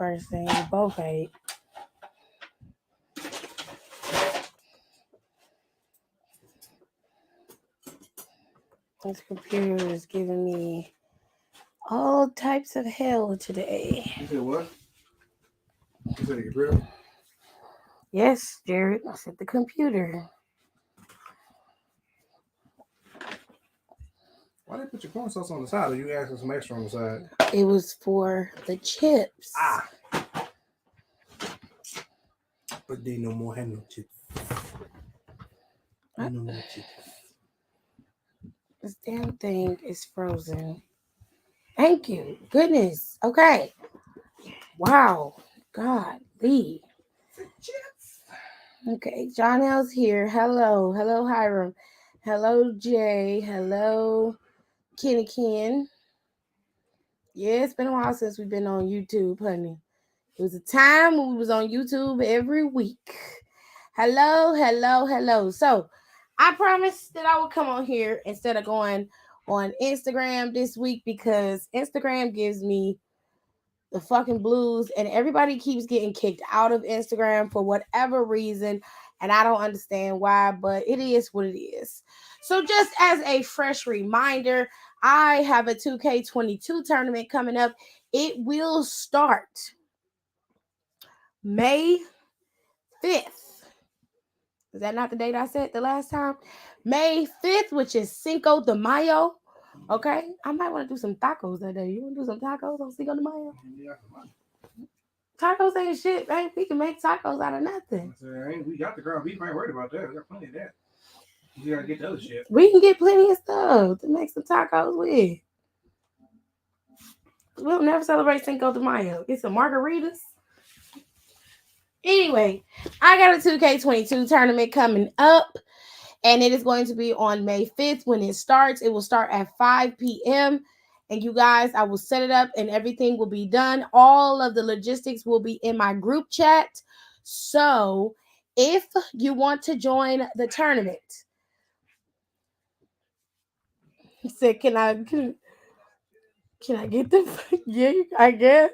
first thing. We both ate. This computer is giving me all types of hell today. You said what? You said the computer? Yes, Jared. I said the computer. Why did you put your corn sauce on the side? Or you asking some extra on the side? It was for the chips. But they no more have no chips. No more chips. This damn thing is frozen. Thank you. Goodness. Okay. Wow. God, Lee. Okay. John L's here. Hello. Hello, Hiram. Hello, Jay. Hello, Kenny Ken. Yeah, it's been a while since we've been on YouTube, honey. It was a time when we was on YouTube every week. Hello, hello, hello. So I promised that I would come on here instead of going on Instagram this week because Instagram gives me the fucking blues and everybody keeps getting kicked out of Instagram for whatever reason. And I don't understand why, but it is what it is. So just as a fresh reminder, I have a 2K22 tournament coming up. It will start May 5th. Is that not the date I said the last time? May 5th, which is Cinco de Mayo. Okay? I might want to do some tacos that day. You want to do some tacos on Cinco de Mayo? Tacos ain't shit, man. We can make tacos out of nothing. We got the ground beef. I ain't worried about that. We got plenty of that. You gotta get the other shit. We can get plenty of stuff to make some tacos with. We'll never celebrate Cinco de Mayo. Get some margaritas. Anyway, I got a 2K22 tournament coming up, and it is going to be on May 5th when it starts. It will start at 5 p.m. And you guys, I will set it up and everything will be done. All of the logistics will be in my group chat. So if you want to join the tournament, he said, can I get the yeah, I guess.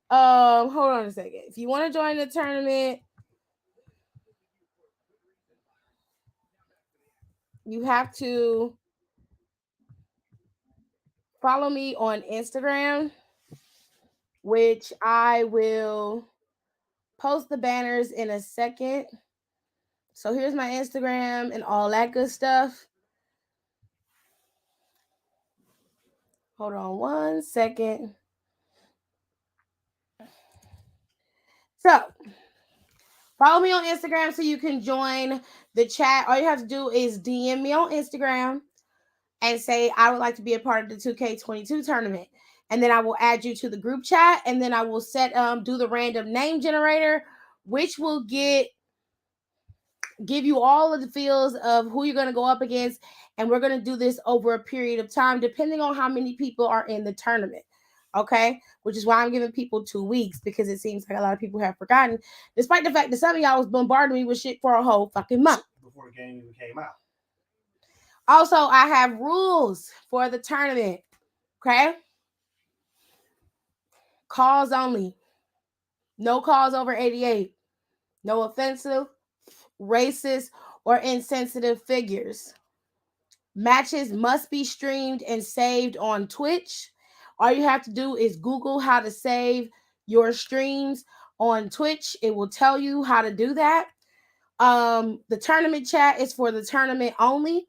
Hold on a second. If you want to join the tournament, you have to follow me on Instagram, which I will post the banners in a second. So here's my Instagram and all that good stuff. Hold on one second. So follow me on Instagram so you can join the chat. All you have to do is DM me on Instagram and say, I would like to be a part of the 2K22 tournament. And then I will add you to the group chat. And then I will do the random name generator, which will give you all of the feels of who you're going to go up against. And we're going to do this over a period of time, depending on how many people are in the tournament. Okay? Which is why I'm giving people 2 weeks, because it seems like a lot of people have forgotten, despite the fact that some of y'all was bombarding me with shit for a whole fucking month. Before the game even came out. Also, I have rules for the tournament. Okay? Calls only. No calls over 88. No offensive, racist, or insensitive figures. Matches must be streamed and saved on Twitch. All you have to do is Google how to save your streams on Twitch. It will tell you how to do that. The tournament chat is for the tournament only.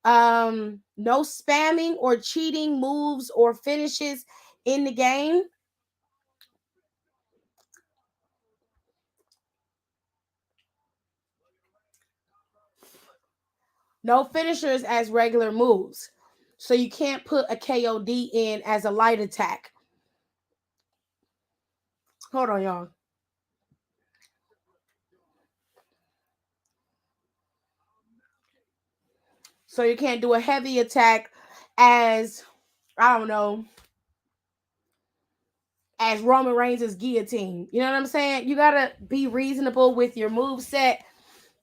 No spamming or cheating moves or finishes in the game. No finishers as regular moves. So you can't put a KOD in as a light attack. Hold on, y'all. So you can't do a heavy attack as, I don't know, as Roman Reigns' guillotine. You know what I'm saying? You got to be reasonable with your move set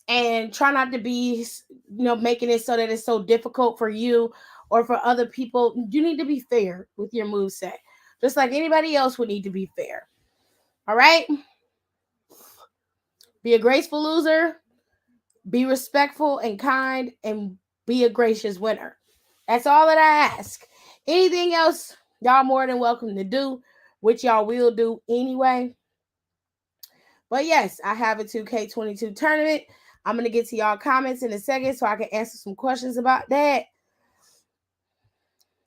and try not to be, making it so that it's so difficult for you or for other people. You need to be fair with your move set, just like anybody else would need to be fair. All right? Be a graceful loser, be respectful and kind, and be a gracious winner. That's all that I ask. Anything else, y'all more than welcome to do, which y'all will do anyway. But yes, I have a 2K22 tournament. I'm going to get to y'all comments in a second so I can answer some questions about that.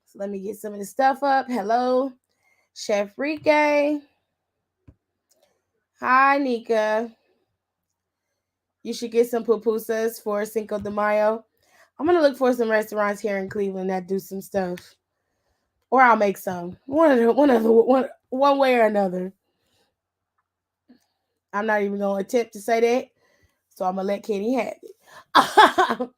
So let me get some of the stuff up. Hello, Chef Rike. Hi, Nika. You should get some pupusas for Cinco de Mayo. I'm going to look for some restaurants here in Cleveland that do some stuff. Or I'll make some. One way or another. I'm not even going to attempt to say that. So I'm going to let Kenny have it.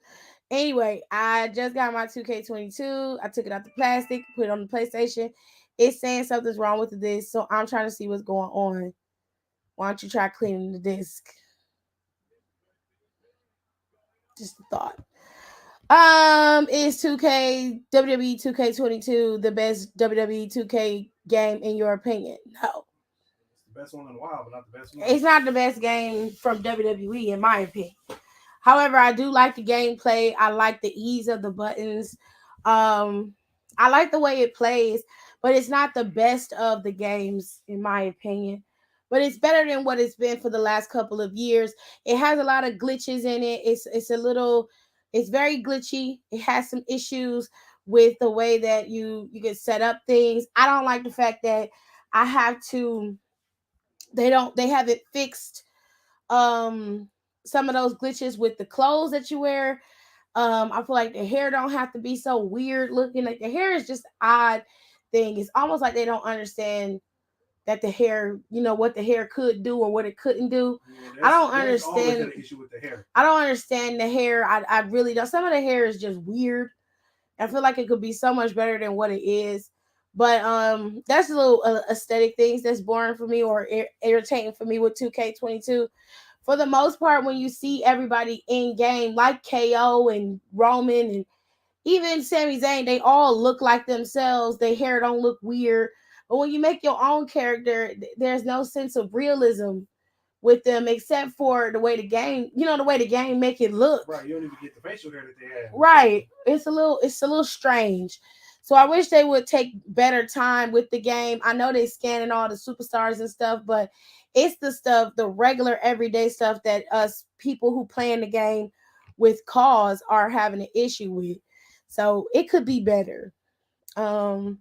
Anyway, I just got my 2K22. I took it out the plastic, put it on the PlayStation. It's saying something's wrong with the disc, so I'm trying to see what's going on. Why don't you try cleaning the disc? Just a thought. Is 2K WWE 2K22 the best WWE 2K game in your opinion? No. It's the best one in a while, but not the best one. It's not the best game from WWE in my opinion. However, I do like the gameplay. I like the ease of the buttons. I like the way it plays, but it's not the best of the games in my opinion. But it's better than what it's been for the last couple of years. It has a lot of glitches in it. It's very glitchy. It has some issues with the way that you can set up things. I don't like the fact that I have to they haven't fixed um some of those glitches with the clothes that you wear. I feel like the hair don't have to be so weird looking. Like the hair is just odd thing. It's almost like they don't understand that the hair, what the hair could do or what it couldn't do. Yeah, I don't there's always understand. been an issue with the hair. I don't understand the hair. I really don't. Some of the hair is just weird. I feel like it could be so much better than what it is. But that's a little aesthetic things that's boring for me or irritating for me with 2K22. For the most part, when you see everybody in game, like KO and Roman and even Sami Zayn, they all look like themselves. Their hair don't look weird. But when you make your own character, there's no sense of realism with them except for the way the game make it look. Right, you don't even get the facial hair that they have. Right. It's a little strange. So I wish they would take better time with the game. I know they scanning all the superstars and stuff, but it's the stuff, the regular everyday stuff that us people who play in the game with cause are having an issue with. So it could be better. Um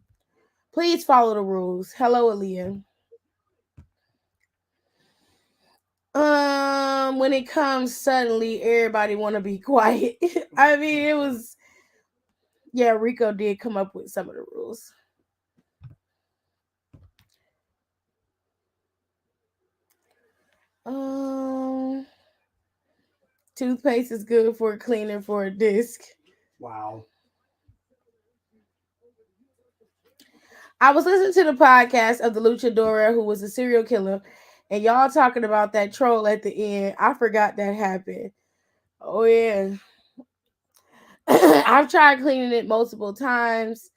Please follow the rules. Hello, Aaliyah. When it comes suddenly, everybody want to be quiet. I mean, it was yeah. Rico did come up with some of the rules. Um, Toothpaste is good for a cleaner for a disc. Wow. I was listening to the podcast of the luchadora who was a serial killer, and y'all talking about that troll at the end. I forgot that happened. Oh yeah, I've tried cleaning it multiple times.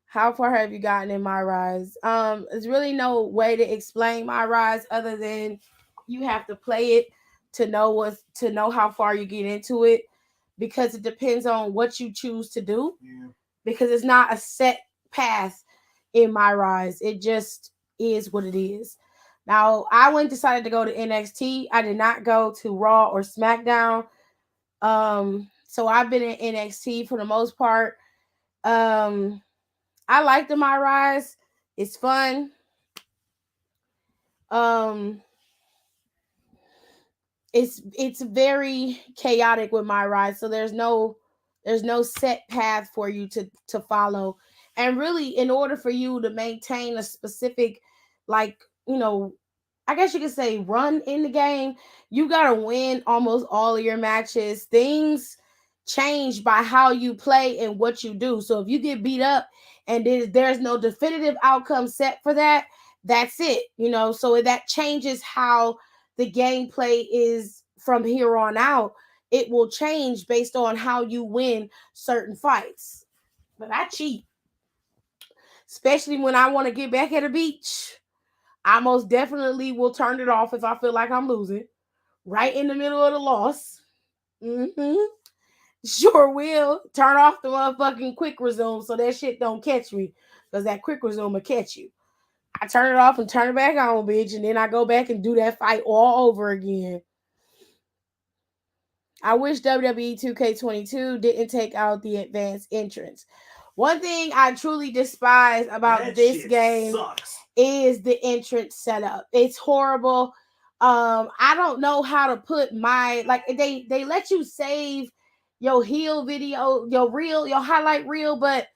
How far have you gotten in my rise? There's really no way to explain my rise other than you have to play it to know how far you get into it because it depends on what you choose to do Yeah. because it's not a set path in my rise. It just is what it is. Now, I went decided to go to NXT. I did not go to Raw or SmackDown. So I've been in NXT for the most part. Um, I like the My Rise. It's fun. Um, it's very chaotic with My Rise, so there's no set path for you to follow. And really, in order for you to maintain a specific, like I guess you could say run in the game, you gotta win almost all of your matches. Things change by how you play and what you do. So if you get beat up and there's no definitive outcome set for that, that's it. So that changes how the gameplay is from here on out. It will change based on how you win certain fights. But I cheat, especially when I want to get back at the beach. I most definitely will turn it off if I feel like I'm losing. Right in the middle of the loss. Mm-hmm. Sure will. Turn off the motherfucking quick resume so that shit don't catch me. Because that quick resume will catch you. I turn it off and turn it back on, bitch. And then I go back and do that fight all over again. I wish WWE 2K22 didn't take out the advanced entrance. One thing I truly despise about That this shit game sucks. is the entrance setup. It's horrible. I don't know how to put my like they let you save your heel video, your reel, your highlight reel, but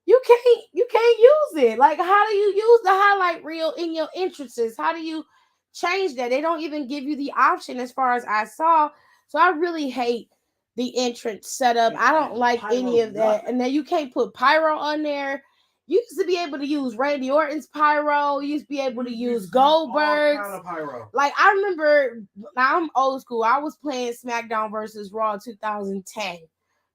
you can't use it. Like, how do you use the highlight reel in your entrances? How do you change that? They don't even give you the option as far as I saw. So I really hate the entrance setup. I don't like any of that. And then you can't put pyro on there. You used to be able to use Randy Orton's pyro. You used to be able to use Goldberg's. All kind of pyro. Like, I remember, now I'm old school. I was playing Smackdown versus Raw 2010.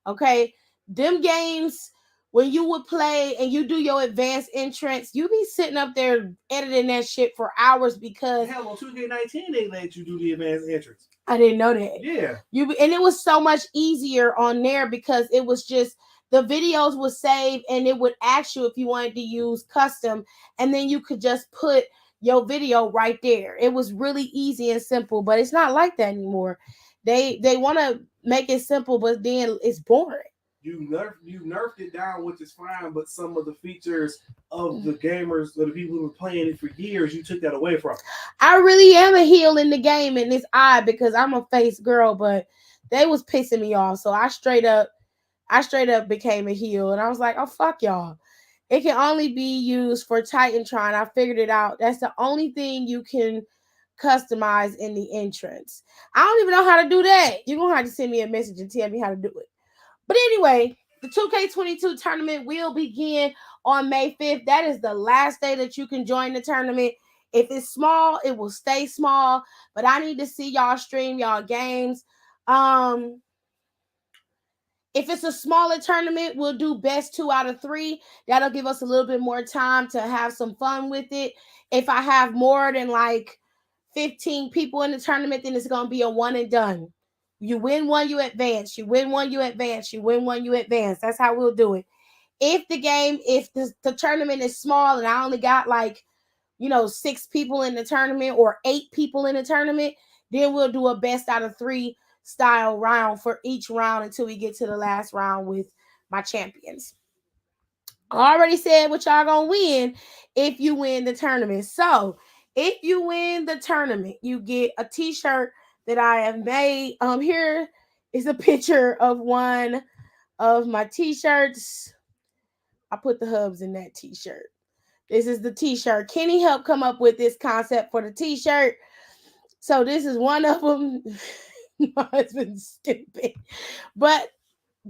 Okay, them games when you would play and you do your advanced entrance, you be sitting up there editing that shit for hours because hell on 2K19 they let you do the advanced entrance. I didn't know that. Yeah, and it was so much easier on there because it was just the videos would save and it would ask you if you wanted to use custom, and then you could just put your video right there. It was really easy and simple, but it's not like that anymore. They want to make it simple, but then it's boring. You nerfed it down, which is fine, but some of the features of the gamers or the people who were playing it for years, you took that away from. I really am a heel in the game, and it's odd because I'm a face girl, but they was pissing me off. So I straight up became a heel, and I was like, oh fuck y'all. It can only be used for Titantron. I figured it out. That's the only thing you can customize in the entrance. I don't even know how to do that. You're gonna have to send me a message and tell me how to do it. But anyway, the 2K22 tournament will begin on May 5th. That is the last day that you can join the tournament. If it's small, it will stay small. But I need to see y'all stream y'all games. Um, if it's a smaller tournament, we'll do best 2 out of 3. That'll give us a little bit more time to have some fun with it. If I have more than like 15 people in the tournament, then it's going to be a one and done. You win one, you advance. You win one, you advance. You win one, you advance. That's how we'll do it. If the tournament is small and I only got like, 6 people in the tournament or 8 people in the tournament, then we'll do a best out of 3 style round for each round until we get to the last round with my champions. I already said what y'all gonna win if you win the tournament. So if you win the tournament, you get a t-shirt that I have made. Here is a picture of one of my t-shirts. I put the hubs in that t-shirt. This is the t-shirt. Kenny helped come up with this concept for the t-shirt. So this is one of them. My husband's stupid. But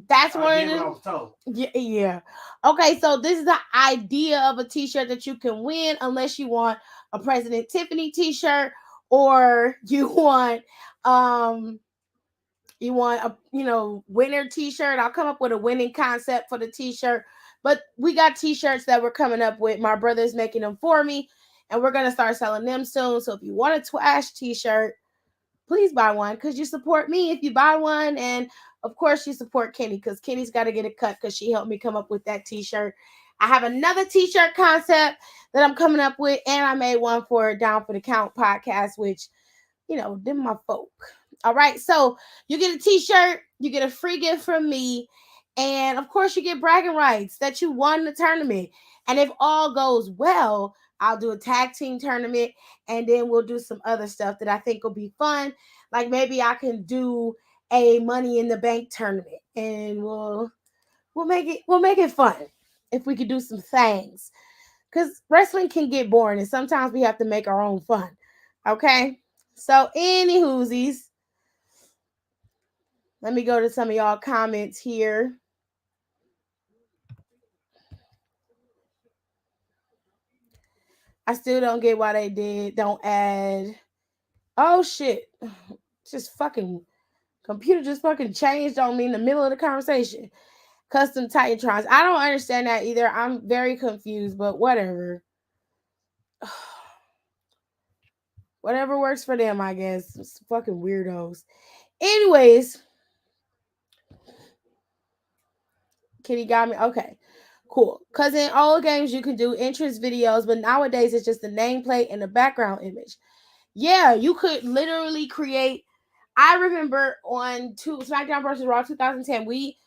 that's one of them. Yeah. Okay, so this is the idea of a t-shirt that you can win unless you want a President Tiffany t-shirt or you want a winner t-shirt. I'll come up with a winning concept for the t-shirt. But we got t-shirts that we're coming up with. My brother's making them for me, and we're gonna start selling them soon. So if you want a Twash t-shirt, please buy one because you support me if you buy one, and of course you support Kenny because Kenny's got to get a cut because she helped me come up with that t-shirt. I have another t-shirt concept that I'm coming up with, and I made one for Down for the Count podcast, which them my folk. All right, so you get a t-shirt, you get a free gift from me, and of course you get bragging rights that you won the tournament. And if all goes well, I'll do a tag team tournament, and then we'll do some other stuff that I think will be fun. Like maybe I can do a Money in the Bank tournament, and we'll make it fun if we could do some things. Cause wrestling can get boring, and sometimes we have to make our own fun. Okay, so any whoosies, let me go to some of y'all comments here. I still don't get why don't add. Oh shit. Just fucking computer just fucking changed on me in the middle of the conversation. Custom Titantrons. I don't understand that either. I'm very confused, but whatever. Whatever works for them, I guess. It's fucking weirdos. Anyways, Kitty got me. Okay, cool. Because in old games, you can do interest videos, but nowadays it's just the nameplate and the background image. Yeah, you could literally create. I remember on Smackdown versus Raw 2010, we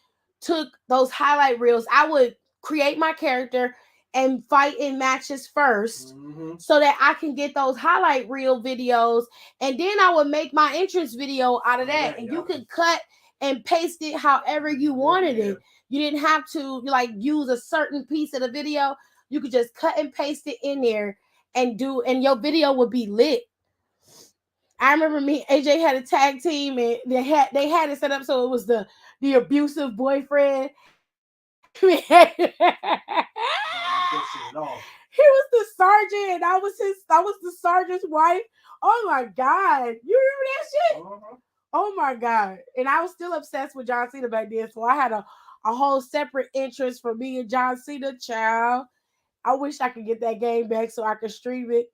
took those highlight reels. I would create my character and fight in matches 1st, so that I can get those highlight reel videos, and then I would make my entrance video out of that. And you could cut and paste it however you wanted it. You didn't have to like use a certain piece of the video. You could just cut and paste it in there and your video would be lit. I remember me and AJ had a tag team, and they had it set up so it was the abusive boyfriend. He was the sergeant, and I was the sergeant's wife. Oh my god, you remember that shit? Oh my god, and I was still obsessed with John Cena back then, so I had a whole separate interest for me and John Cena. Child, I wish I could get that game back so I could stream it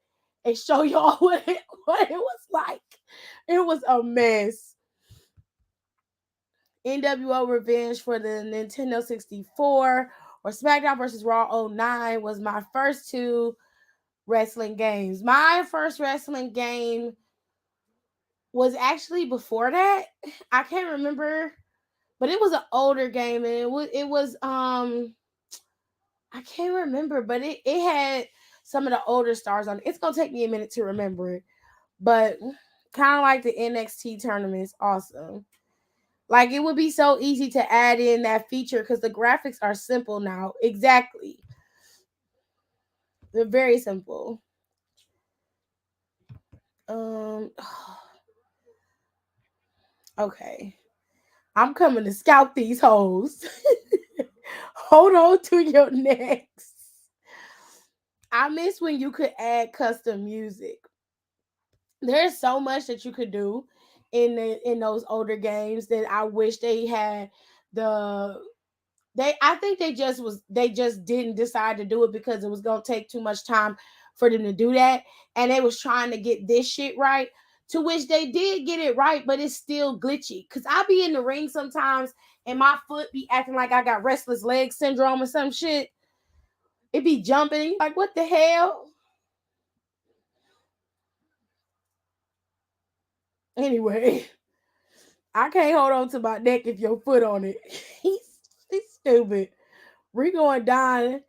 and show y'all what it was like. It was a mess. NWO Revenge for the Nintendo 64 or SmackDown versus Raw '09 was my first two wrestling games. My first wrestling game was actually before that. I can't remember, but it was an older game, and it was I can't remember, but it had some of the older stars on it. It's gonna take me a minute to remember it, but kind of like the NXT tournaments, awesome. Like it would be so easy to add in that feature because the graphics are simple now. Exactly, they're very simple. Um, okay, I'm coming to scout these hoes. Hold on to your necks. I miss when you could add custom music. There's so much that you could do in those older games that I wish they had the I think they just didn't decide to do it because it was gonna take too much time for them to do that. And they was trying to get this shit right. To which they did get it right, but it's still glitchy. Cause I be in the ring sometimes and my foot be acting like I got restless leg syndrome or some shit. It be jumping and you like, what the hell? Anyway, I can't hold on to my neck if your foot on it. He's stupid. Rico and Don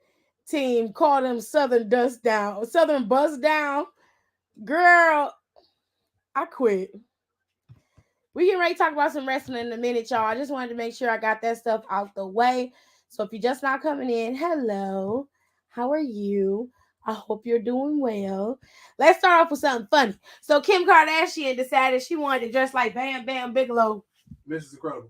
team call them Southern Dust Down, Southern Bust Down. Girl, I quit. We get ready to talk about some wrestling in a minute, y'all. I just wanted to make sure I got that stuff out the way. So if you're just not coming in, hello. How are you? I hope you're doing well. Let's start off with something funny. So Kim Kardashian decided she wanted to dress like Bam Bam Bigelow, Mrs. Incredible,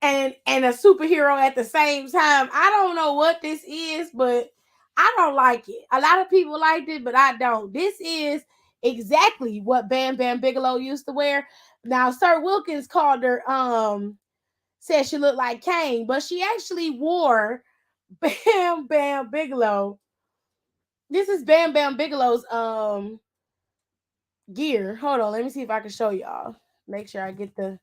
and a superhero at the same time. I don't know what this is, but I don't like it. A lot of people liked it, but I don't. This is exactly what Bam Bam Bigelow used to wear. Now, Sir Wilkins called her said she looked like Kane, but she actually wore Bam Bam Bigelow. This is Bam Bam Bigelow's gear. Hold on, let me see if I can show y'all. Make sure I get the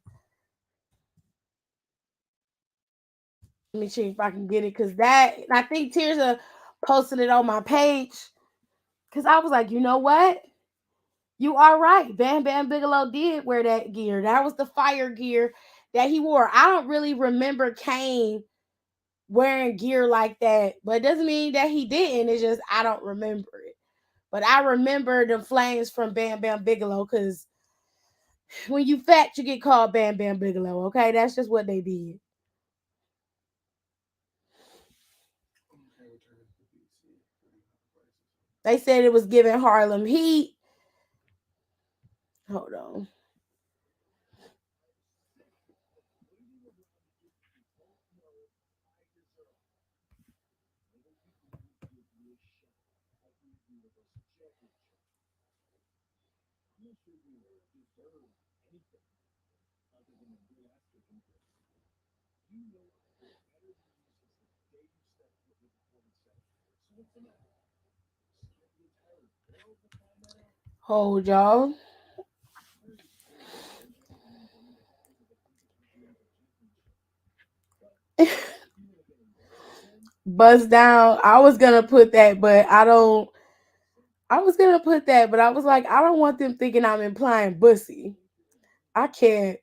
let me see if I can get it because that I think Tirza posted it on my page because I was like, you know what? You are right. Bam Bam Bigelow did wear that gear. That was the fire gear that he wore. I don't really remember Kane wearing gear like that, but it doesn't mean that he didn't. It's just I don't remember it. But I remember the flames from Bam Bam Bigelow because when you fat, you get called Bam Bam Bigelow. Okay, that's just what they did. They said it was giving Harlem Heat. Hold on. Hold y'all. Bust down. I was gonna put that, but I don't. I was gonna put that, but I was like, I don't want them thinking I'm implying bussy. I can't.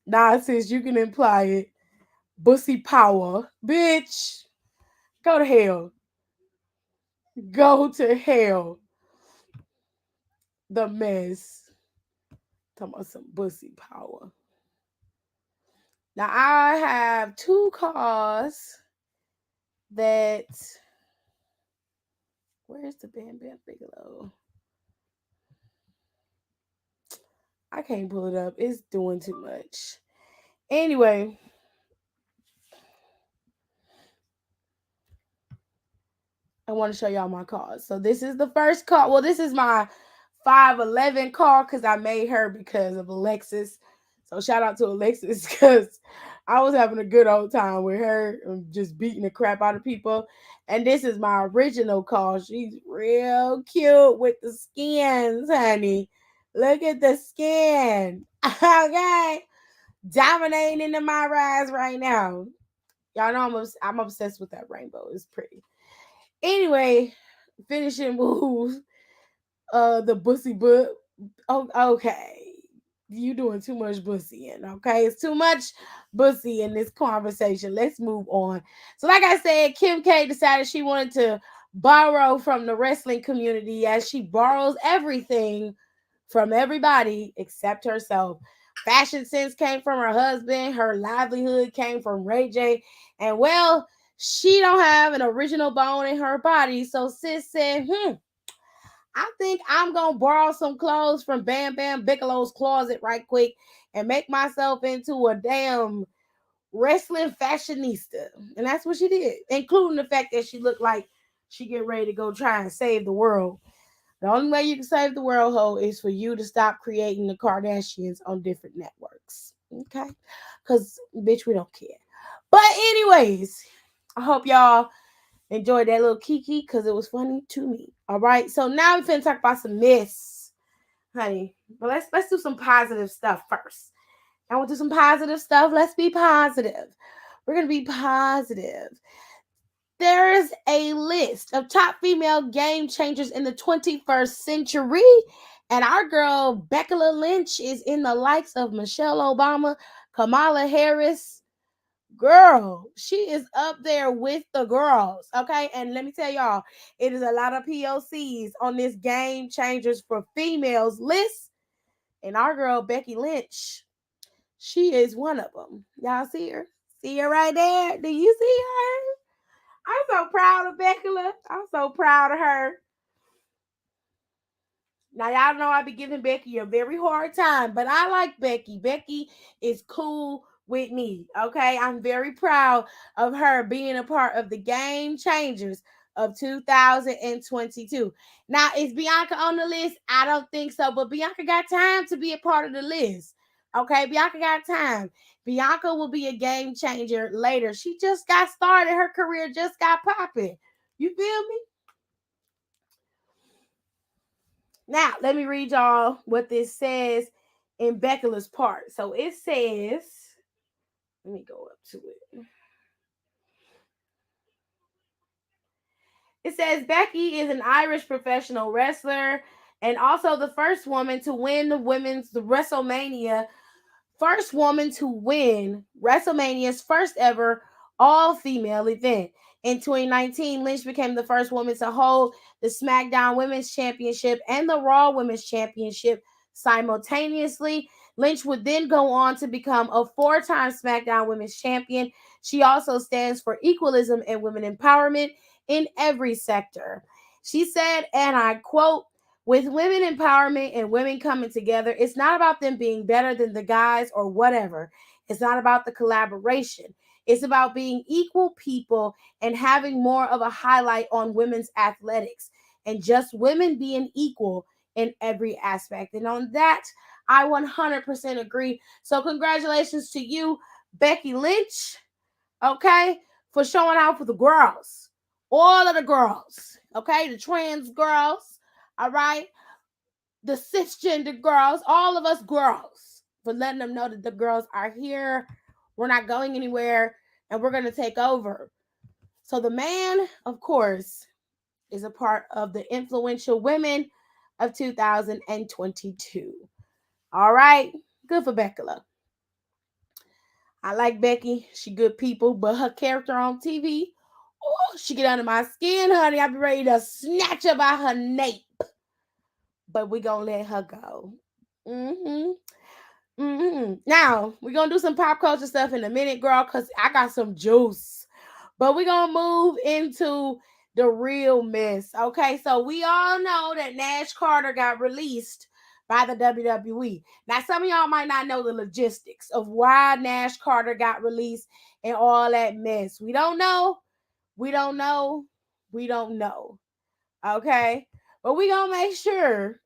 Nah, sis, you can imply it. Bussy power, bitch. Go to hell. Go to hell. The mess. Talking about some bussy power. Now I have two cars that. Where's the Bam Bam Bigelow? I can't pull it up. It's doing too much. Anyway, I want to show y'all my cars. So this is the first car. Well, this is my 511 car because I made her because of Alexis. So shout out to Alexis because I was having a good old time with her and just beating the crap out of people. And this is my original car. She's real cute with the skins, honey. Look at the skin. Okay. Dominating into my rise right now. Y'all know I'm obsessed with that rainbow. It's pretty. Anyway, finishing moves. The bussy but oh, okay. You doing too much bussying, okay? It's too much bussy in this conversation. Let's move on. So, like I said, Kim K decided she wanted to borrow from the wrestling community as she borrows everything from everybody except herself. Fashion sense came from her husband, her livelihood came from Ray J, and well, she don't have an original bone in her body. So sis said, I think I'm gonna borrow some clothes from Bam Bam Bigelow's closet right quick and make myself into a damn wrestling fashionista. And that's what she did, including the fact that she looked like she get ready to go try and save the world. The only way you can save the world, ho, is for you to stop creating the Kardashians on different networks. Okay? Because, bitch, we don't care. But, anyways, I hope y'all enjoyed that little kiki because it was funny to me. All right. So now we're finna talk about some myths, honey. But let's do some positive stuff first. I want to do some positive stuff. Let's be positive. We're gonna be positive. There's a list of top female game changers in the 21st century. And our girl, Becky Lynch, is in the likes of Michelle Obama, Kamala Harris. Girl, she is up there with the girls. Okay. And let me tell y'all, it is a lot of POCs on this game changers for females list. And our girl, Becky Lynch, she is one of them. Y'all see her? See her right there? Do you see her? I'm so proud of Becky. I'm so proud of her. Now y'all know I be giving Becky a very hard time, but I like Becky. Becky is cool with me. Okay, I'm very proud of her being a part of the game changers of 2022. Now is Bianca on the list? I don't think so, but Bianca got time to be a part of the list. Okay, Bianca got time. Bianca will be a game changer later. She just got started. Her career just got popping. You feel me? Now, let me read y'all what this says in Becula's part. So it says, let me go up to it. It says Becky is an Irish professional wrestler and also the first woman to win the WrestleMania, first woman to win WrestleMania's first ever all female event. In 2019, Lynch became the first woman to hold the SmackDown Women's Championship and the Raw Women's Championship simultaneously. Lynch would then go on to become a four-time SmackDown Women's Champion. She also stands for equalism and women empowerment in every sector. She said, and I quote, with women empowerment and women coming together, it's not about them being better than the guys or whatever. It's not about the collaboration. It's about being equal people and having more of a highlight on women's athletics and just women being equal in every aspect. And on that, I 100% agree. So, congratulations to you, Becky Lynch, okay, for showing out for the girls, all of the girls, okay, the trans girls, all right. the cisgender girls, all of us girls, for letting them know that the girls are here. We're not going anywhere and we're going to take over. So the man, of course, is a part of the influential women of 2022. All right. Good for Becca. I like Becky. She good people, but her character on TV, oh, she get under my skin, honey. I be ready to snatch her by her nape. But we gonna let her go. Mm-hmm. Now, we're going to do some pop culture stuff in a minute, girl, because I got some juice. But we're going to move into the real mess. Okay, so we all know that Nash Carter got released by the WWE. Now, some of y'all might not know the logistics of why Nash Carter got released and all that mess. We don't know. We don't know. We don't know. Okay, but we going to make sure.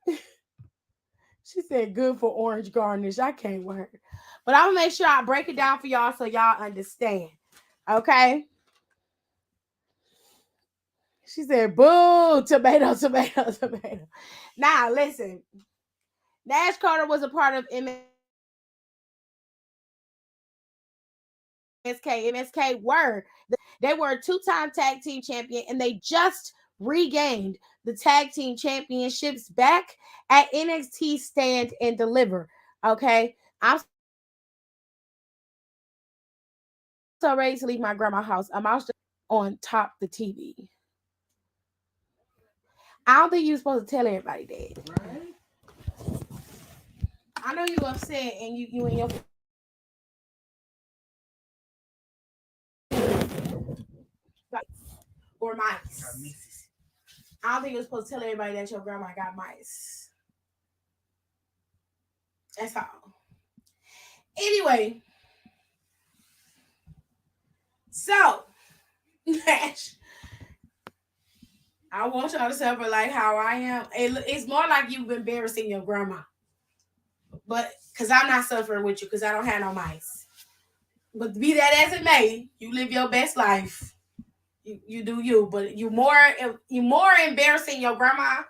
She said good for orange garnish. I can't wait. But I'm gonna make sure I break it down for y'all so y'all understand. Okay? She said, boo, tomato, tomato, tomato. Now listen. Nash Carter was a part of MSK. MSK they were a two-time tag team champion and they just regained the tag team championships back at NXT Stand and Deliver. Okay? I'm so ready to leave my grandma's house. On top the TV. I don't think you're supposed to tell everybody that. Right? I know you upset and you and your or mice. I don't think you're supposed to tell everybody that your grandma got mice. That's all. Anyway, so Nash, I want y'all to suffer like how I am. It's more like you've been embarrassing your grandma, but because I'm not suffering with you because I don't have no mice. But be that as it may, you live your best life. You do you, but you more embarrassing your grandma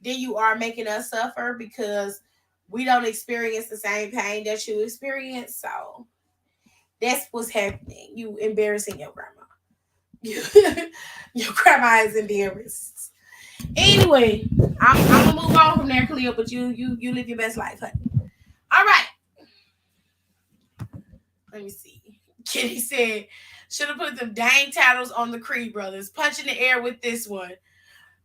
than you are making us suffer because we don't experience the same pain that you experience. So that's what's happening. You embarrassing your grandma. Your grandma is embarrassed. Anyway, I'm gonna move on from there, Cleo. But you live your best life, honey. All right. Let me see. Kitty said should have put them dang tattles on the Creed brothers. Punch in the air with this one.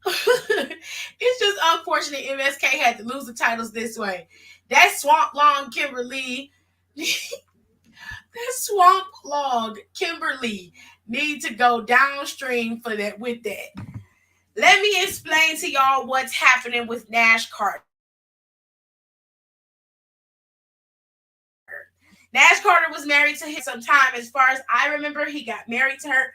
It's just unfortunate MSK had to lose the titles this way. That swamp long Kimberly, that swamp log Kimberly need to go downstream for that with that. Let me explain to y'all what's happening with Nash Carter. Nash Carter was married to him some time. As far as I remember, he got married to her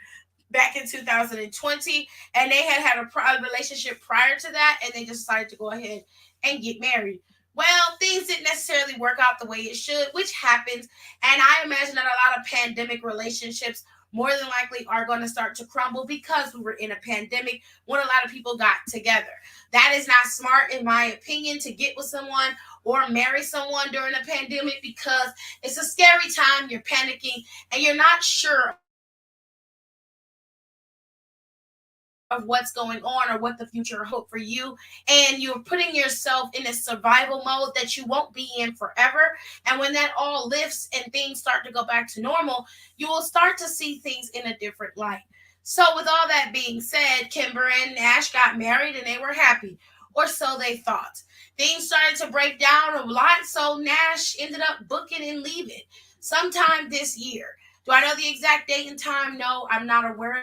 back in 2020, and they had a relationship prior to that, and they just decided to go ahead and get married. Well, things didn't necessarily work out the way it should, which happens, and I imagine that a lot of pandemic relationships more than likely are going to start to crumble because we were in a pandemic when a lot of people got together. That is not smart, in my opinion, to get with someone or marry someone during a pandemic because it's a scary time. You're panicking and you're not sure of what's going on or what the future hold for you, and you're putting yourself in a survival mode that you won't be in forever. And when that all lifts and things start to go back to normal, you will start to see things in a different light. So with all that being said, Kimber and Nash got married and they were happy, or so they thought. Things started to break down a lot, so Nash ended up booking and leaving sometime this year. Do I know the exact date and time? No, I'm not aware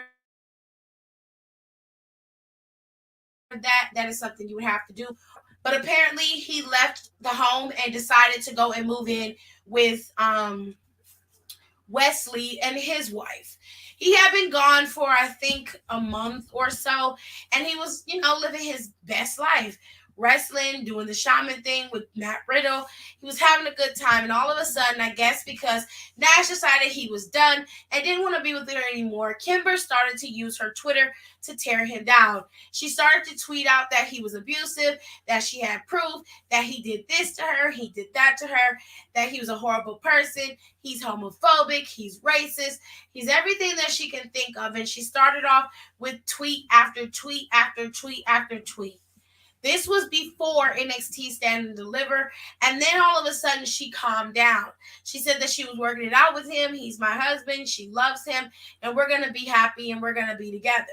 of that. That is something you would have to do. But apparently, he left the home and decided to go and move in with Wesley and his wife. He had been gone for I think a month or so, and he was, living his best life. wrestling, doing the shaman thing with Matt Riddle. He was having a good time, and all of a sudden, I guess because Nash decided he was done and didn't want to be with her anymore, Kimber started to use her Twitter to tear him down. She started to tweet out that he was abusive, that she had proof, that he did this to her, he did that to her, that he was a horrible person, he's homophobic, he's racist, he's everything that she can think of. And she started off with tweet after tweet after tweet after tweet. This was before NXT Stand and Deliver. And then all of a sudden, she calmed down. She said that she was working it out with him. He's my husband. She loves him. And we're going to be happy and we're going to be together.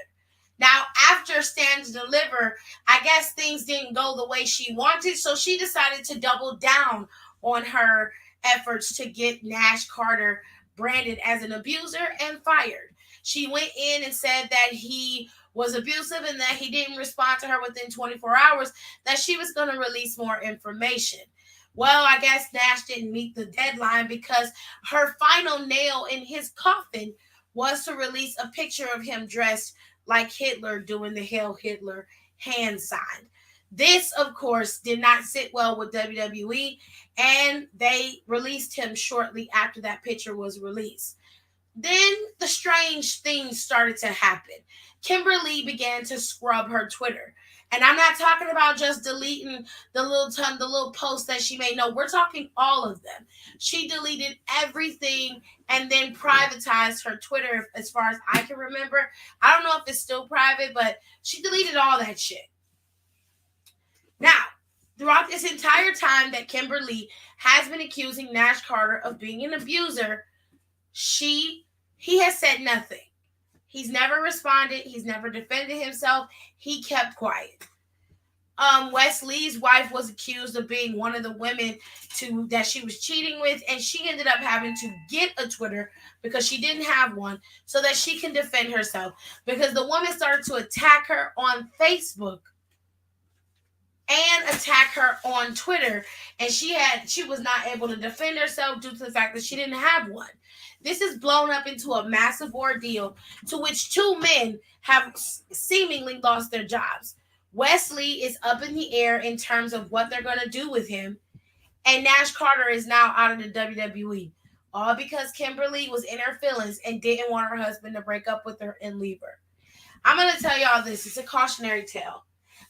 Now, after Stand and Deliver, I guess things didn't go the way she wanted. So she decided to double down on her efforts to get Nash Carter branded as an abuser and fired. She went in and said that he was abusive and that he didn't respond to her within 24 hours, that she was going to release more information. Well, I guess Nash didn't meet the deadline because her final nail in his coffin was to release a picture of him dressed like Hitler doing the Hail Hitler hand sign. This, of course, did not sit well with WWE, and they released him shortly after that picture was released. Then the strange things started to happen. Kimberly began to scrub her Twitter. And I'm not talking about just deleting the little posts that she made. No, we're talking all of them. She deleted everything and then privatized her Twitter as far as I can remember. I don't know if it's still private, but she deleted all that shit. Now, throughout this entire time that Kimberly has been accusing Nash Carter of being an abuser, he has said nothing. He's never responded. He's never defended himself. He kept quiet. Wes Lee's wife was accused of being one of the women that she was cheating with, and she ended up having to get a Twitter because she didn't have one so that she can defend herself, because the woman started to attack her on Facebook and attack her on Twitter, and she was not able to defend herself due to the fact that she didn't have one. This has blown up into a massive ordeal to which two men have seemingly lost their jobs. Wes Lee is up in the air in terms of what they're going to do with him, and Nash Carter is now out of the WWE. All because Kimberly was in her feelings and didn't want her husband to break up with her and leave her. I'm going to tell y'all this. It's a cautionary tale.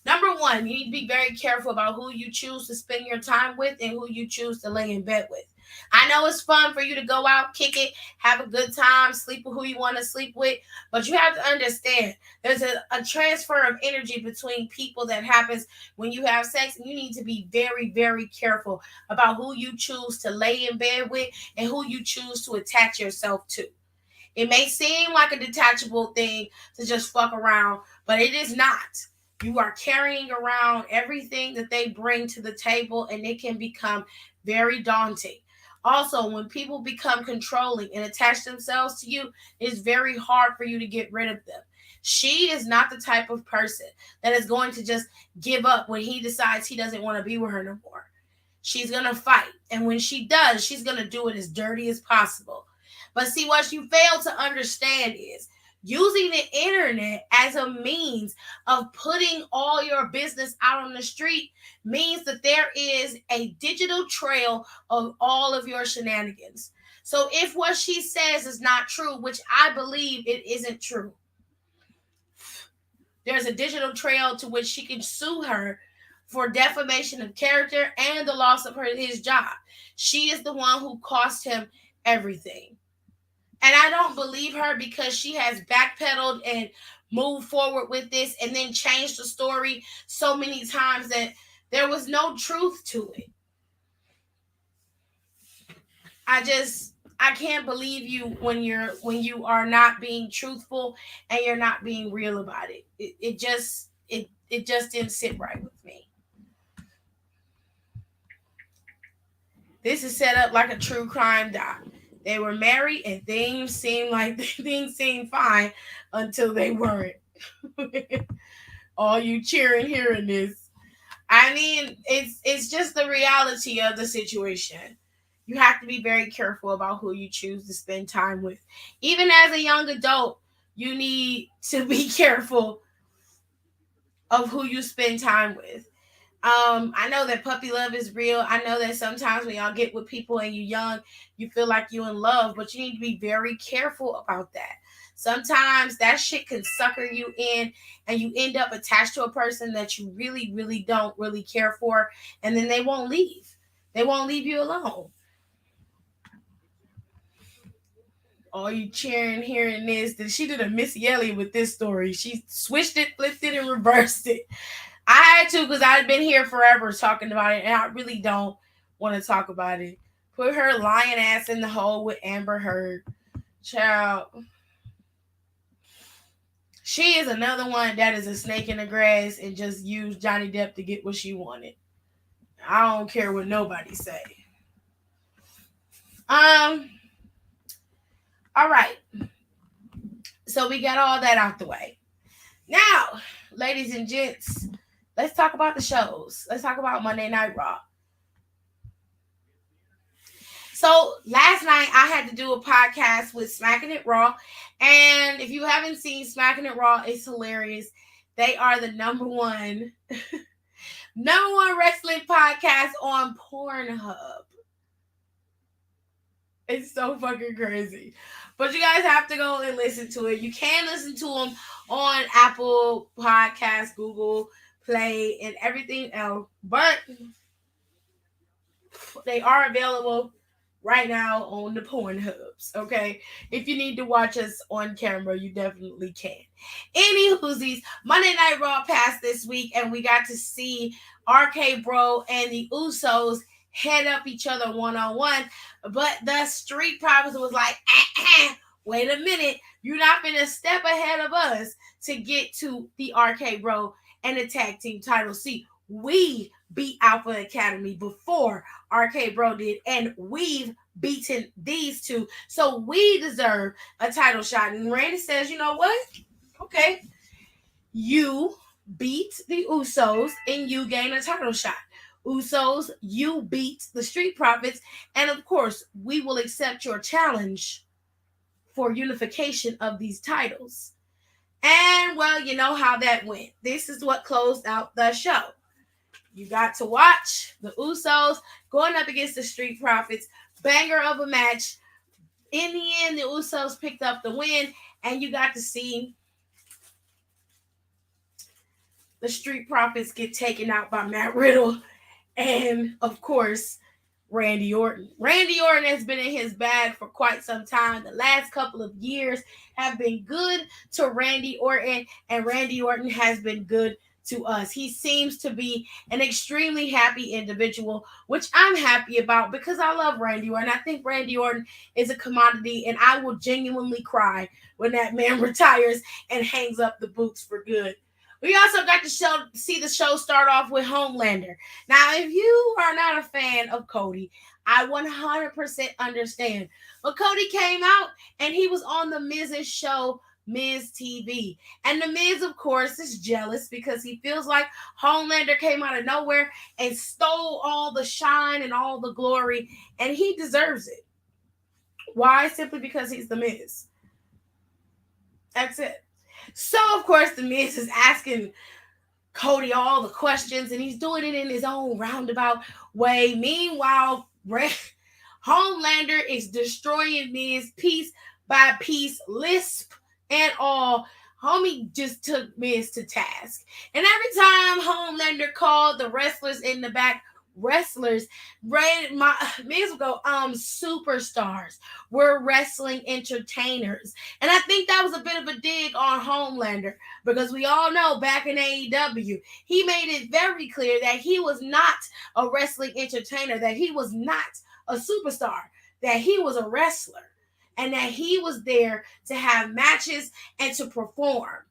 Number one, you need to be very careful about who you choose to spend your time with and who you choose to lay in bed with. I know it's fun for you to go out, kick it, have a good time, sleep with who you want to sleep with, but you have to understand there's a transfer of energy between people that happens when you have sex, and you need to be very, very careful about who you choose to lay in bed with and who you choose to attach yourself to. It may seem like a detachable thing to just fuck around, but it is not. You are carrying around everything that they bring to the table, and it can become very daunting. Also, when people become controlling and attach themselves to you, it's very hard for you to get rid of them. She is not the type of person that is going to just give up when he decides he doesn't want to be with her no more. She's going to fight. And when she does, she's going to do it as dirty as possible. But see, what you fail to understand is using the internet as a means of putting all your business out on the street means that there is a digital trail of all of your shenanigans. So if what she says is not true, which I believe it isn't true, there's a digital trail to which she can sue her for defamation of character and the loss of his job. She is the one who cost him everything. And I don't believe her because she has backpedaled and moved forward with this and then changed the story so many times that there was no truth to it. I can't believe you when you are not being truthful and you're not being real about it. It just didn't sit right with me. This is set up like a true crime doc. They were married and things seemed fine until they weren't. All you cheering hearing this. I mean, it's just the reality of the situation. You have to be very careful about who you choose to spend time with. Even as a young adult, you need to be careful of who you spend time with. I know that puppy love is real. I know that sometimes when y'all get with people and you're young, you feel like you're in love, but you need to be very careful about that. Sometimes that shit can sucker you in and you end up attached to a person that you really, really don't really care for, and then they won't leave. They won't leave you alone. Oh, you cheering, hearing this. Then she did a Missy Elliott with this story. She switched it, flipped it, and reversed it. I had to because I've been here forever talking about it, and I really don't want to talk about it. Put her lying ass in the hole with Amber Heard. Child. She is another one that is a snake in the grass and just used Johnny Depp to get what she wanted. I don't care what nobody say. All right. So we got all that out the way. Now, ladies and gents, let's talk about the shows. Let's talk about Monday Night Raw. So last night I had to do a podcast with Smacking It Raw. And if you haven't seen Smacking It Raw, it's hilarious. They are the number one wrestling podcast on Pornhub. It's so fucking crazy. But you guys have to go and listen to it. You can listen to them on Apple Podcasts, Google Play, and everything else. But they are available right now on the Pornhubs, okay? If you need to watch us on camera, you definitely can. Any whoosies, Monday Night Raw passed this week, and we got to see RK Bro and the Usos head up each other one-on-one, but the Street Profits was like, wait a minute, you're not gonna step ahead of us to get to the RK Bro and the tag team title. See, we beat Alpha Academy before RK Bro did, and we've beaten these two, so we deserve a title shot. And Randy says, you know what? Okay, you beat the Usos and you gain a title shot. Usos, you beat the Street Profits, and of course, we will accept your challenge for unification of these titles. And well, you know how that went. This is what closed out the show. You got to watch the Usos going up against the Street Profits. Banger of a match. In the end, the Usos picked up the win, and you got to see the Street Profits get taken out by Matt Riddle and, of course, Randy Orton. Randy Orton has been in his bag for quite some time. The last couple of years have been good to Randy Orton, and Randy Orton has been good to us. He seems to be an extremely happy individual, which I'm happy about because I love Randy Orton. I think Randy Orton is a commodity, and I will genuinely cry when that man retires and hangs up the boots for good. We also got to see the show start off with Homelander. Now, if you are not a fan of Cody, I 100% understand. But Cody came out and he was on the Miz's show, Miz TV. And the Miz, of course, is jealous because he feels like Homelander came out of nowhere and stole all the shine and all the glory, and he deserves it. Why? Simply because he's the Miz. That's it. So, of course, the Miz is asking Cody all the questions, and he's doing it in his own roundabout way. Meanwhile, Homelander is destroying Miz piece by piece, lisp and all. Homie just took Miz to task. And every time Homelander called the wrestlers in the back wrestlers, Miz will go, superstars. We're wrestling entertainers. And I think that was a bit of a dig on Homelander because we all know back in AEW, he made it very clear that he was not a wrestling entertainer, that he was not a superstar, that he was a wrestler, and that he was there to have matches and to perform.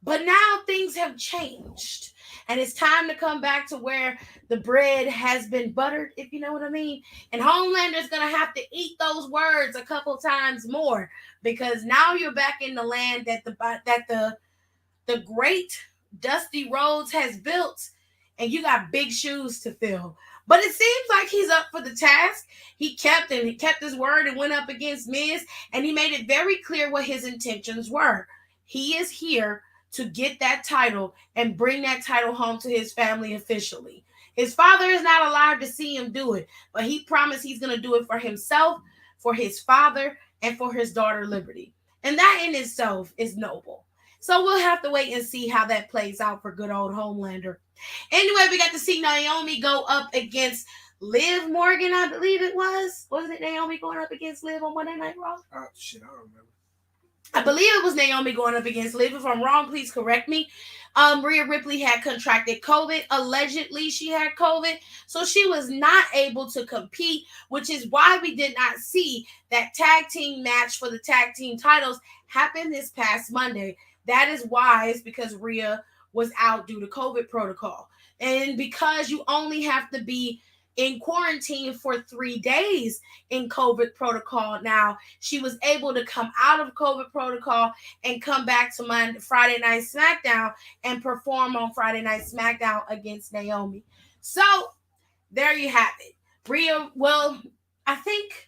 But now things have changed. And it's time to come back to where the bread has been buttered, if you know what I mean. And Homelander's going to have to eat those words a couple times more because now you're back in the land that the great Dusty Rhodes has built, and you got big shoes to fill. But it seems like he's up for the task. He kept his word and went up against Miz, and he made it very clear what his intentions were. He is here to get that title and bring that title home to his family officially. His father is not alive to see him do it, but he promised he's going to do it for himself, for his father, and for his daughter Liberty. And that in itself is noble. So we'll have to wait and see how that plays out for good old Homelander. Anyway, we got to see Naomi go up against Liv Morgan, I believe it was. Wasn't it Naomi going up against Liv on Monday Night Raw? Oh, shit, I don't remember. I believe it was Naomi going up against Liv. If I'm wrong, please correct me. Rhea Ripley had contracted COVID. Allegedly, she had COVID. So she was not able to compete, which is why we did not see that tag team match for the tag team titles happen this past Monday. That is why. It's because Rhea was out due to COVID protocol. And because you only have to be in quarantine for 3 days in COVID protocol. Now, she was able to come out of COVID protocol and come back to Friday Night Smackdown and perform on Friday Night Smackdown against Naomi. So, there you have it. Rhea, well, I think,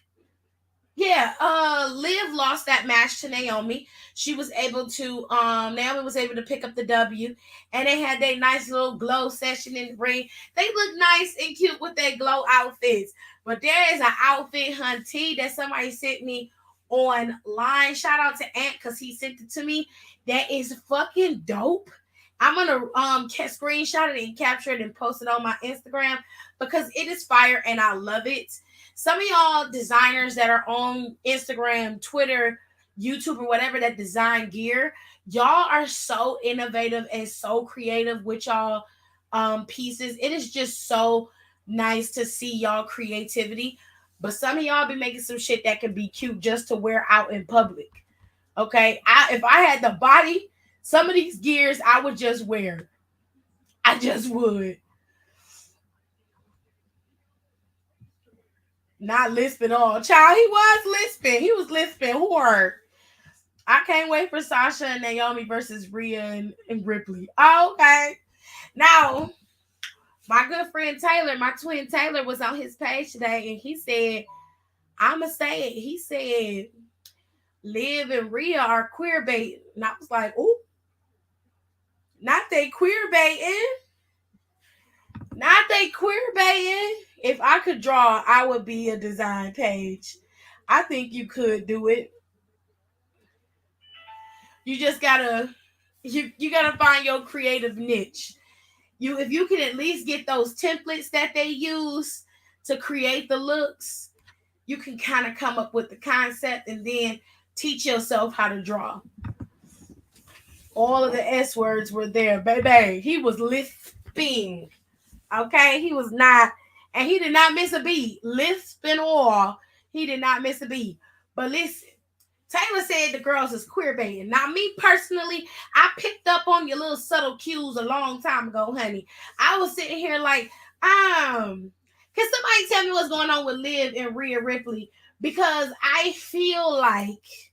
Liv lost that match to Naomi. She was able to, Naomi was able to pick up the W, and they had their nice little glow session in the ring. They look nice and cute with their glow outfits. But there is an outfit huntee that somebody sent me online. Shout out to Ant because he sent it to me. That is fucking dope. I'm going to screenshot it and capture it and post it on my Instagram because it is fire and I love it. Some of y'all designers that are on Instagram, Twitter, YouTube, or whatever that design gear, y'all are so innovative and so creative with y'all pieces. It is just so nice to see y'all creativity. But some of y'all be making some shit that can be cute just to wear out in public. Okay? If I had the body, some of these gears I would just wear. I just would. Not lisping all. Child, he was lisping. He was lisping hard. I can't wait for Sasha and Naomi versus Rhea and Ripley. Oh, okay. Now, my good friend Taylor, my twin Taylor, was on his page today, and he said, I'ma say it. He said, Liv and Rhea are queer baiting. And I was like, ooh. Not they queer baiting. Not they queer baiting. If I could draw, I would be a design page. I think you could do it. You just gotta, you gotta find your creative niche. If you can at least get those templates that they use to create the looks, you can kind of come up with the concept and then teach yourself how to draw. All of the S words were there, baby. He was lisping. Okay, he was not. And he did not miss a beat. Lisping or he did not miss a beat. But listen, Taylor said the girls is queer baiting. Now, me personally, I picked up on your little subtle cues a long time ago, honey. I was sitting here like, can somebody tell me what's going on with Liv and Rhea Ripley? Because I feel like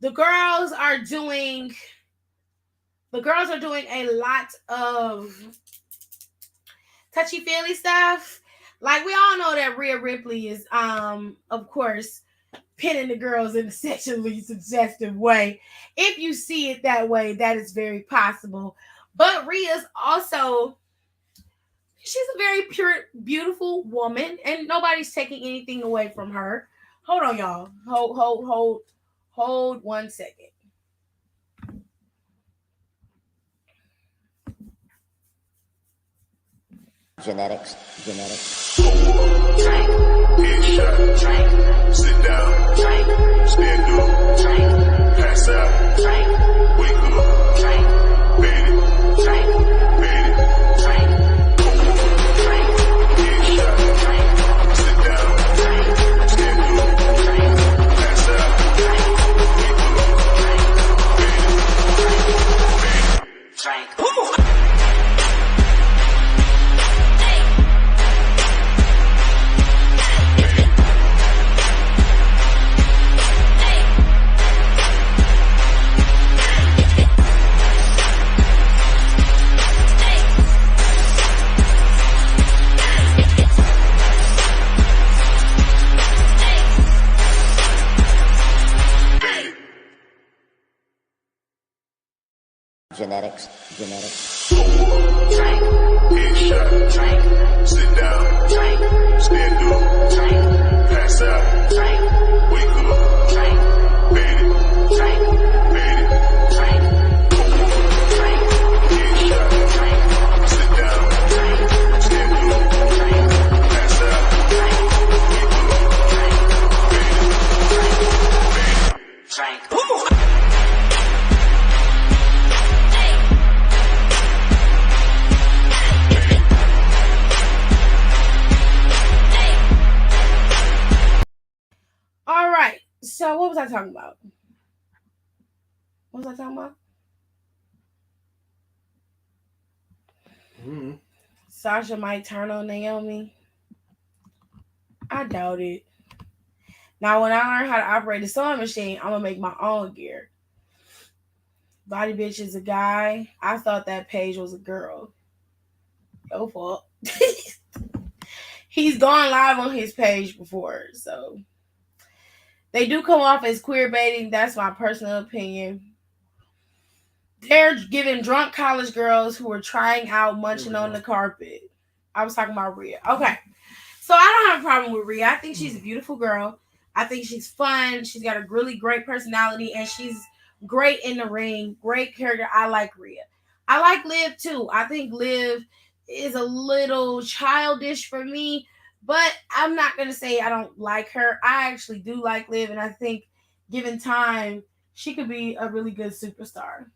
the girls are doing a lot of touchy-feely stuff. Like, we all know that Rhea Ripley is, of course, pinning the girls in a sexually suggestive way. If you see it that way, that is very possible. But Rhea's also, she's a very pure, beautiful woman, and nobody's taking anything away from her. Hold on, y'all. Hold 1 second. Genetics. Drink. Headshot. Drink. Sit down. Drink. Stand up. Drink. Pass out. Drink. Wake up. Drink. Bed it. Drink. Bed it. Drink. Drink. Headshot. Drink. Sit down. Drink. Stand up. Drink. Pass out. Drink. Wake up. Drink. Bed it. Drink. Drink. genetics. Drink, headshot, drink, sit down, drink, stand up, drink, pass out, drink, wake up, drink, Betty, drink, Betty, drink, drink, headshot, drink, sit down, drink, stand up, drink, pass out, drink, wake up, drink, Betty, drink, drink. All right. So what was I talking about? Mm-hmm. Sasha might turn on Naomi. I doubt it. Now, when I learn how to operate a sewing machine, I'm gonna make my own gear. Body Bitch is a guy. I thought that page was a girl. Your fault. He's gone live on his page before, so they do come off as queer baiting. That's my personal opinion. They're giving drunk college girls who are trying out munching on the carpet. I was talking about Rhea. Okay. So I don't have a problem with Rhea. I think she's a beautiful girl. I think she's fun. She's got a really great personality, and she's great in the ring. Great character. I like Rhea. I like Liv too. I think Liv is a little childish for me, but I'm not going to say I don't like her. I actually do like Liv, and I think given time, she could be a really good superstar.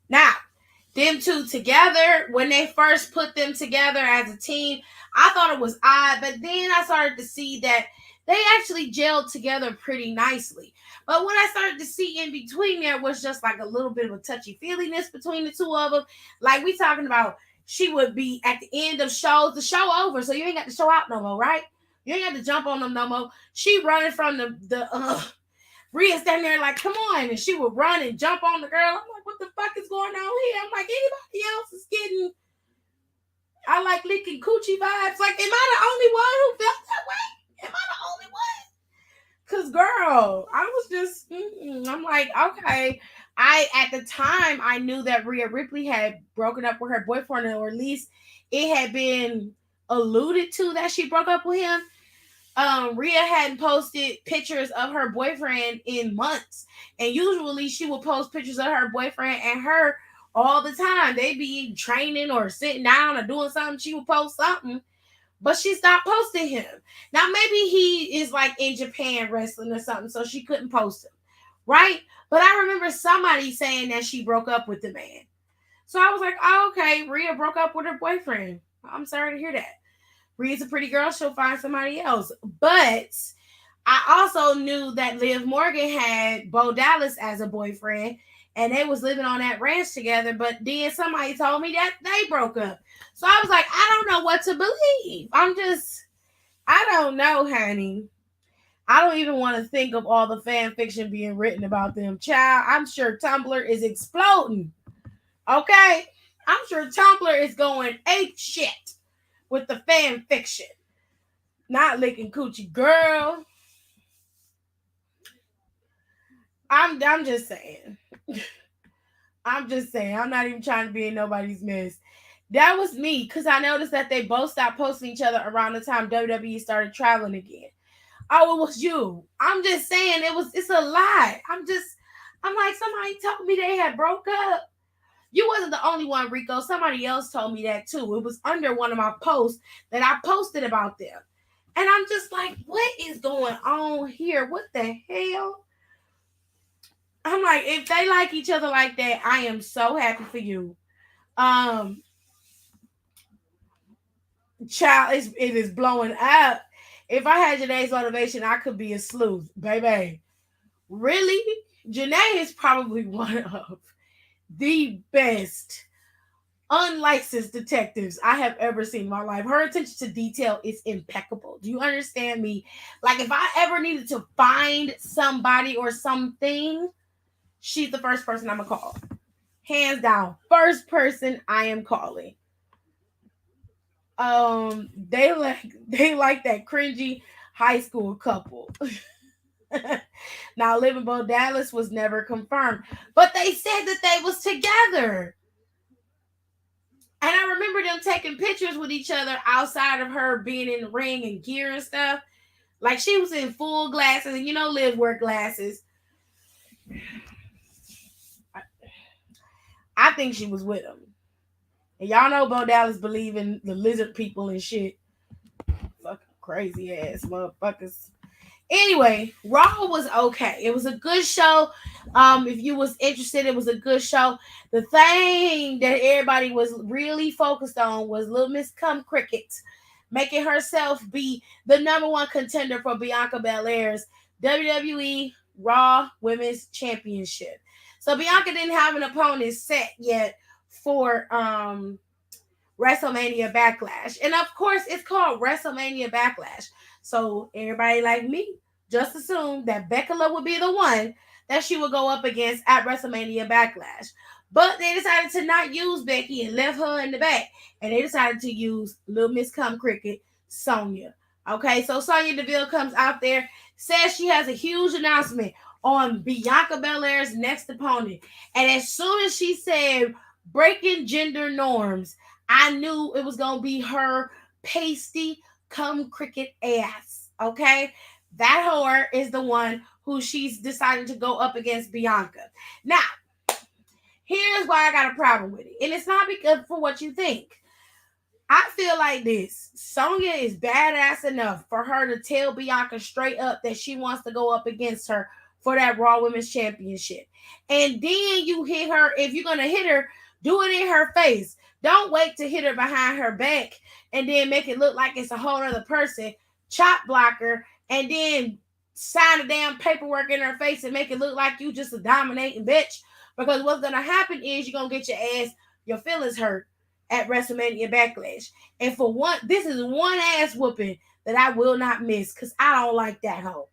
Now, them two together, when they first put them together as a team, I thought it was odd, but then I started to see that they actually gelled together pretty nicely. But what I started to see in between there was just like a little bit of a touchy-feeliness between the two of them. Like we talking about, she would be at the end of shows, the show over, so you ain't got to show out no more, right? You ain't got to jump on them no more. She running from Rhea standing there like, come on. And she would run and jump on the girl. I'm like, what the fuck is going on here? I'm like, anybody else is getting, I like licking coochie vibes. Like, am I the only one who felt that way? Am I the only one? Because, girl, I was just, I'm like, okay. At the time, I knew that Rhea Ripley had broken up with her boyfriend, or at least it had been alluded to that she broke up with him. Rhea hadn't posted pictures of her boyfriend in months, and usually she would post pictures of her boyfriend and her all the time. They'd be training or sitting down or doing something. She would post something, but she stopped posting him. Now maybe he is like in Japan wrestling or something, so she couldn't post him, right? But I remember somebody saying that she broke up with the man, so I was like, oh, okay, Rhea broke up with her boyfriend. I'm sorry to hear that. Rhea's a pretty girl. She'll find somebody else. But I also knew that Liv Morgan had Bo Dallas as a boyfriend, and they was living on that ranch together. But then somebody told me that they broke up. So I was like, I don't know what to believe. I don't know, honey. I don't even want to think of all the fan fiction being written about them. Child, I'm sure Tumblr is exploding. Okay? I'm sure Tumblr is going ape shit with the fan fiction. Not licking coochie, girl. I'm just saying. I'm just saying. I'm not even trying to be in nobody's mess. That was me, because I noticed that they both stopped posting each other around the time WWE started traveling again. Oh, it was you. I'm just saying it's a lie. I'm like, somebody told me they had broke up. You wasn't the only one, Rico. Somebody else told me that too. It was under one of my posts that I posted about them. And I'm just like, what is going on here? What the hell? I'm like, if they like each other like that, I am so happy for you. Child, it is blowing up. If I had Janae's motivation, I could be a sleuth, baby. Really? Janae is probably one of the best unlicensed detectives I have ever seen in my life. Her attention to detail is impeccable. Do you understand me? Like, if I ever needed to find somebody or something, she's the first person I'm gonna call. Hands down, first person I am calling. They like that cringy high school couple. Now, Living Bo Dallas was never confirmed, but they said that they was together. And I remember them taking pictures with each other outside of her being in the ring and gear and stuff. Like she was in full glasses, and Liv wear glasses. I think she was with him. And y'all know Bo Dallas believe in the lizard people and shit. Fucking crazy ass motherfuckers. Anyway, Raw was okay. It was a good show. If you was interested, it was a good show. The thing that everybody was really focused on was Little Miss Cum Cricket making herself be the number one contender for Bianca Belair's WWE Raw Women's Championship. So Bianca didn't have an opponent set yet for WrestleMania Backlash. And of course, it's called WrestleMania Backlash. So everybody like me just assumed that Becca would be the one that she would go up against at WrestleMania Backlash. But they decided to not use Becky and left her in the back. And they decided to use Little Miss Cum Cricket, Sonya. Okay, so Sonya Deville comes out there, says she has a huge announcement on Bianca Belair's next opponent. And as soon as she said breaking gender norms, I knew it was going to be her pasty cum cricket ass. Okay? That whore is the one who she's decided to go up against Bianca. Now, here's why I got a problem with it. And it's not because for what you think. I feel like this. Sonya is badass enough for her to tell Bianca straight up that she wants to go up against her for that Raw Women's Championship. And then you hit her. If you're going to hit her, do it in her face. Don't wait to hit her behind her back and then make it look like it's a whole other person. Chop block her and then sign the damn paperwork in her face and make it look like you just a dominating bitch. Because what's going to happen is you're going to get your feelings hurt at WrestleMania Backlash. And for one, this is one ass whooping that I will not miss because I don't like that hoe.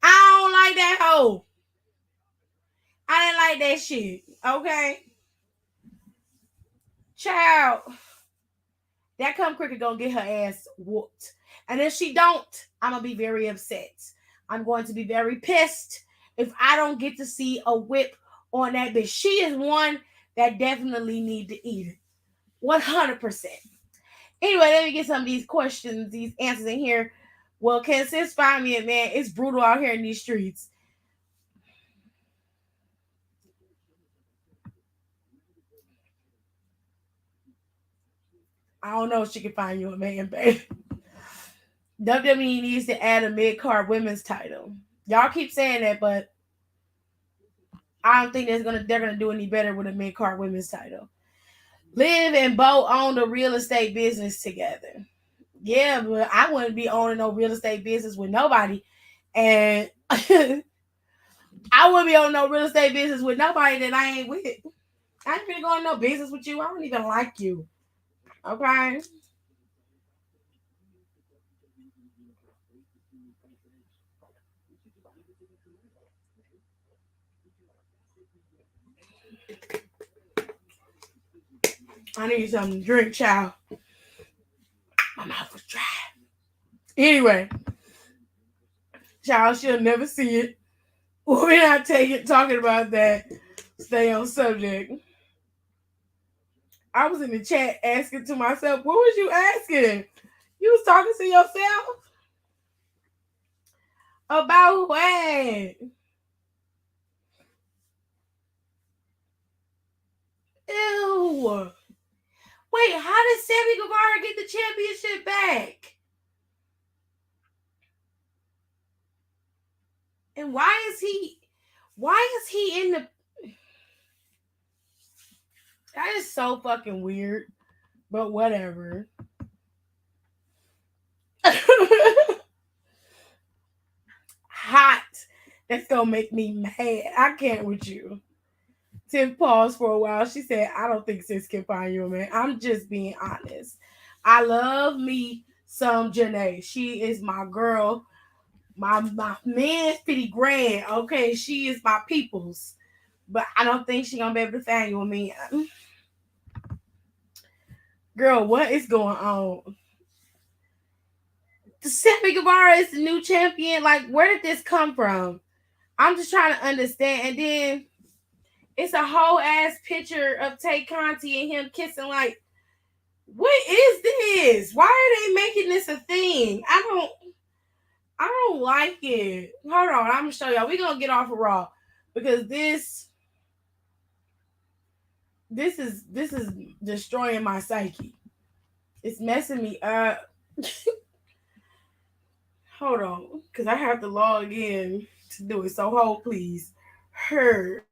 I don't like that hoe. I didn't like that shit. Okay? Child. That cum cricket gonna get her ass whooped. And if she don't, I'm gonna be very upset. I'm going to be very pissed if I don't get to see a whip on that bitch. She is one that definitely need to eat it. 100%. Anyway, let me get some of these questions, these answers in here. Well, can sis find me a man? It's brutal out here in these streets. I don't know if she can find you a man, babe. WWE needs to add a mid-card women's title. Y'all keep saying that, but I don't think they're gonna do any better with a mid-card women's title. Liv and Bo own the real estate business together. Yeah, but I wouldn't be owning no real estate business with nobody. And I wouldn't be owning no real estate business with nobody that I ain't with. I ain't gonna go in no business with you. I don't even like you. Okay? I need something to drink, child. My mouth was dry. Anyway, child, she'll never see it. We're not talking about that. Stay on subject. I was in the chat asking to myself, what was you asking? You was talking to yourself? About what? Ew. Wait, how did Sammy Guevara get the championship back? And why is he in the... That is so fucking weird. But whatever. Hot. That's gonna make me mad. I can't with you. Tiff paused for a while. She said, I don't think sis can find you a man. I'm just being honest. I love me some Janae. She is my girl. My man 50 grand. Okay, she is my people's. But I don't think she's gonna be able to find you a man. Girl, what is going on? Sammy Guevara is the new champion. Like, where did this come from? I'm just trying to understand. And then it's a whole ass picture of Tay Conti and him kissing. Like, what is this? Why are they making this a thing? I don't like it. Hold on, I'm gonna show y'all. We're gonna get off of Raw because this is destroying my psyche. It's messing me up. Hold on, because I have to log in to do it. So hold please. Her.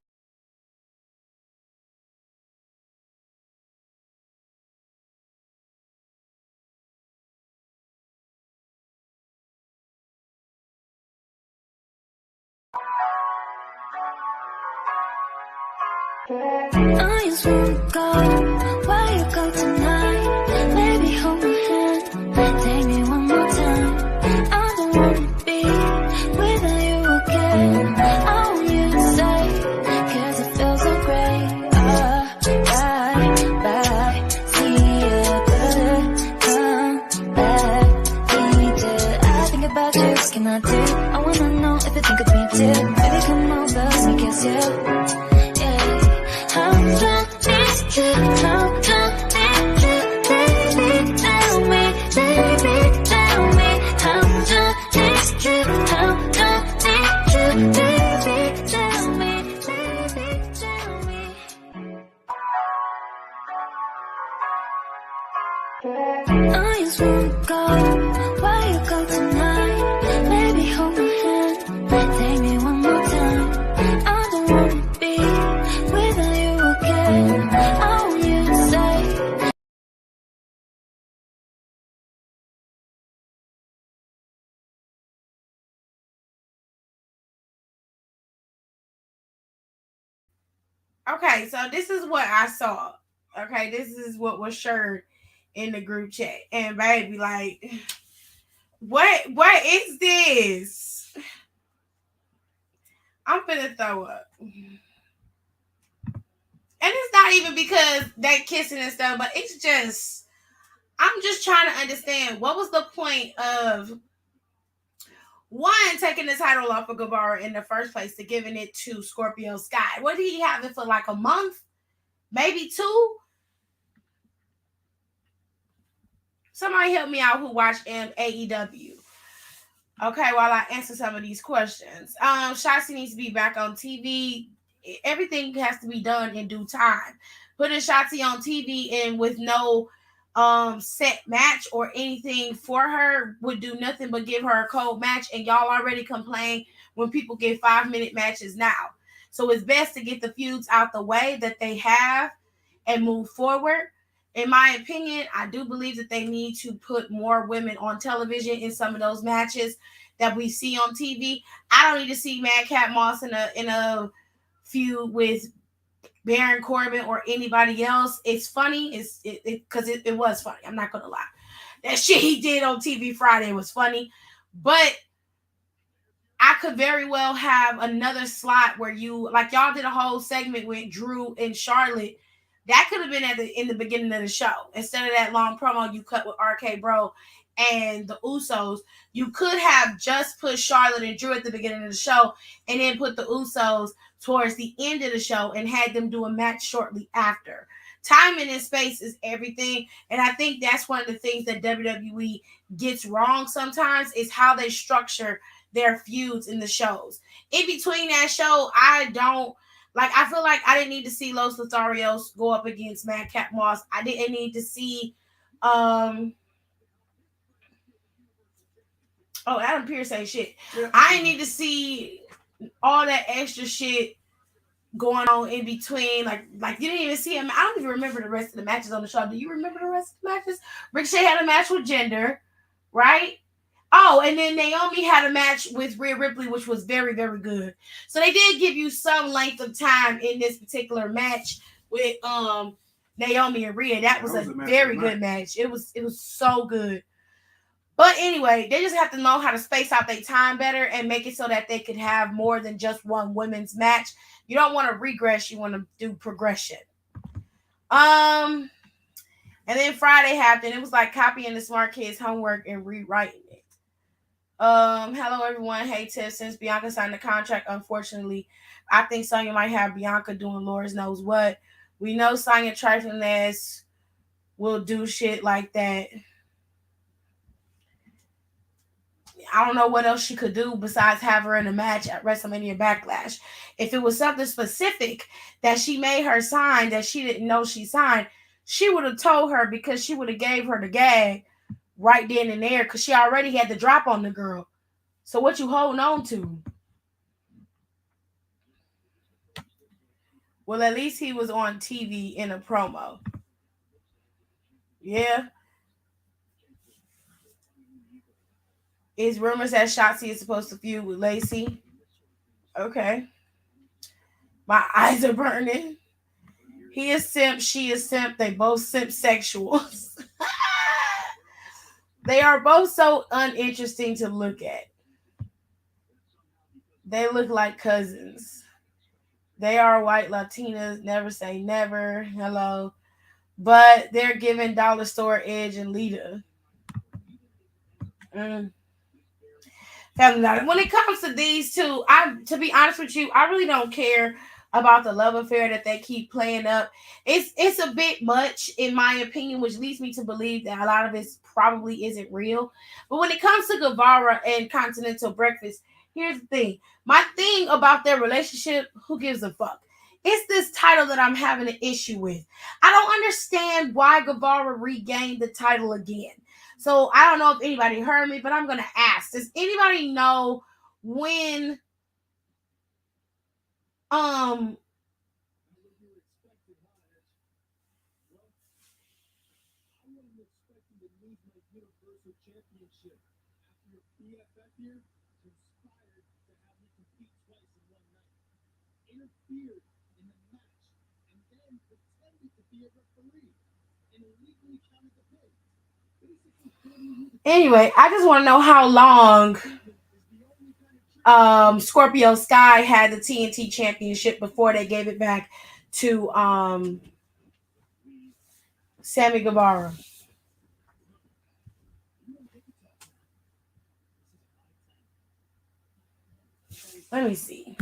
I just wanna go where you go tonight. Baby, hold my hand, take me one more time. I don't wanna be without you again. I want you to stay, cause it feels so great. Bye, see you, come back, need you. I think about you, what can I do? I wanna know if you think of me too. Baby, come over, let me kiss you. How long is you, baby, tell me, baby, tell me. How long is you, baby, tell me, baby, tell me. I just wanna go where you go tonight. Baby, hold my hand, take me one more time. I don't wanna be without you again. I want you to stay. Okay, so this is what I saw. Okay, this is what was shared in the group chat. And baby, like, what is this? I'm finna throw up. And it's not even because they kissing and stuff, but it's just I'm just trying to understand what was the point of one taking the title off of Guevara in the first place to giving it to Scorpio Sky. What did he have it for, like a month? Maybe two? Somebody help me out who watch AEW. Okay, while I answer some of these questions. Shotzi needs to be back on TV. Everything has to be done in due time. Putting Shotzi on TV and with no set match or anything for her would do nothing but give her a cold match. And y'all already complain when people get 5-minute matches now. So it's best to get the feuds out the way that they have and move forward. In my opinion, I do believe that they need to put more women on television in some of those matches that we see on TV. I don't need to see Madcap Moss in a feud with Baron Corbin or anybody else. It's funny. Because it was funny. I'm not gonna lie. That shit he did on TV Friday was funny, but I could very well have another slot where you, like y'all did a whole segment with Drew and Charlotte. That could have been in the beginning of the show. Instead of that long promo you cut with RK Bro and the Usos, you could have just put Charlotte and Drew at the beginning of the show and then put the Usos towards the end of the show and had them do a match shortly after. Timing and space is everything. And I think that's one of the things that WWE gets wrong sometimes is how they structure their feuds in the shows. In between that show, I feel like I didn't need to see Los Lotharios go up against Madcap Moss. I didn't need to see Adam Pearce say shit. Yeah. I didn't need to see all that extra shit going on in between. Like you didn't even see him. I don't even remember the rest of the matches on the show. Do you remember the rest of the matches? Ricochet had a match with Jinder, right? Oh, and then Naomi had a match with Rhea Ripley, which was very, very good. So they did give you some length of time in this particular match with Naomi and Rhea. That was a very good match. It was so good. But anyway, they just have to know how to space out their time better and make it so that they could have more than just one women's match. You don't want to regress, you want to do progression. And then Friday happened. It was like copying the smart kids' homework and rewriting it. Hello everyone. Hey Tiff, since Bianca signed the contract, unfortunately, I think Sonya might have Bianca doing Lord knows what. We know Sonya trifling ass will do shit like that. I don't know what else she could do besides have her in a match at WrestleMania Backlash. If it was something specific that she made her sign that she didn't know she signed, she would have told her because she would have gave her the gag right then and there because she already had the drop on the girl. So what you holding on to? Well, at least he was on TV in a promo. Yeah. Is rumors that Shotzi is supposed to feud with Lacey? Okay. My eyes are burning. He is simp, she is simp. They both simp sexuals. They are both so uninteresting to look at. They look like cousins. They are white Latinas. Never say never. Hello. But they're giving Dollar Store Edge and Lita. When it comes to these two, to be honest with you, I really don't care about the love affair that they keep playing up. It's a bit much in my opinion, which leads me to believe that a lot of it probably isn't real. But when it comes to Guevara and Continental Breakfast, here's the thing. My thing about their relationship, who gives a fuck? It's this title that I'm having an issue with. I don't understand why Guevara regained the title again. So I don't know if anybody heard me, but I'm going to ask. Does anybody know when Anyway, I just want to know how long Scorpio Sky had the TNT Championship before they gave it back to Sammy Guevara. Let me see.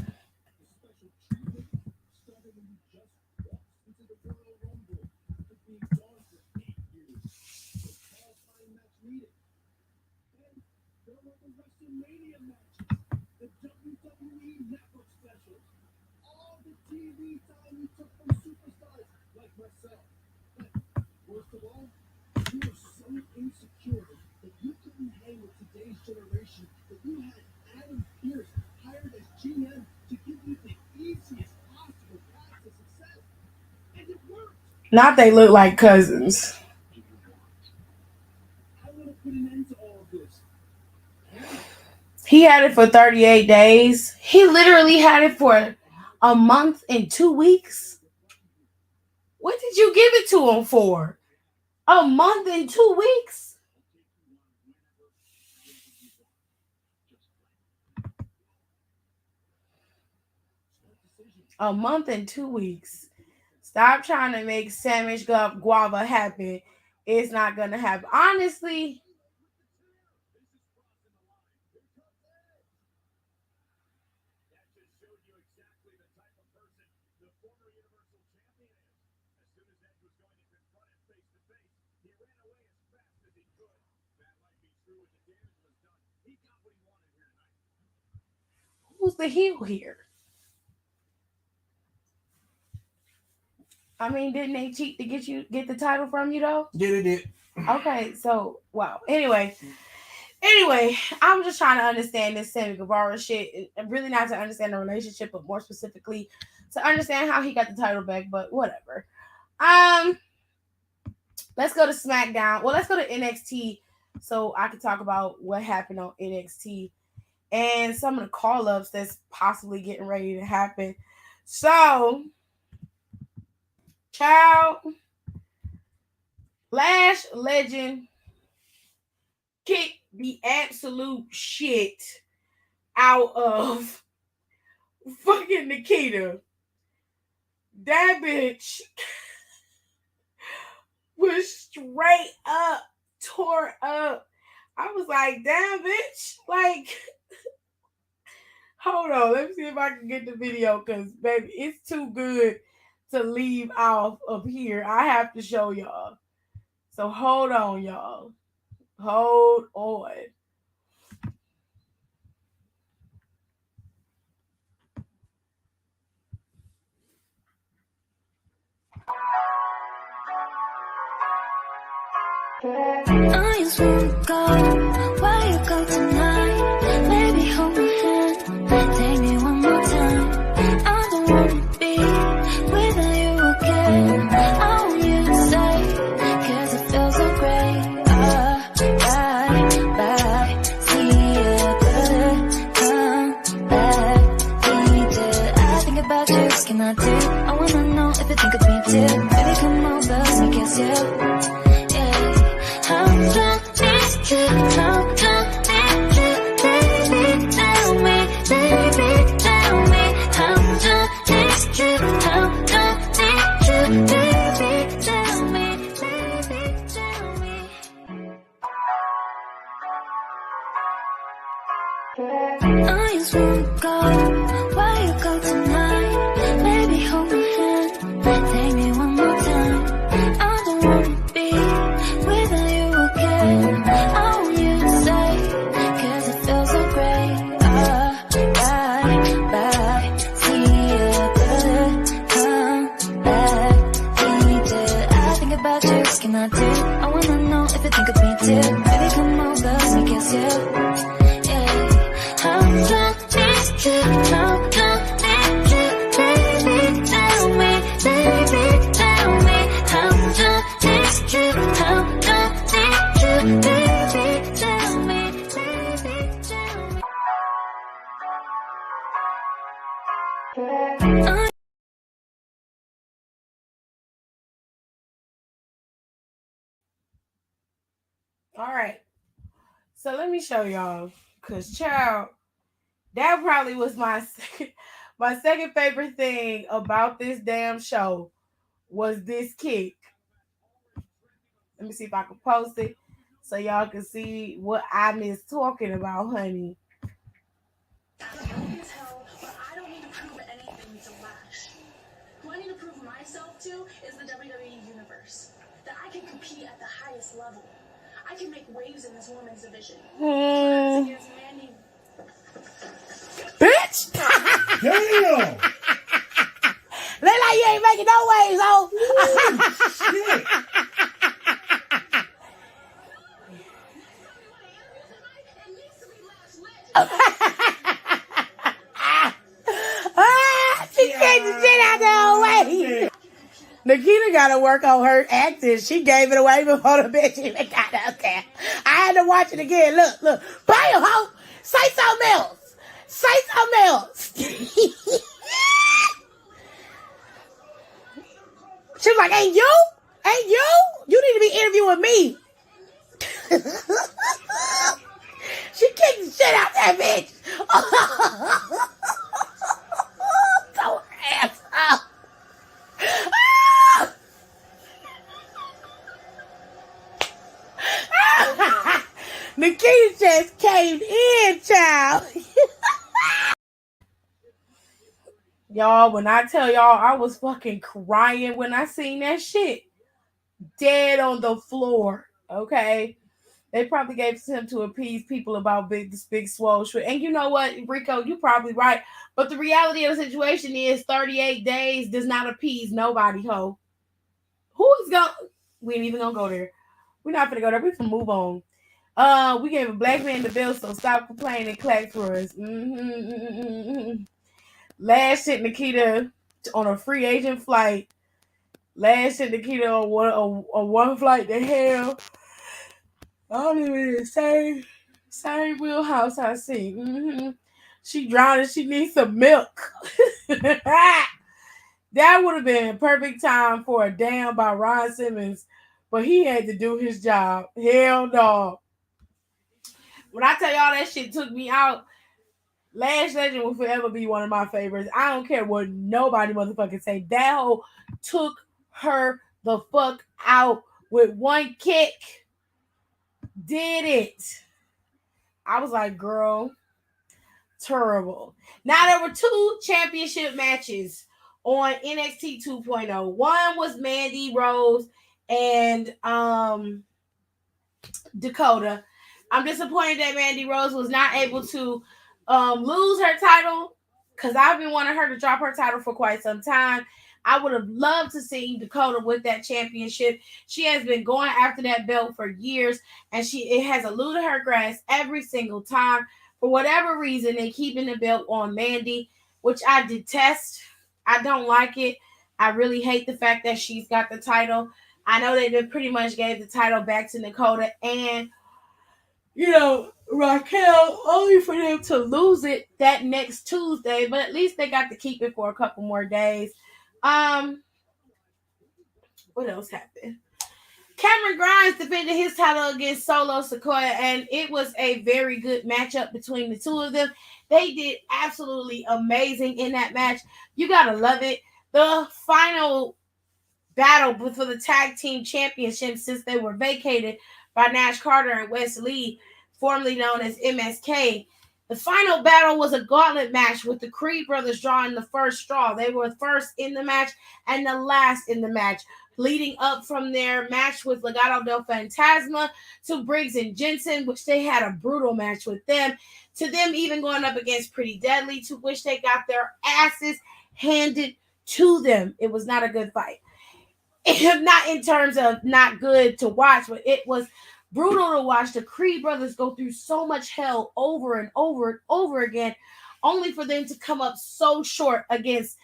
Not they look like cousins. He had it for 38 days. He literally had it for a month and 2 weeks. What did you give it to him for? A month and 2 weeks? A month and 2 weeks. Stop trying to make sandwich guava happen. It's not going to happen. Honestly, who's the heel here? I mean, didn't they cheat to get the title from you though? Yeah, they did. Okay, so wow. Anyway, I'm just trying to understand this Sammy Guevara shit. Really not to understand the relationship, but more specifically to understand how he got the title back. But whatever. Let's go to Smackdown. Well, let's go to NXT so I can talk about what happened on NXT and some of the call-ups that's possibly getting ready to happen. So, child, Lash Legend kicked the absolute shit out of fucking Nikita. That bitch was straight up tore up. I was like, damn, bitch. Like, hold on. Let me see if I can get the video because, baby, it's too good to leave off of here. I have to show y'all. So hold on, y'all. Hold on. I just wanna go where you go tonight. Baby, hold my hand, take me one more time. I don't wanna be without you again. I want you to stay, cause it feels so great. Bye, see you good, come back, need it. I think about you, what can I do? I wanna know if you think of me too. Baby, come over, let me kiss you. How come it's true? How come it's true? Baby, tell me, baby, tell me. How come it's true? How come it's true? Baby, tell me, baby, tell me. I just wanna go where you go tonight. Baby, hold my hand, take me one more time. I don't wanna be without you again. I want you to stay, cause it feels so great. Bye, see you good, come back, need it. I think about you, what can I do? I wanna know if you think of me too. Baby, come over, let me kiss you. How come it's true? How come it's true? Baby, tell me, baby, tell me. How come it's true? How come it's true? Baby, tell me, baby, tell me. All right. So let me show y'all. Cause child, that probably was my second favorite thing about this damn show was this kick. Let me see if I can post it so y'all can see what I miss talking about, honey. As hell, but I don't need to prove anything to Lash. Who I need to prove myself to is the WWE Universe. That I can compete at the highest level. I can make waves in this women's division. Against Mandy. Bitch! Damn! Look like you ain't making no waves, ho! Shit! She kicked the shit out the whole way. Nikita gotta work on her acting. She gave it away before the bitch even got up there. I had to watch it again. Look. Bam, ho! Say something else. Say something else. She was like, ain't you? Ain't you? You need to be interviewing me. She kicked the shit out that bitch. So ass up. Nikita just came in, child. Y'all, when I tell y'all I was fucking crying when I seen that shit. Dead on the floor. Okay. They probably gave it to him to appease people about this big swole shit. And you know what, Rico, you probably right. But the reality of the situation is 38 days does not appease nobody, ho. Who is going? We ain't even gonna go there. We're not gonna go there. We can move on. We gave a black man the bill, so stop complaining and clap for us. Last hit Nikita on a free agent flight. Last hit Nikita on one flight to hell. I don't even same wheelhouse I see. She drowning. She needs some milk. That would have been a perfect time for a damn by Ron Simmons, but he had to do his job. Hell no. When I tell y'all that shit took me out, Lash Legend will forever be one of my favorites. I don't care what nobody motherfucking say. That hoe took her the fuck out with one kick. Did it. I was like, girl, terrible. Now there were 2 championship matches on NXT 2.0. One was Mandy Rose and Dakota. I'm disappointed that Mandy Rose was not able to lose her title because I've been wanting her to drop her title for quite some time. I would have loved to see Dakota with that championship. She has been going after that belt for years, and it has eluded her grasp every single time. For whatever reason, they're keeping the belt on Mandy, which I detest. I don't like it. I really hate the fact that she's got the title. I know they pretty much gave the title back to Dakota and Raquel, only for them to lose it that next Tuesday, but at least they got to keep it for a couple more days. What else happened? Cameron Grimes defended his title against Solo Sikoa, and it was a very good matchup between the two of them. They did absolutely amazing in that match. You gotta love it. The final battle for the tag team championship, since they were vacated by Nash Carter and Wes Lee, formerly known as MSK. The final battle was a gauntlet match with the Creed brothers drawing the first straw. They were first in the match and the last in the match, leading up from their match with Legado del Fantasma to Briggs and Jensen, which they had a brutal match with them, to them even going up against Pretty Deadly, to which they got their asses handed to them. It was not a good fight. Not in terms of not good to watch, but it was brutal to watch the Creed brothers go through so much hell over and over and over again, only for them to come up so short against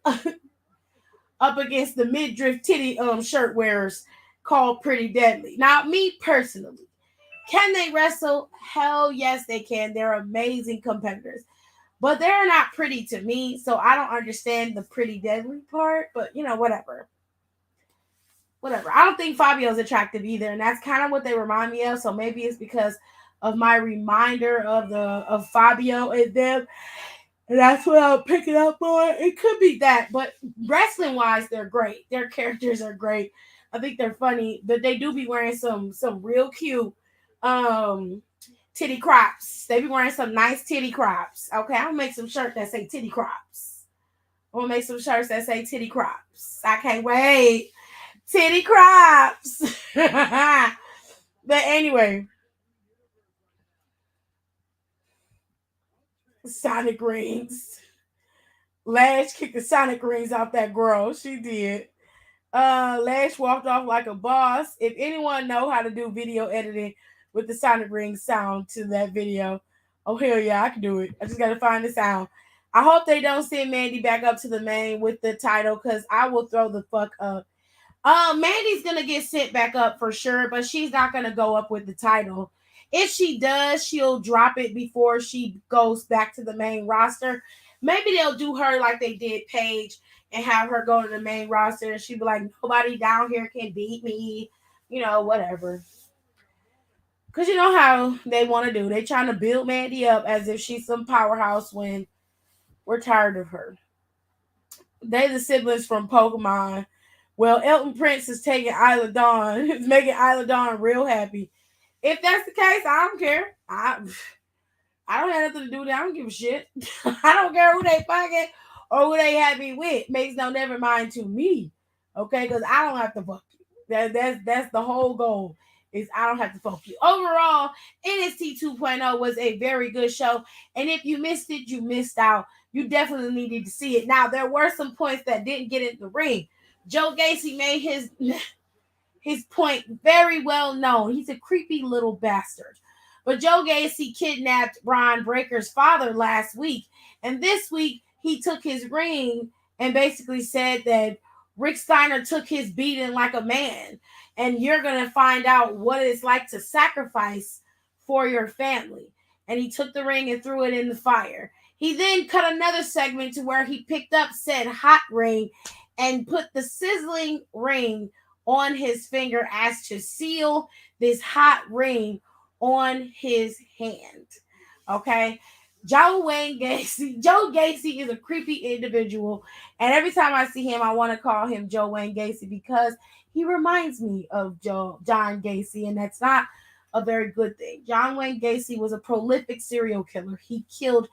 up against the midriff titty shirt wearers called Pretty Deadly. Now, me personally, can they wrestle? Hell yes, they can. They're amazing competitors. But they're not pretty to me, so I don't understand the Pretty Deadly part, but whatever. Whatever. I don't think Fabio's attractive either, and that's kind of what they remind me of. So maybe it's because of my reminder of Fabio and them, and that's what I'm picking up on. It could be that, but wrestling wise, they're great. Their characters are great. I think they're funny, but they do be wearing some real cute titty crops. They be wearing some nice titty crops. Okay, I'm gonna make some shirts that say titty crops. I'm gonna make some shirts that say titty crops. I can't wait. Titty crops. But anyway, Sonic rings. Lash kicked the Sonic rings off that girl. She did. Lash walked off like a boss. If anyone know how to do video editing with the Sonic ring sound to that video, oh hell yeah, I can do it. I just gotta find the sound. I hope they don't send Mandy back up to the main with the title, because I will throw the fuck up. Mandy's gonna get sent back up for sure, but she's not gonna go up with the title. If she does, she'll drop it before she goes back to the main roster. Maybe they'll do her like they did Paige and have her go to the main roster, and she'd be like, nobody down here can beat me, whatever. Because you know how they want to do. They trying to build Mandy up as if she's some powerhouse when we're tired of her. They the siblings from Pokemon. Well, Elton Prince is taking Isla Dawn. It's making Isla Dawn real happy. If that's the case, I don't care. I don't have nothing to do with that. I don't give a shit. I don't care who they fucking or who they happy with. Makes no never mind to me. Okay, because I don't have to fuck you. That's the whole goal. Is I don't have to fuck you. Overall, NXT 2.0 was a very good show. And if you missed it, you missed out. You definitely needed to see it. Now, there were some points that didn't get in the ring. Joe Gacy made his point very well known. He's a creepy little bastard. But Joe Gacy kidnapped Brian Breaker's father last week. And this week, he took his ring and basically said that Rick Steiner took his beating like a man. And you're going to find out what it's like to sacrifice for your family. And he took the ring and threw it in the fire. He then cut another segment to where he picked up said hot ring and put the sizzling ring on his finger as to seal this hot ring on his hand. Okay? Joe Gacy is a creepy individual. And every time I see him, I want to call him Joe Wayne Gacy because he reminds me of John Gacy. And that's not a very good thing. John Wayne Gacy was a prolific serial killer. He killed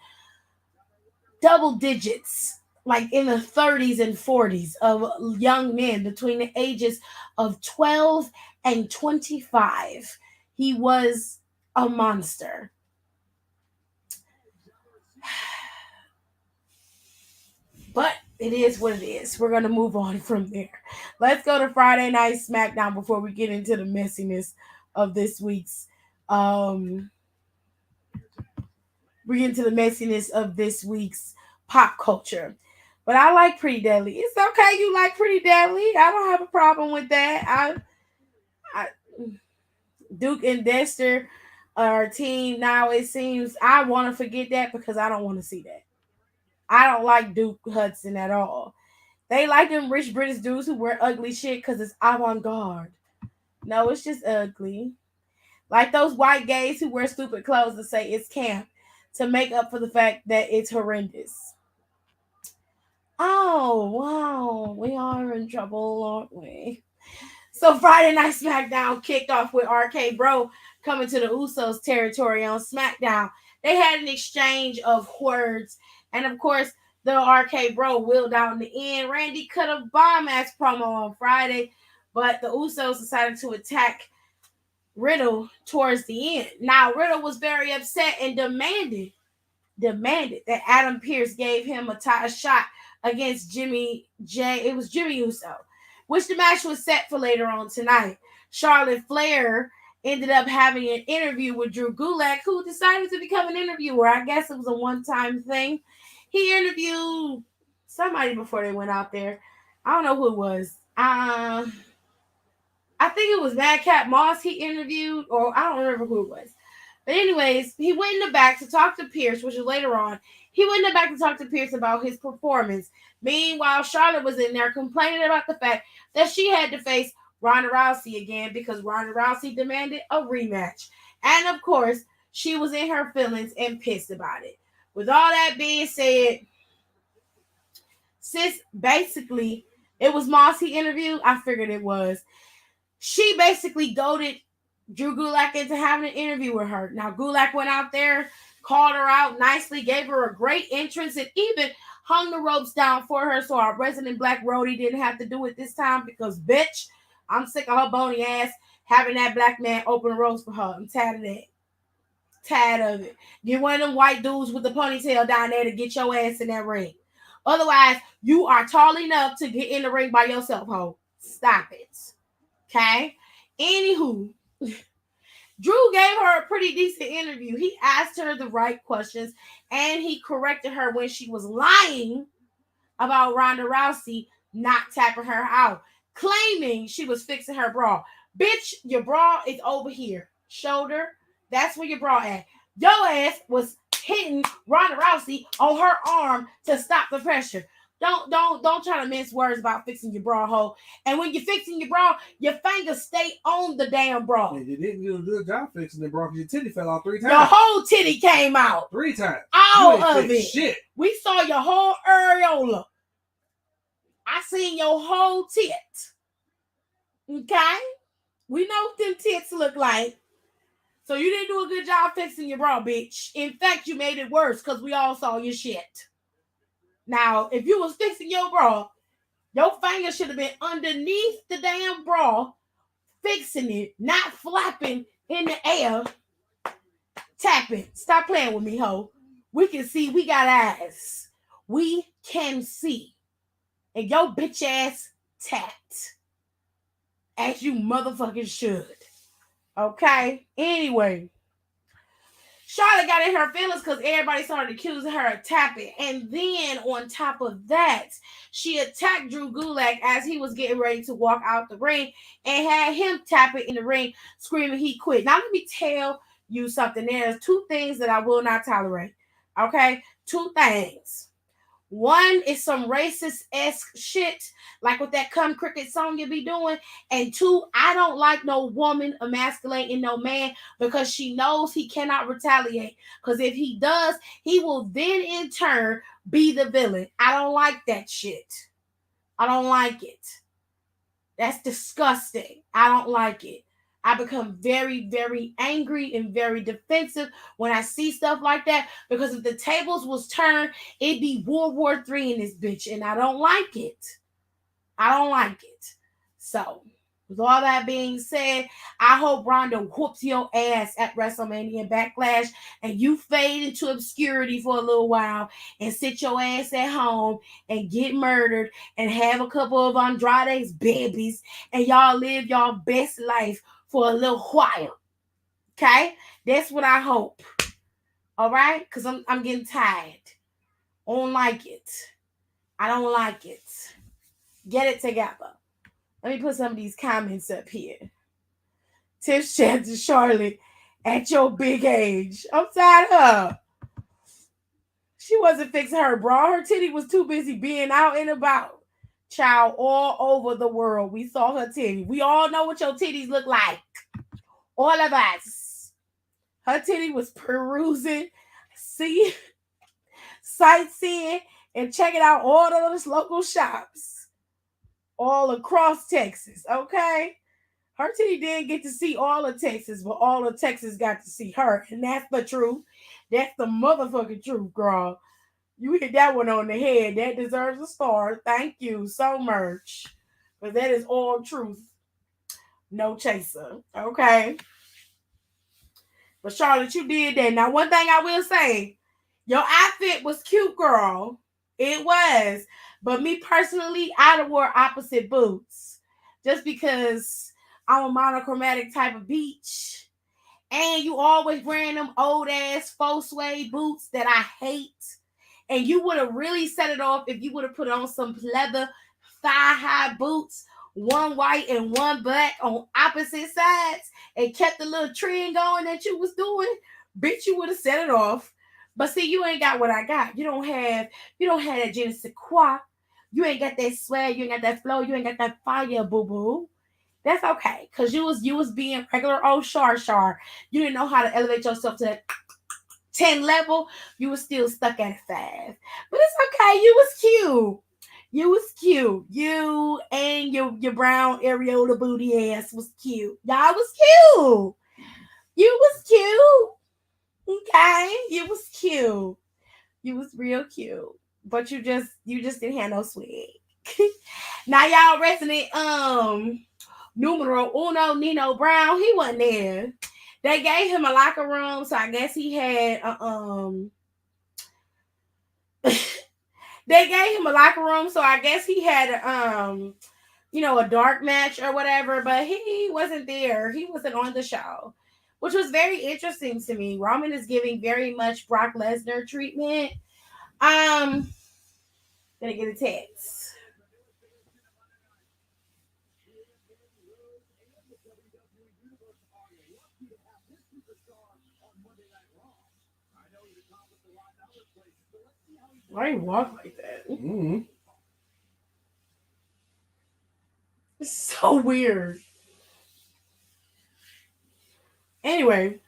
double digits, like in the 30s and 40s, of young men between the ages of 12 and 25. He was a monster. But it is what it is. We're going to move on from there. Let's go to Friday Night Smackdown before we get into the messiness of this week's we get into the messiness of this week's pop culture. But I like Pretty Deadly. It's okay you like Pretty Deadly. I don't have a problem with that. I Duke and Dexter are a team now. It seems I want to forget that because I don't want to see that. I don't like Duke Hudson at all. They like them rich British dudes who wear ugly shit because it's avant-garde. No, it's just ugly. Like those white gays who wear stupid clothes to say it's camp to make up for the fact that it's horrendous. Oh, wow. We are in trouble, aren't we? So Friday Night Smackdown kicked off with RK Bro coming to the Usos territory on SmackDown. They had an exchange of words. And of course, the RK Bro willed out in the end. Randy cut a bomb-ass promo on Friday, but the Usos decided to attack Riddle towards the end. Now, Riddle was very upset and demanded that Adam Pearce gave him a shot against Jimmy J. It was Jimmy Uso, which the match was set for later on tonight. Charlotte Flair ended up having an interview with Drew Gulak, who decided to become an interviewer. I guess it was a one-time thing. He interviewed somebody before they went out there. I don't know who it was. I think it was Madcap Moss he interviewed, or I don't remember who it was. But anyways, he went in the back to talk to Pierce, which is later on. He went in the back to talk to Pierce about his performance. Meanwhile, Charlotte was in there complaining about the fact that she had to face Ronda Rousey again because Ronda Rousey demanded a rematch. And of course, she was in her feelings and pissed about it. With all that being said, sis, basically, it was Moss he interviewed. I figured it was. She basically goaded Drew Gulak into having an interview with her. Now, Gulak went out there, called her out nicely, gave her a great entrance, and even hung the ropes down for her so our resident black roadie didn't have to do it this time because, bitch, I'm sick of her bony ass having that black man open the ropes for her. I'm tired of that. Tired of it. Get one of them white dudes with the ponytail down there to get your ass in that ring. Otherwise, you are tall enough to get in the ring by yourself, ho. Stop it. Okay? Anywho, Drew gave her a pretty decent interview. He asked her the right questions, and he corrected her when she was lying about Ronda Rousey not tapping her out, claiming she was fixing her bra. Bitch, your bra is over here. Shoulder, that's where your bra at. Your ass was hitting Ronda Rousey on her arm to stop the pressure. Don't try to mince words about fixing your bra hole. And when you're fixing your bra, your fingers stay on the damn bra. You didn't do a good job fixing the bra because your titty fell out 3 times. Your whole titty came out. 3 times. All of it. Shit. We saw your whole areola. I seen your whole tit. Okay? We know what them tits look like. So you didn't do a good job fixing your bra, bitch. In fact, you made it worse because we all saw your shit. Now, if you was fixing your bra, your finger should have been underneath the damn bra, fixing it, not flapping in the air, tapping. Stop playing with me, ho. We can see. We got eyes. We can see. And your bitch ass tapped. As you motherfucking should. Okay? Anyway. Charlotte got in her feelings because everybody started accusing her of tapping. And then on top of that, she attacked Drew Gulak as he was getting ready to walk out the ring and had him tapping in the ring, screaming he quit. Now, let me tell you something. There's 2 things that I will not tolerate. Okay? 2 things. One is some racist-esque shit, like with that Come Cricket song you be doing. And 2, I don't like no woman emasculating no man because she knows he cannot retaliate. Because if he does, he will then in turn be the villain. I don't like that shit. I don't like it. That's disgusting. I don't like it. I become very, very angry and very defensive when I see stuff like that, because if the tables was turned, it'd be World War III in this bitch, and I don't like it. I don't like it. So, with all that being said, I hope Ronda whoops your ass at WrestleMania and Backlash, and you fade into obscurity for a little while and sit your ass at home and get murdered and have a couple of Andrade's babies, and y'all live y'all best life for a little while. Okay? That's what I hope. All right? Because I'm getting tired. I don't like it. I don't like it. Get it together. Let me put some of these comments up here. Tiff chat to Charlotte, at your big age. I'm tired of her. She wasn't fixing her bra. Her titty was too busy being out and about. Child, all over the world, we saw her titty. We all know what your titties look like. All of us. Her titty was perusing, sightseeing, and checking out all those local shops all across Texas, okay? Her titty didn't get to see all of Texas, but all of Texas got to see her. And that's the truth. That's the motherfucking truth, girl. You hit that one on the head. That deserves a star. Thank you so much. But that is all truth. No chaser. Okay? But Charlotte, you did that. Now, one thing I will say, your outfit was cute, girl. It was. But me personally, I'd have wore opposite boots. Just because I'm a monochromatic type of beach. And you always wearing them old ass faux suede boots that I hate. And you would have really set it off if you would have put on some leather thigh-high boots, one white and one black on opposite sides, and kept the little trend going that you was doing. Bitch, you would have set it off. But see, you ain't got what I got. You don't have that je ne sais quoi. You ain't got that swag, you ain't got that flow, you ain't got that fire, boo-boo. That's okay, because you was being regular old Shar. You didn't know how to elevate yourself to that 10 level. You was still stuck at a 5. But it's okay. You was cute. You was cute. You and your brown areola booty ass was cute. Y'all was cute. You was cute. Okay? You was cute. You was real cute. But you just didn't have no swag. Now y'all resident numero uno Nino Brown, he wasn't there. They gave him a locker room, so I guess he had they gave him a locker room, so I guess he had a dark match or whatever, but he wasn't there. He wasn't on the show, which was very interesting to me. Roman is giving very much Brock Lesnar treatment. Gonna get a text. Why do you walk like that? Mm-hmm. It's so weird. Anyway,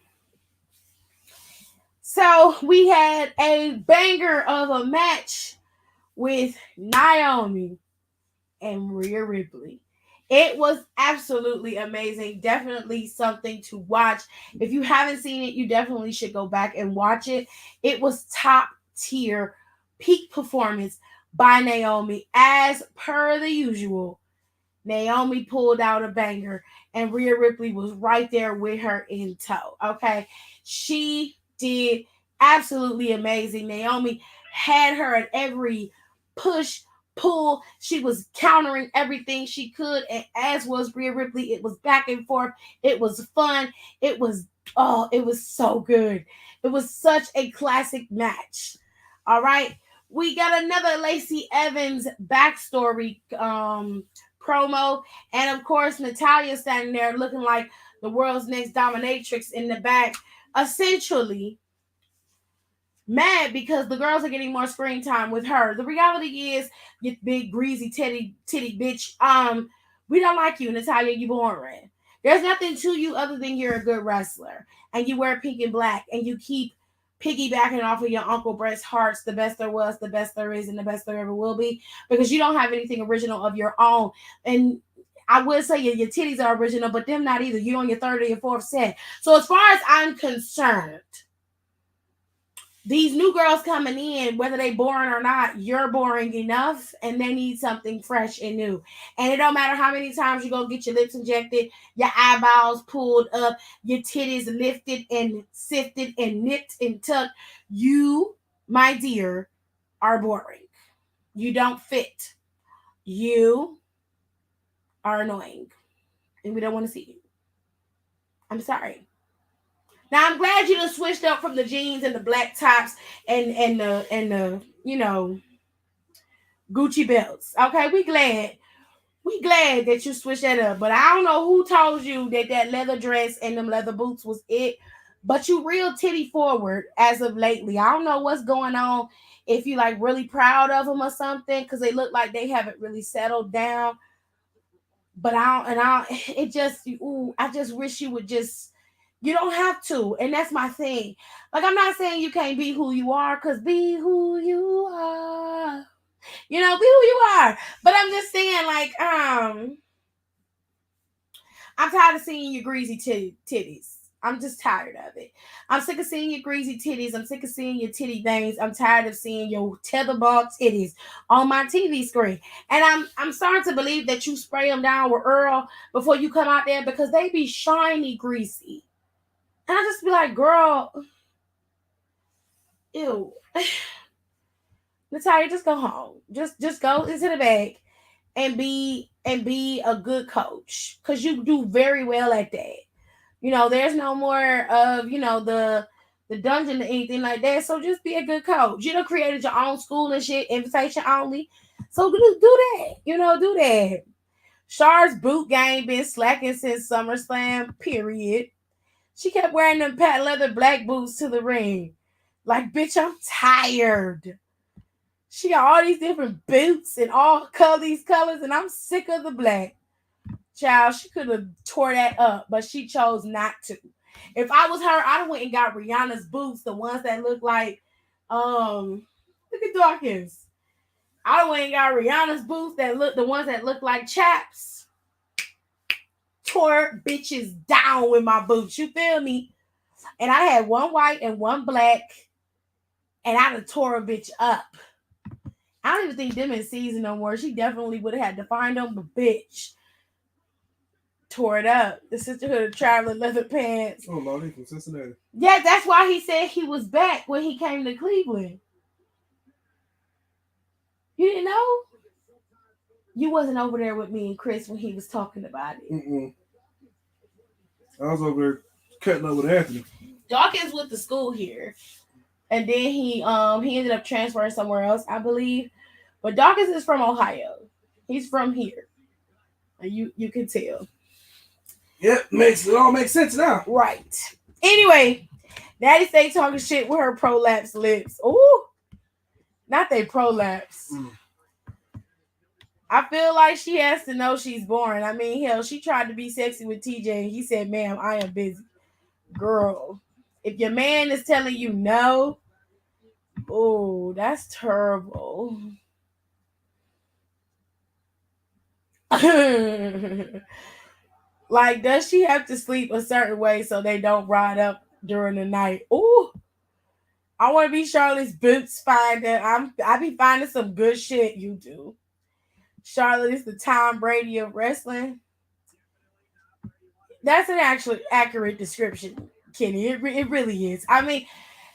so we had a banger of a match with Naomi and Rhea Ripley. It was absolutely amazing. Definitely something to watch. If you haven't seen it, you definitely should go back and watch it. It was top tier, peak performance by Naomi. As per the usual, Naomi pulled out a banger, and Rhea Ripley was right there with her in tow. Okay, she did absolutely amazing. Naomi had her at every push, pull. She was countering everything she could, and as was Rhea Ripley. It was back and forth. It was fun. It was so good. It was such a classic match. All right, we got another Lacey Evans backstory promo, and of course Natalya standing there looking like the world's next dominatrix in the back, essentially mad because the girls are getting more screen time with her. The reality is, you big greasy titty bitch, we don't like you, Natalya. You boring. There's nothing to you other than you're a good wrestler and you wear pink and black and you keep piggybacking off of your Uncle Bret's Hart's the best there was, the best there is, and the best there ever will be, because you don't have anything original of your own. And I would say your titties are original, but them not either. You're on your third or your fourth set. So as far as I'm concerned, these new girls coming in, whether they boring or not, you're boring enough, and they need something fresh and new. And it don't matter how many times you go get your lips injected, your eyeballs pulled up, your titties lifted and sifted and nipped and tucked. You, my dear, are boring. You don't fit. You are annoying, and we don't want to see you. I'm sorry. Now I'm glad you done switched up from the jeans and the black tops and the Gucci belts. Okay, we glad that you switched that up. But I don't know who told you that leather dress and them leather boots was it. But you real titty forward as of lately. I don't know what's going on. If you like really proud of them or something, because they look like they haven't really settled down. But I just wish you would just. You don't have to, and that's my thing. Like, I'm not saying you can't be who you are, because be who you are. Be who you are. But I'm just saying, like, I'm tired of seeing your greasy titties. I'm just tired of it. I'm sick of seeing your greasy titties. I'm sick of seeing your titty veins. I'm tired of seeing your tetherball titties on my TV screen. And I'm starting to believe that you spray them down with Earl before you come out there, because they be shiny greasy. And I just be like, girl, ew. Natalia, just go home. Just go into the bag and be a good coach. Cause you do very well at that. There's no more of, the dungeon or anything like that. So just be a good coach. You done created your own school and shit, invitation only. So do that. Do that. Char's boot game been slacking since SummerSlam, period. She kept wearing them patent leather black boots to the ring. Like, bitch, I'm tired. She got all these different boots and all these colors, and I'm sick of the black. Child, she could have tore that up, but she chose not to. If I was her, I'd have went and got Rihanna's boots, the ones that look like, look at Dawkins. I'd have went and got Rihanna's boots the ones that look like chaps. Tore bitches down with my boots. You feel me? And I had one white and one black, and I'd have tore a bitch up. I don't even think them in season no more. She definitely would have had to find them, but bitch, tore it up. The Sisterhood of Traveling Leather Pants. Oh, Lord, he's from Cincinnati. Yeah, that's why he said he was back when he came to Cleveland. You didn't know? You wasn't over there with me and Chris when he was talking about it. Mm-mm. I was over there cutting up with Anthony. Dawkins went to school here, and then he ended up transferring somewhere else, I believe. But Dawkins is from Ohio. He's from here. You can tell. Yep, it all makes sense now. Right. Anyway, Daddy stay talking shit with her prolapse lips. Ooh, not they prolapse. I feel like she has to know she's boring. I mean, hell, she tried to be sexy with TJ, and he said, "Ma'am, I am busy." Girl, if your man is telling you no, oh, that's terrible. Like, does she have to sleep a certain way so they don't ride up during the night? Ooh, I want to be Charlotte's boots finder. I be finding some good shit. You do. Charlotte is the Tom Brady of wrestling. That's an actually accurate description, Kenny. It really is. I mean,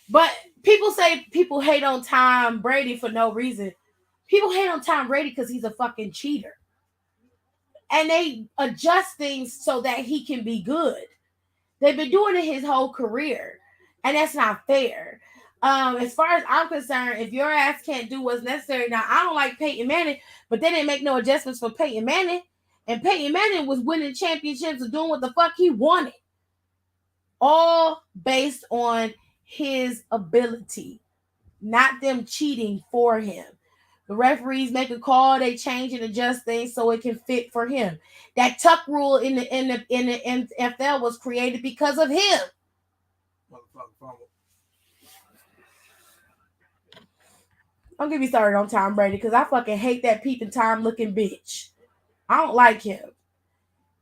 but people say people hate on Tom Brady for no reason. People hate on Tom Brady because he's a fucking cheater. And they adjust things so that he can be good. They've been doing it his whole career. And that's not fair. As far as I'm concerned, if your ass can't do what's necessary, now I don't like Peyton Manning, but they didn't make no adjustments for Peyton Manning. And Peyton Manning was winning championships and doing what the fuck he wanted. All based on his ability, not them cheating for him. The referees make a call, they change and adjust things so it can fit for him. That tuck rule in the NFL was created because of him. Don't get me started on Tom Brady because I fucking hate that peeping Tom looking bitch. I don't like him.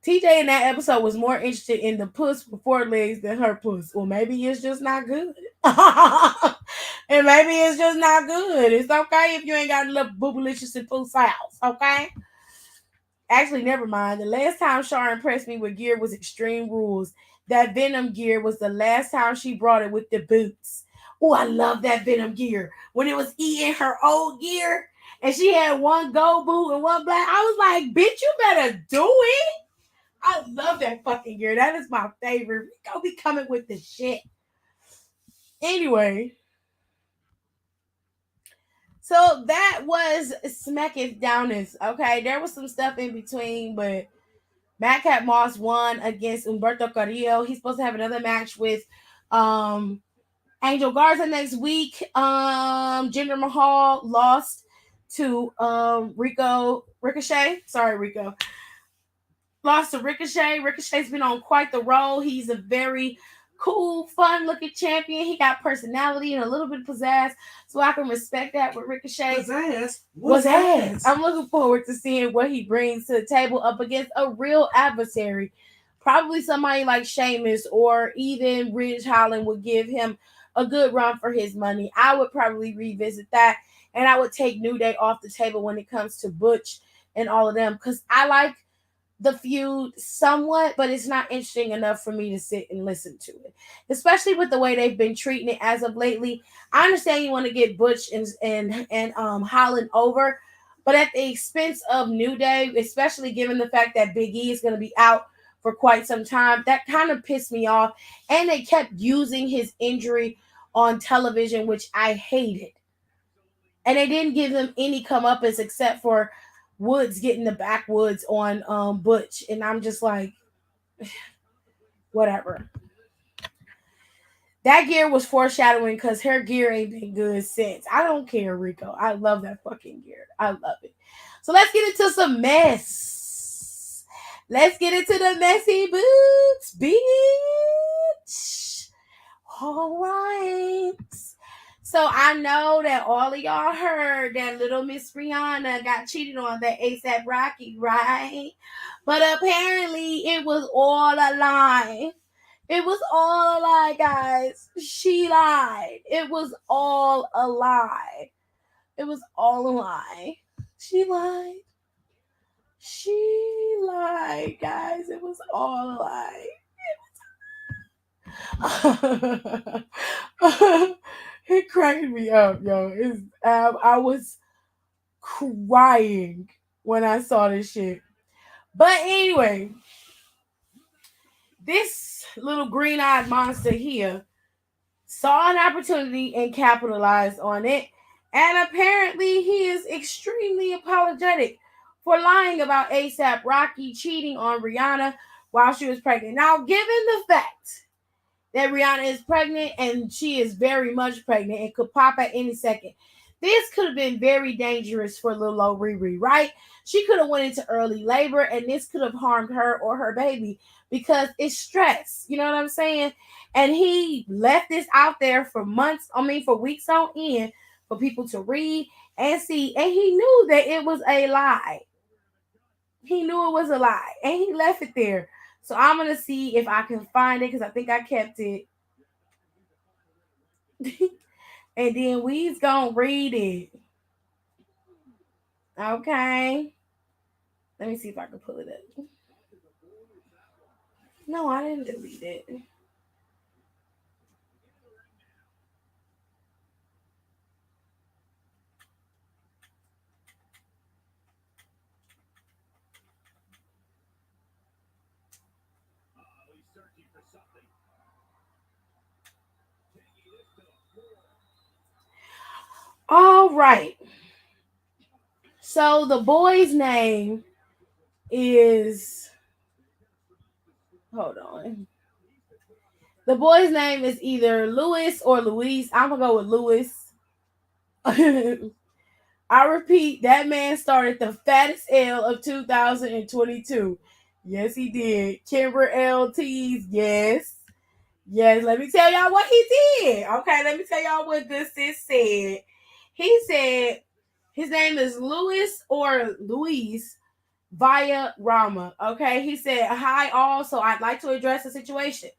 TJ in that episode was more interested in the puss with 4 legs than her puss. Well, maybe it's just not good. And maybe it's just not good. It's okay if you ain't got enough boobalicious and puss house, okay? Actually, never mind. The last time Shar impressed me with gear was Extreme Rules. That Venom gear was the last time she brought it with the boots. Oh, I love that Venom gear. When it was eating her old gear and she had one gold boot and one black, I was like, bitch, you better do it. I love that fucking gear. That is my favorite. Rico be coming with the shit. Anyway. So that was Smackdown. Okay, there was some stuff in between, but Madcap Moss won against Humberto Carrillo. He's supposed to have another match with Angel Garza next week. Jinder Mahal lost to Ricochet. Sorry, Rico. Lost to Ricochet. Ricochet's been on quite the roll. He's a very cool, fun-looking champion. He got personality and a little bit of pizzazz, so I can respect that with Ricochet. Pizzazz? Was ass. I'm looking forward to seeing what he brings to the table up against a real adversary. Probably somebody like Sheamus or even Ridge Holland would give him a good run for his money. I would probably revisit that, and I would take New Day off the table when it comes to Butch and all of them, because I like the feud somewhat, but it's not interesting enough for me to sit and listen to it, especially with the way they've been treating it as of lately. I understand you want to get Butch and Holland over, but at the expense of New Day, especially given the fact that Big E is going to be out for quite some time, that kind of pissed me off. And they kept using his injury on television, which I hated. And they didn't give him any comeuppance except for Woods getting the backwoods on Butch, and I'm just like, whatever. That gear was foreshadowing because her gear ain't been good since. I don't care, Rico. I love that fucking gear. I love it. So let's get into some mess. Let's get into the messy boots, bitch. All right. So I know that all of y'all heard that little Miss Rihanna got cheated on, that ASAP Rocky, right? But apparently it was all a lie. It was all a lie, guys. She lied. It was all a lie. It was all a lie. She lied. She lied, guys. It was all a lie. It cracked me up, yo. I was crying when I saw this shit. But anyway, this little green-eyed monster here saw an opportunity and capitalized on it. And apparently he is extremely apologetic for lying about ASAP Rocky cheating on Rihanna while she was pregnant. Now, given the fact that Rihanna is pregnant and she is very much pregnant and could pop at any second, this could have been very dangerous for little old Riri, right? She could have went into early labor and this could have harmed her or her baby because it's stress. You know what I'm saying? And he left this out there for for weeks on end for people to read and see. And he knew that it was a lie. He knew it was a lie and he left it there. So I'm going to see if I can find it because I think I kept it. And then we's going to read it. Okay. Let me see if I can pull it up. No, I didn't delete it. All right. So the boy's name is, hold on. The boy's name is either Louis or Luis. I'm going to go with Louis. I repeat, that man started the fattest L of 2022. Yes, he did. Kimber LTs, yes. Yes, let me tell y'all what he did. Okay, let me tell y'all what this is said. He said his name is Louis or Luis via Rama. Okay, he said, "Hi all, so I'd like to address the situation.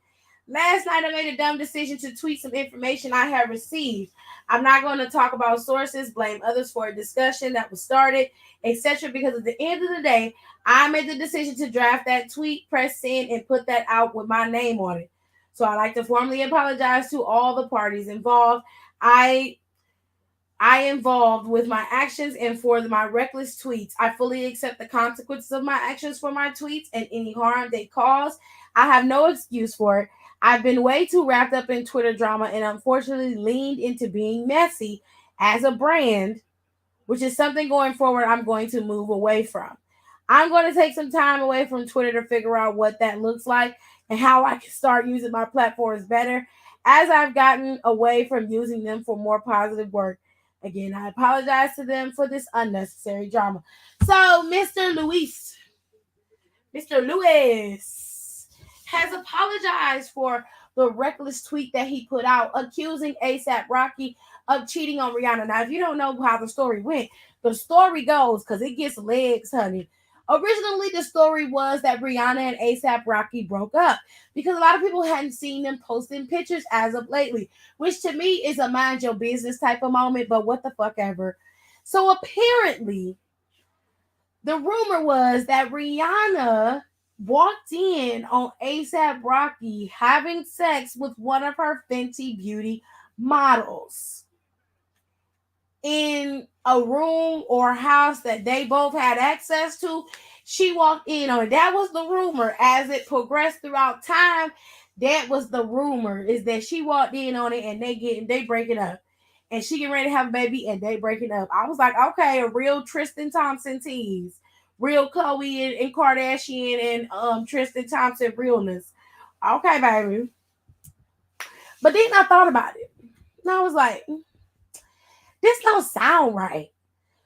Last night I made a dumb decision to tweet some information I have received. I'm not going to talk about sources, blame others for a discussion that was started, etc. Because at the end of the day, I made the decision to draft that tweet, press send, and put that out with my name on it. So I'd like to formally apologize to all the parties involved. I involved with my actions and for my reckless tweets. I fully accept the consequences of my actions for my tweets and any harm they cause. I have no excuse for it. I've been way too wrapped up in Twitter drama and unfortunately leaned into being messy as a brand, which is something going forward I'm going to move away from. I'm going to take some time away from Twitter to figure out what that looks like and how I can start using my platforms better as I've gotten away from using them for more positive work. Again, I apologize to them for this unnecessary drama." So, Mr. Lewis has apologized for the reckless tweet that he put out accusing ASAP Rocky of cheating on Rihanna. Now, if you don't know how the story went, the story goes, because it gets legs, honey. Originally, the story was that Rihanna and ASAP Rocky broke up because a lot of people hadn't seen them posting pictures as of lately, which to me is a mind your business type of moment, but what the fuck ever. So apparently, the rumor was that Rihanna walked in on ASAP Rocky having sex with one of her Fenty Beauty models in a room or house that they both had access to. She walked in on it. That was the rumor. As it progressed throughout time, that was the rumor, is that she walked in on it and they breaking up. And she getting ready to have a baby and they breaking up. I was like, okay, a real Tristan Thompson tease. Real Chloe and Kardashian and Tristan Thompson realness. Okay, baby. But then I thought about it. And I was like, this don't sound right.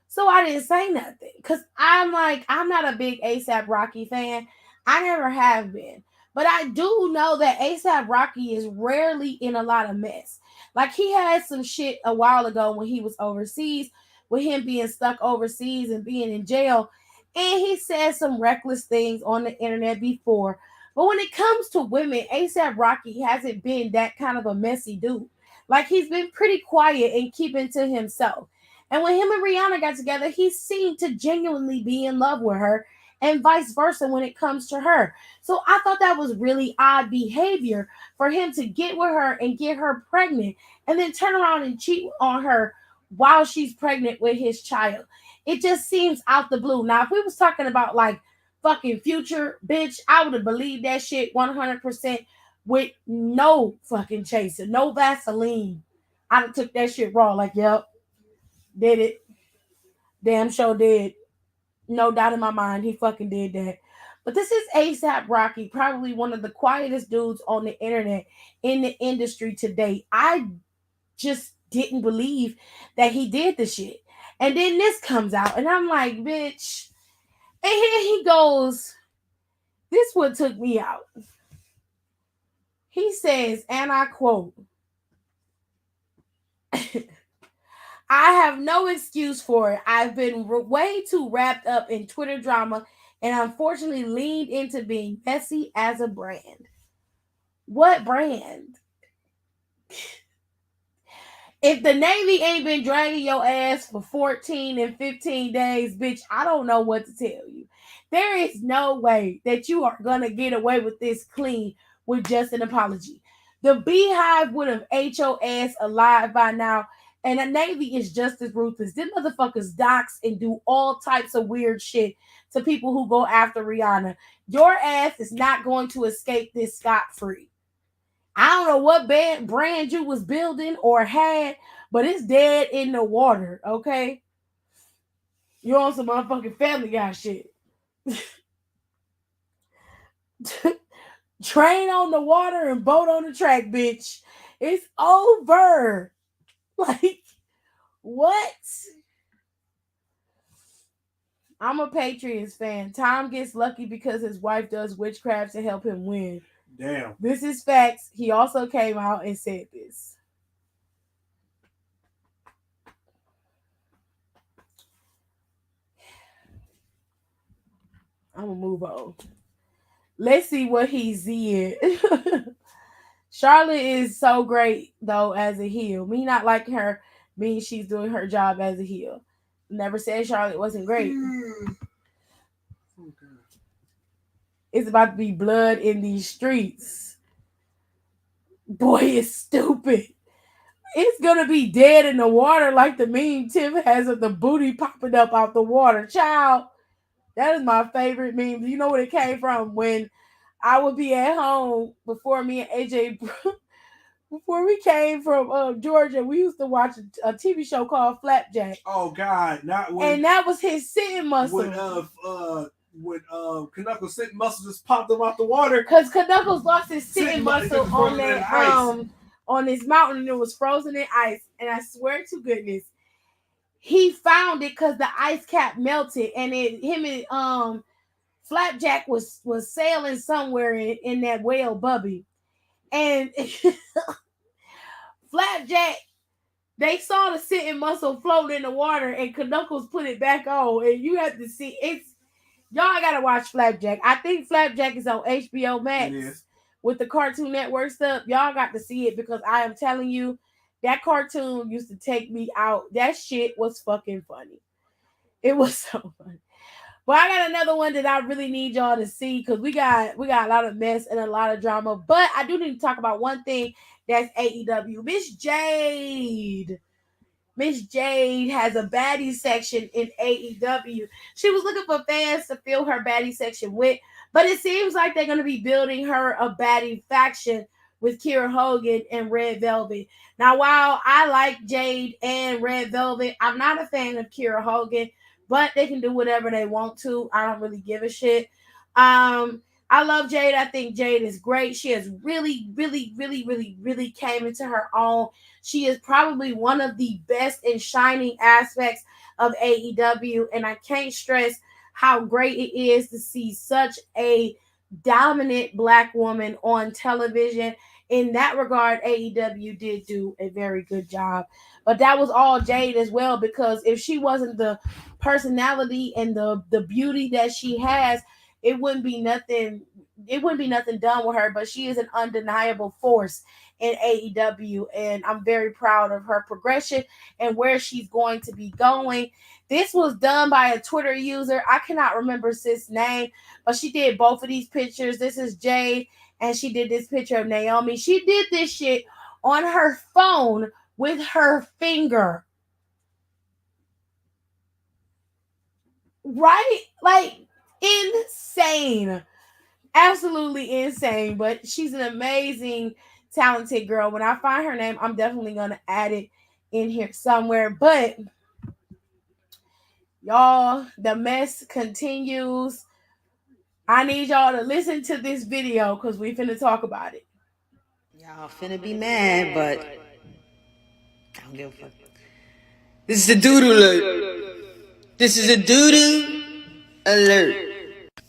So I didn't say nothing. Because I'm like, I'm not a big ASAP Rocky fan. I never have been. But I do know that ASAP Rocky is rarely in a lot of mess. Like he had some shit a while ago when he was overseas, with him being stuck overseas and being in jail. And he said some reckless things on the internet before. But when it comes to women, ASAP Rocky hasn't been that kind of a messy dude. Like he's been pretty quiet and keeping to himself. And when him and Rihanna got together, he seemed to genuinely be in love with her and vice versa when it comes to her. So I thought that was really odd behavior for him to get with her and get her pregnant and then turn around and cheat on her while she's pregnant with his child. It just seems out the blue. Now, if we was talking about like fucking Future, bitch, I would have believed that shit 100% with no fucking chaser, no Vaseline. I'd have took that shit raw. Like, yep, did it. Damn sure did. No doubt in my mind, he fucking did that. But this is ASAP Rocky, probably one of the quietest dudes on the internet in the industry today. I just didn't believe that he did the shit. And then this comes out, and I'm like, bitch. And here he goes. This one took me out. He says, and I quote, I have no excuse for it. I've been way too wrapped up in Twitter drama and unfortunately leaned into being messy as a brand. What brand? If the Navy ain't been dragging your ass for 14 and 15 days, bitch, I don't know what to tell you. There is no way that you are going to get away with this clean with just an apology. The Beehive would have ate your ass alive by now, and the Navy is just as ruthless. Them motherfuckers dox and do all types of weird shit to people who go after Rihanna. Your ass is not going to escape this scot-free. I don't know what brand you was building or had, but it's dead in the water, okay? You're on some motherfucking Family Guy shit. Train on the water and boat on the track, bitch. It's over. Like, what? I'm a Patriots fan. Tom gets lucky because his wife does witchcraft to help him win. Damn. This is facts. He also came out and said this. I'm gonna move on. Let's see what he's in. Charlotte is so great though as a heel. Me not liking her means she's doing her job as a heel. Never said Charlotte wasn't great. It's about to be blood in these streets. Boy, it's stupid. It's gonna be dead in the water like the meme Tim has of the booty popping up out the water. Child, that is my favorite meme. You know where it came from? When I would be at home before me and AJ, before we came from Georgia, we used to watch a TV show called Flapjack. Oh God, not when. And that was his sitting muscle. When Knuckles' sitting muscle just popped him out the water. Because Knuckles lost his sitting muscle on that on this mountain, and it was frozen in ice. And I swear to goodness, he found it because the ice cap melted, and him and Flapjack was sailing somewhere in that whale Bubby, and Flapjack, they saw the sitting muscle float in the water, and Knuckles put it back on, and you have to see y'all gotta watch Flapjack. I think Flapjack is on HBO Max with the Cartoon Network stuff. Y'all got to see it because I am telling you, that cartoon used to take me out. That shit was fucking funny. It was so funny. But I got another one that I really need y'all to see because we got a lot of mess and a lot of drama. But I do need to talk about one thing that's AEW. Miss Jade. Miss Jade has a baddie section in AEW. She was looking for fans to fill her baddie section with, but it seems like they're going to be building her a baddie faction with Kiera Hogan and Red Velvet. Now, while I like Jade and Red Velvet, I'm not a fan of Kiera Hogan, but they can do whatever they want to. I don't really give a shit. I love Jade. I think Jade is great. She has really, really, really, really, really came into her own. She is probably one of the best and shining aspects of AEW, and I can't stress how great it is to see such a dominant Black woman on television. In that regard, AEW did do a very good job. But that was all Jade as well, because if she wasn't the personality and the beauty that she has, it wouldn't be nothing done with her. But she is an undeniable force in AEW, and I'm very proud of her progression and where she's going to be going. This was done by a Twitter user. I cannot remember sis' name, but she did both of these pictures. This is Jade, and she did this picture of Naomi. She did this shit on her phone with her finger. Right? Like, insane. Absolutely insane. But she's an amazing, talented girl. When I find her name, I'm definitely going to add it in here somewhere. But y'all, the mess continues. I need y'all to listen to this video because we finna talk about it. Y'all finna be mad, but I don't give a fuck. This is a doodoo alert. This is a doodoo alert.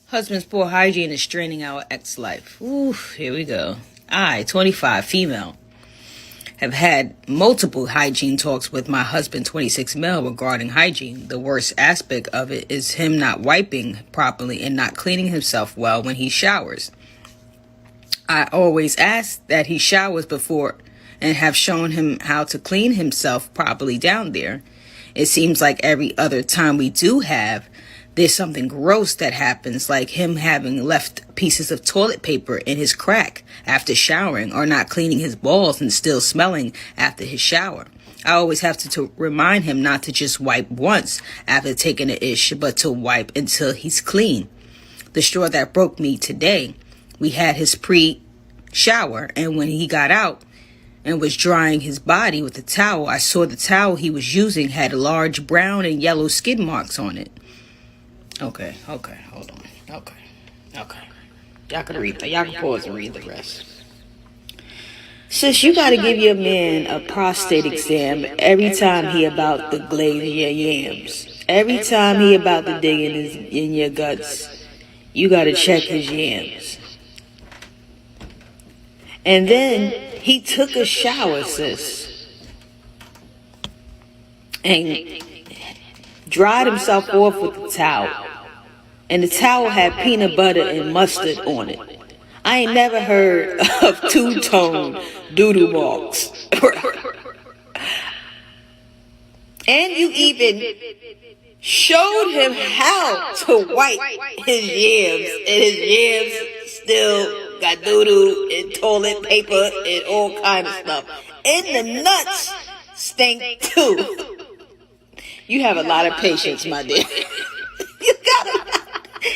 Husband's poor hygiene is straining our ex-life. Ooh, here we go. I, 25, female, have had multiple hygiene talks with my husband, 26, male, regarding hygiene. The worst aspect of it is him not wiping properly and not cleaning himself well when he showers. I always ask that he showers before and have shown him how to clean himself properly down there. It seems like every other time we do have, there's something gross that happens, like him having left pieces of toilet paper in his crack after showering, or not cleaning his balls and still smelling after his shower. I always have to remind him not to just wipe once after taking a ish, but to wipe until he's clean. The straw that broke me today, we had his pre-shower, and when he got out and was drying his body with a towel, I saw the towel he was using had large brown and yellow skid marks on it. Okay, hold on. Okay. Y'all can read that. Y'all can pause and read the rest. Sis, you gotta give your man a prostate exam every time he about to glaze your yams. Every time he about to dig in your guts, you gotta check his yams. And then he took a shower, sis, and dried himself off with a towel. and the towel had peanut butter and mustard on it. I ain't never heard of two-tone doodle marks. And you even showed him how to wipe his yams, and his yams still got doodle and toilet paper and all kind of stuff. And the nuts stink too. You have a lot of patience, my dear.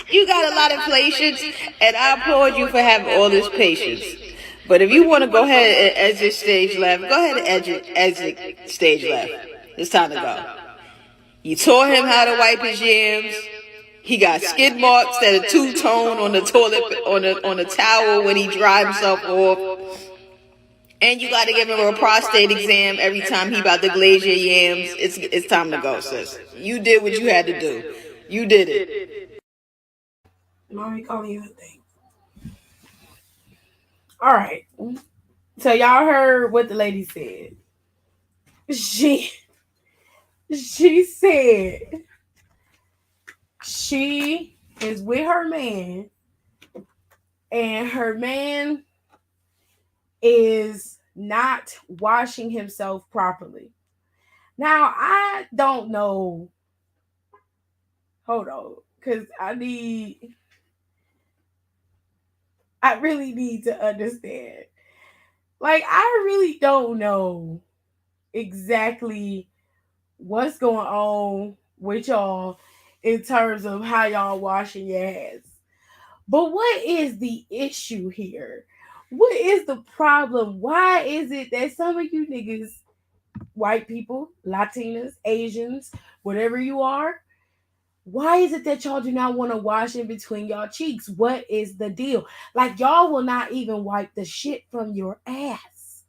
You got a lot of patience, and I applaud you for having all this patience. But if you want to go ahead and exit stage left, go ahead and exit stage left. It's time to go. You taught him how to wipe his yams. He got skid marks that are two-tone on the toilet, on the towel when he dry himself off. And you got to give him a prostate exam every time he about to glaze your yams. It's time to go, sis. You did what you had to do. You did it. Mommy calling you a thing. All right. So y'all heard what the lady said. She said she is with her man, and her man is not washing himself properly. Now, I don't know. Hold on, because I really need to understand. Like, I really don't know exactly what's going on with y'all in terms of how y'all washing your hands. But what is the issue here? What is the problem? Why is it that some of you niggas, white people, Latinas, Asians, whatever you are, why is it that y'all do not want to wash in between y'all cheeks? What is the deal? Like, y'all will not even wipe the shit from your ass.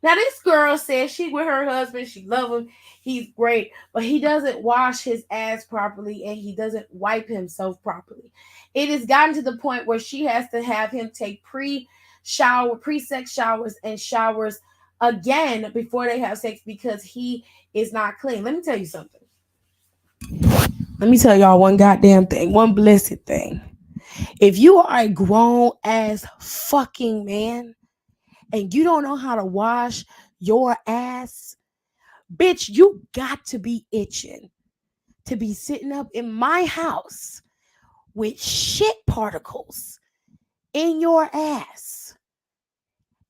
Now, this girl says she with her husband, she love him, he's great, but he doesn't wash his ass properly and he doesn't wipe himself properly. It has gotten to the point where she has to have him take pre-sex showers and showers again before they have sex because he is not clean. Let me tell you something. Let me tell y'all one goddamn thing, one blessed thing. If you are a grown ass fucking man and you don't know how to wash your ass, bitch, you got to be itching to be sitting up in my house with shit particles in your ass.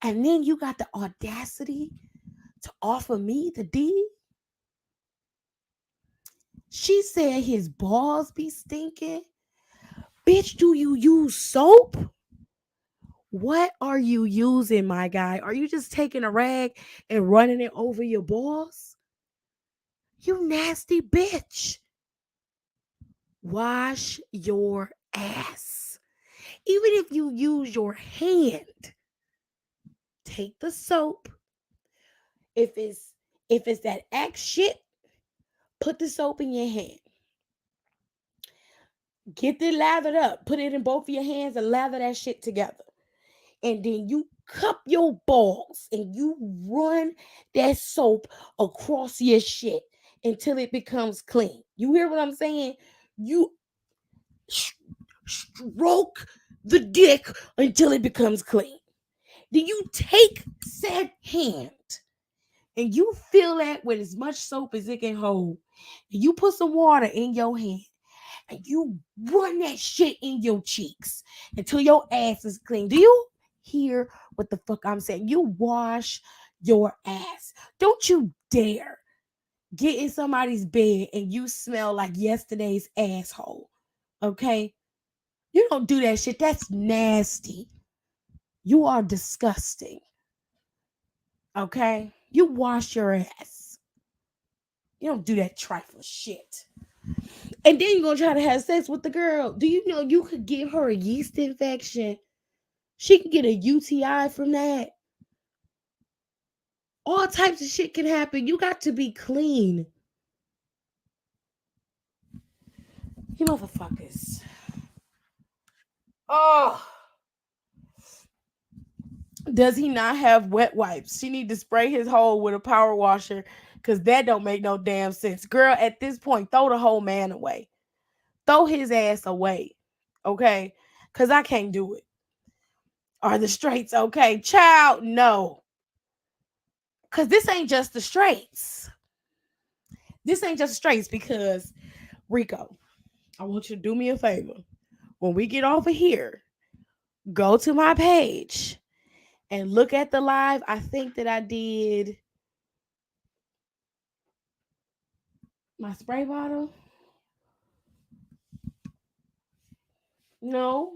And then you got the audacity to offer me the D? She said his balls be stinking. Bitch, do you use soap? What are you using, my guy? Are you just taking a rag and running it over your balls? You nasty bitch. Wash your ass. Even if you use your hand, take the soap. If it's that Axe shit, put the soap in your hand. Get it lathered up. Put it in both of your hands and lather that shit together. And then you cup your balls and you run that soap across your shit until it becomes clean. You hear what I'm saying? You stroke the dick until it becomes clean. Then you take said hand and you fill that with as much soap as it can hold. And you put some water in your hand and you run that shit in your cheeks until your ass is clean. Do you hear what the fuck I'm saying? You wash your ass. Don't you dare get in somebody's bed and you smell like yesterday's asshole. Okay? You don't do that shit. That's nasty. You are disgusting. Okay? You wash your ass. You don't do that trifling shit. And then you're going to try to have sex with the girl. Do you know you could give her a yeast infection? She can get a UTI from that. All types of shit can happen. You got to be clean. You motherfuckers. Oh. Does he not have wet wipes? She need to spray his hole with a power washer because that don't make no damn sense. Girl, at this point, throw the whole man away. throw his ass away, okay? Because I can't do it. Are the straights okay? Child, no. Because this ain't just the straights. This ain't just the straights because, Rico, I want you to do me a favor. When we get off of here, go to my page and look at the live. I think that I did my spray bottle. No,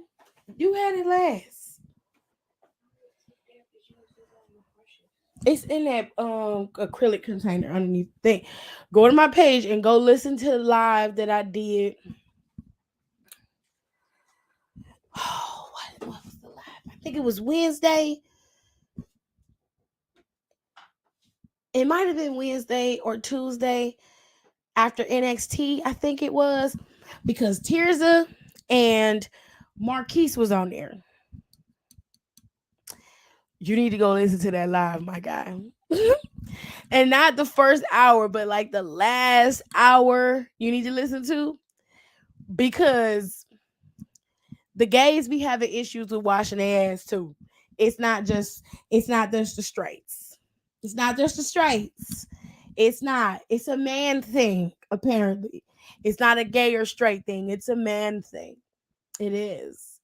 you had it last. It's in that acrylic container underneath the thing. Go to my page and go listen to the live that I did. Oh, what was the live? I think it was Wednesday. It might have been Wednesday or Tuesday after NXT, I think it was, because Tirza and Marquise was on there. You need to go listen to that live, my guy. And not the first hour, but like the last hour you need to listen to, because the gays be having issues with washing their ass too. It's not just the straights. It's not just the straights. It's not. It's a man thing, apparently. It's not a gay or straight thing. It's a man thing. It is.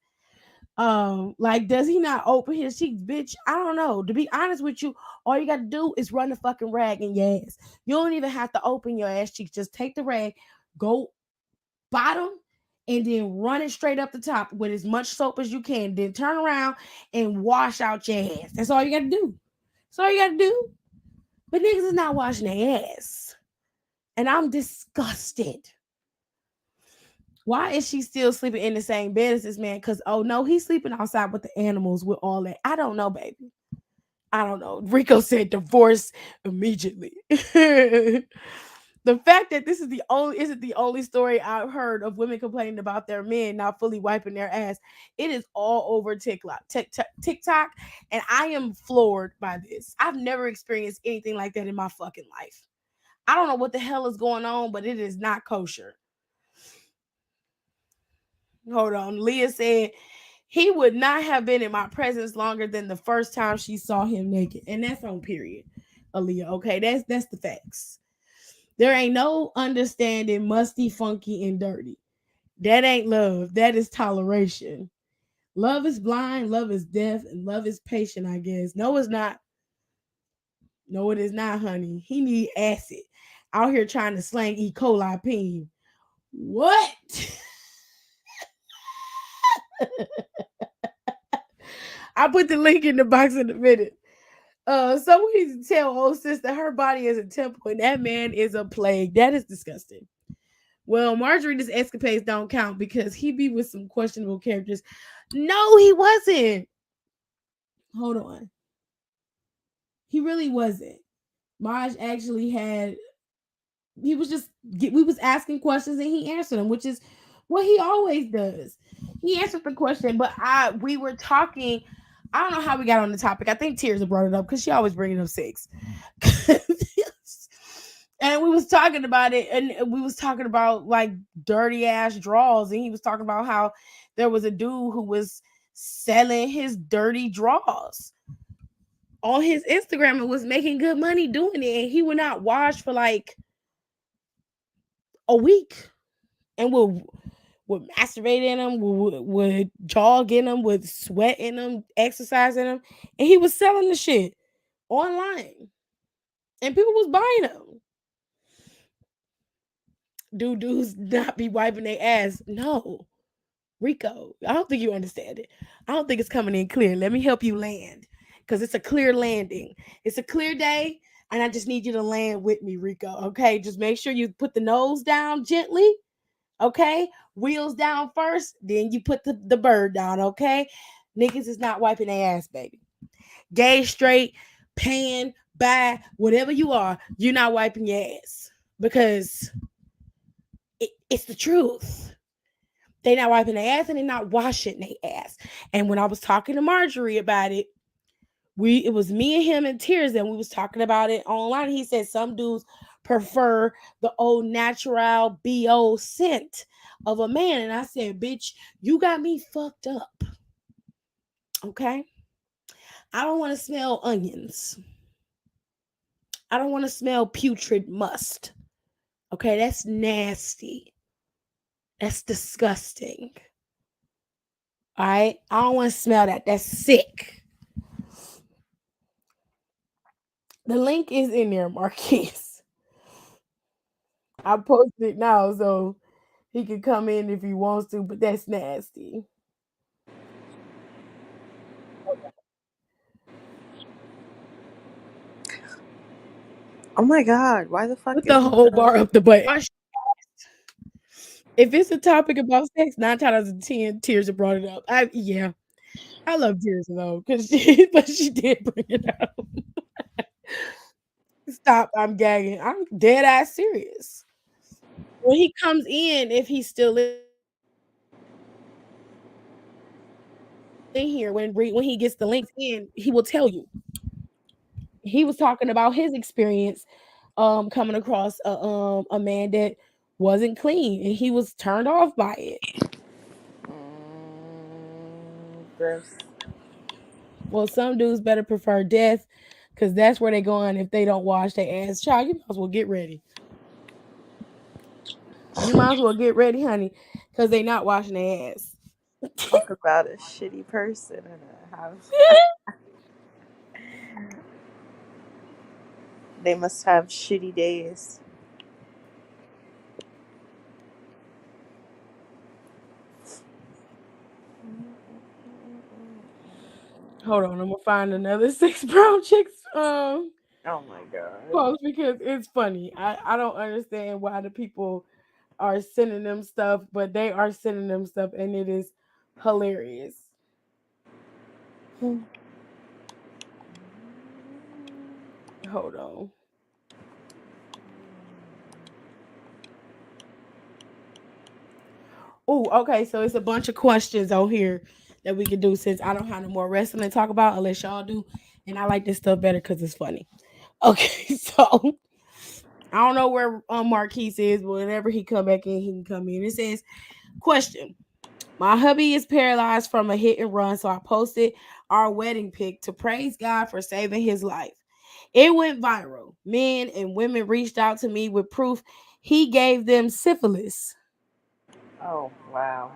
Like, does he not open his cheeks, bitch? I don't know. To be honest with you, all you gotta do is run the fucking rag in your ass. You don't even have to open your ass cheeks. Just take the rag, go bottom, and then run it straight up the top with as much soap as you can. Then turn around and wash out your ass. That's all you gotta do. That's all you gotta do. But niggas is not washing their ass. And I'm disgusted. Why is she still sleeping in the same bed as this man? Because, oh no, he's sleeping outside with the animals with all that. I don't know, baby. I don't know. Rico said divorce immediately. The fact that this is isn't the only story I've heard of women complaining about their men not fully wiping their ass. It is all over TikTok, and I am floored by this. I've never experienced anything like that in my fucking life. I don't know what the hell is going on, but it is not kosher. Hold on. Leah said he would not have been in my presence longer than the first time she saw him naked. And that's on period, Aaliyah. Okay, that's the facts. There ain't no understanding musty, funky, and dirty. That ain't love. That is toleration. Love is blind, love is deaf, and love is patient, I guess. No, it's not. No, it is not, honey. He need acid. Out here trying to slang E. coli peen. What? I'll put the link in the box in a minute. Someone needs to tell old sister her body is a temple and that man is a plague. That is disgusting. Well, Marjorie's escapades don't count because he be with some questionable characters. No, he wasn't. Hold on. He really wasn't. Maj actually had. We was asking questions and he answered them, which is what he always does. He answered the question, but we were talking. I don't know how we got on the topic. I think Tirza brought it up because she always bringing up sex. And we was talking about it, and we was talking about like dirty ass draws, and he was talking about how there was a dude who was selling his dirty draws on his Instagram and was making good money doing it, and he would not wash for like a week, and would masturbate in them, would jog in them, would sweat in them, exercise in them, and he was selling the shit online, and people was buying them. Do dudes not be wiping their ass? No, Rico, I don't think you understand it. I don't think it's coming in clear. Let me help you land, because it's a clear landing. It's a clear day, and I just need you to land with me, Rico. Okay, just make sure you put the nose down gently. Okay, wheels down first, then you put the bird down. Okay, niggas is not wiping their ass, baby. Gay, straight, pan, bi, whatever you are, you're not wiping your ass, because it's the truth. They not wiping their ass and they not washing their ass. And when I was talking to Marjorie about it, it was me and him and Tears, and we was talking about it online. He said some dudes prefer the old natural BO scent of a man. And I said, bitch, you got me fucked up. Okay. I don't want to smell onions. I don't want to smell putrid must. Okay. That's nasty. That's disgusting. All right. I don't want to smell that. That's sick. The link is in there, Marquise. I posted it now so he can come in if he wants to, but that's nasty. Oh my god, why the fuck Put the isn't whole the bar up the butt. If it's a topic about sex, 9 times out of 10, Tears have brought it up. I love Tears though, but she did bring it up. Stop, I'm gagging. I'm dead ass serious. When he comes in, if he's still in here, when he gets the links in, he will tell you. He was talking about his experience coming across a man that wasn't clean and he was turned off by it. gross? Well, some dudes better prefer death because that's where they going if they don't wash their ass. Child, you might as well get ready. You might as well get ready, honey, because they not washing their ass. Talk about a shitty person in a house. They must have shitty days. Hold on, I'm gonna find another 6 brown chicks Oh my god. post because it's funny. I don't understand why the people are sending them stuff, but they are sending them stuff and it is hilarious. Hold on. Oh, okay. So it's a bunch of questions on here that we can do since I don't have no more wrestling to talk about unless y'all do. And I like this stuff better because it's funny. Okay, so I don't know where Marquise is, but whenever he come back in, he can come in. It says, question. My hubby is paralyzed from a hit and run, so I posted our wedding pic to praise God for saving his life. It went viral. Men and women reached out to me with proof he gave them syphilis. Oh wow.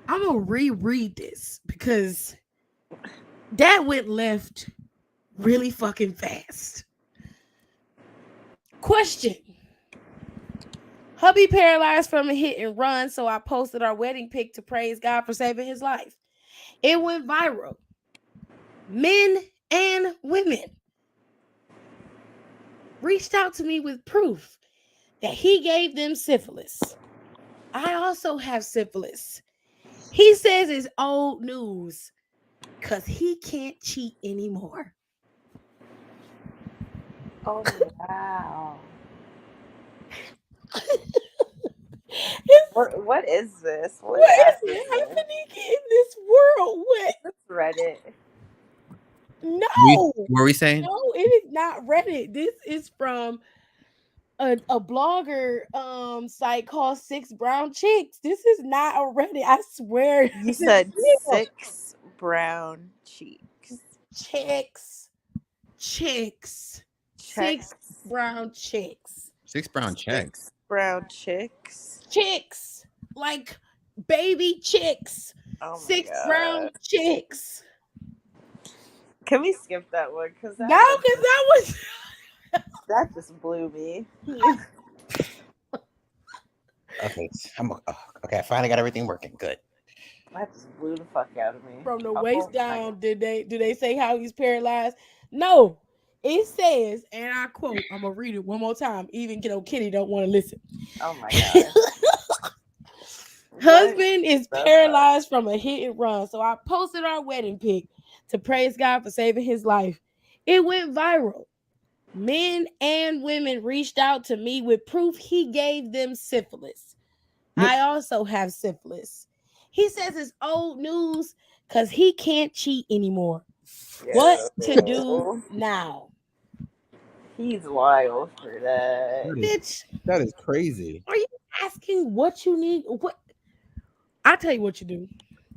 I'm gonna reread this because that went left really fucking fast. Question. Hubby paralyzed from a hit and run, so I posted our wedding pic to praise God for saving his life. It went viral. Men and women reached out to me with proof that he gave them syphilis. I also have syphilis. He says it's old news because he can't cheat anymore. Oh wow. What is this? What app What is is it? How this? did he get in this world? What? Is this Reddit? No, What were we saying? no, it is not Reddit. This is from a blogger site called 6 brown chicks. This is not a Reddit. I swear. You This said is real. 6 brown cheeks. Chicks. Chicks. Checks. 6 brown chicks. 6 brown checks. 6 brown chicks. Chicks. Like baby chicks. Oh my 6 brown god. chicks. Can we skip that one? Cause No, because that was that just blew me. Okay, okay. I finally got everything working. Good. That just blew the fuck out of me. from the Oh waist my down. God. Do they say how he's paralyzed? No. It says, and I quote, I'm gonna read it one more time. Even Kitty don't want to listen. Oh my god. Husband is the paralyzed from a hit and run. So I posted our wedding pic to praise God for saving his life. It went viral. Men and women reached out to me with proof he gave them syphilis. I also have syphilis. He says it's old news because he can't cheat anymore. What to do now? He's wild for that. Bitch, That is crazy. are you asking what you need? What? I'll tell you what you do.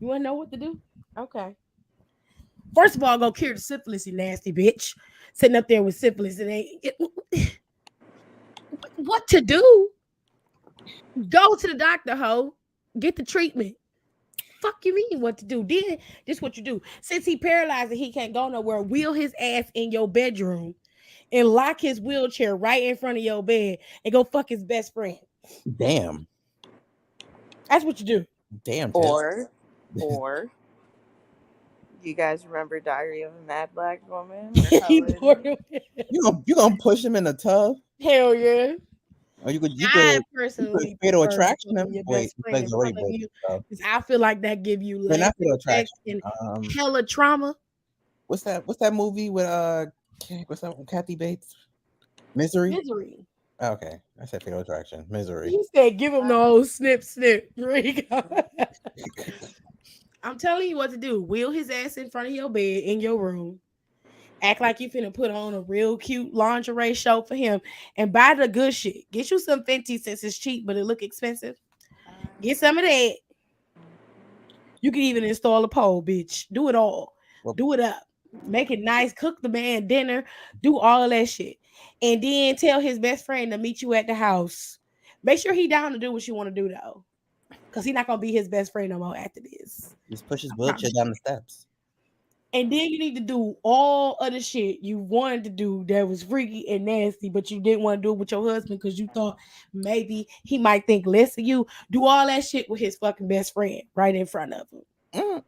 You want to know what to do? Okay. First of all, go cure the syphilis, you nasty bitch. Sitting up there with syphilis. What to do? Go to the doctor, ho. Get the treatment. Fuck you mean what to do? Then this what you do. Since he paralyzed and he can't go nowhere, wheel his ass in your bedroom and lock his wheelchair right in front of your bed and go fuck his best friend. Damn. That's what you do. Damn. Tess. Or you guys remember Diary of a Mad Black Woman? He poured him in. You gonna push him in the tub? Hell yeah. Or you could I personally fatal prefer attraction him. your Wait, best friend legs in already front of broken. you, So. 'cause I feel like that give you But less not fatal sex attraction. and hella trauma. What's that movie with what's that one? Kathy Bates? Misery? Misery. Okay. I said fatal attraction. Misery. He said, give him the old snip. Here you go. I'm telling you what to do. Wheel his ass in front of your bed in your room. Act like you finna put on a real cute lingerie show for him and buy the good shit. Get you some Fenty since it's cheap, but it look expensive. Get some of that. You can even install a pole, bitch. Do it all. Do it up. Make it nice. Cook the man dinner. Do all of that shit. And then tell his best friend to meet you at the house. Make sure he down to do what you want to do, though. Because he's not going to be his best friend no more after this. Just push his wheelchair down the steps. And then you need to do all of the shit you wanted to do that was freaky and nasty, but you didn't want to do it with your husband because you thought maybe he might think less of you. Do all that shit with his fucking best friend right in front of him.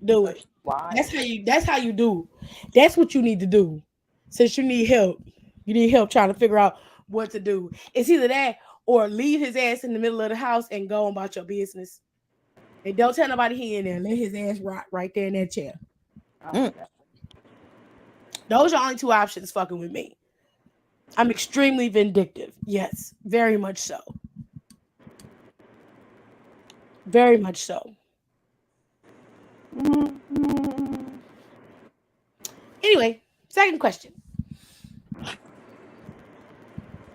Do it. Why? That's how you do. That's what you need to do. Since you need help. You need help trying to figure out what to do. It's either that or leave his ass in the middle of the house and go about your business. And don't tell nobody he in there. Let his ass rot right there in that chair. Those are only two options fucking with me. I'm extremely vindictive. Yes, very much so. Very much so. Anyway, second question.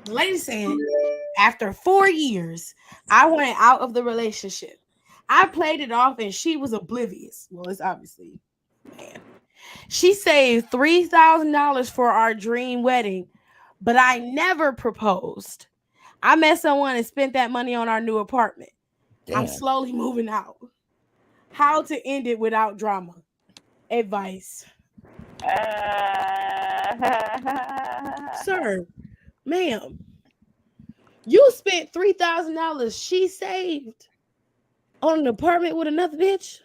The lady said, after 4 years, I went out of the relationship. I played it off and she was oblivious. Well, it's obviously, man. She saved $3,000 for our dream wedding, but I never proposed. I met someone and spent that money on our new apartment. Damn. I'm slowly moving out. How to end it without drama? Advice. Sir, ma'am, you spent $3,000 she saved on an apartment with another bitch?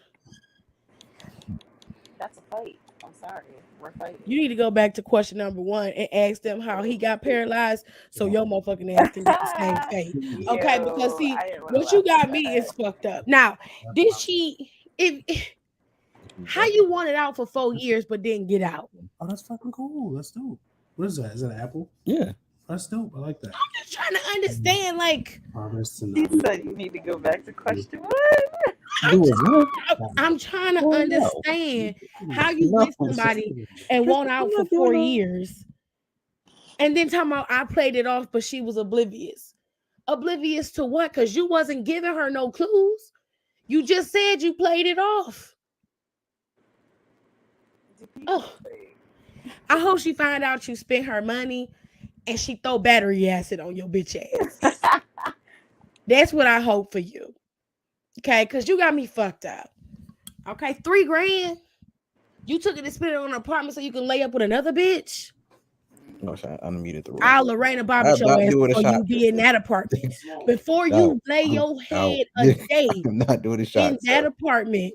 That's a fight. I'm sorry. We're fighting. You need to go back to question number 1 and ask them how he got paralyzed so your motherfucking ass can get the same fate. Okay, because see, what you got me is fucked up. Now, did she, how you wanted out for 4 years but didn't get out? Oh, that's fucking cool. That's dope. What is that? Is that an apple? Yeah. That's dope. I like that. I'm just trying to understand, like. He said you need to go back to question 1. I'm trying to understand how you with somebody and won't out for 4 years. And then talking about I played it off, but she was oblivious. Oblivious to what? Because you wasn't giving her no clues. You just said you played it off. Oh. I hope she find out you spent her money and she throw battery acid on your bitch ass. That's what I hope for you. Okay, because you got me fucked up. Okay, $3,000. You took it and spent it on an apartment so you can lay up with another bitch? No, I unmuted the room. I'll Lorena Bobby your ass before you be in that apartment. Before you lay your head a day I'm not doing a shot, in that apartment,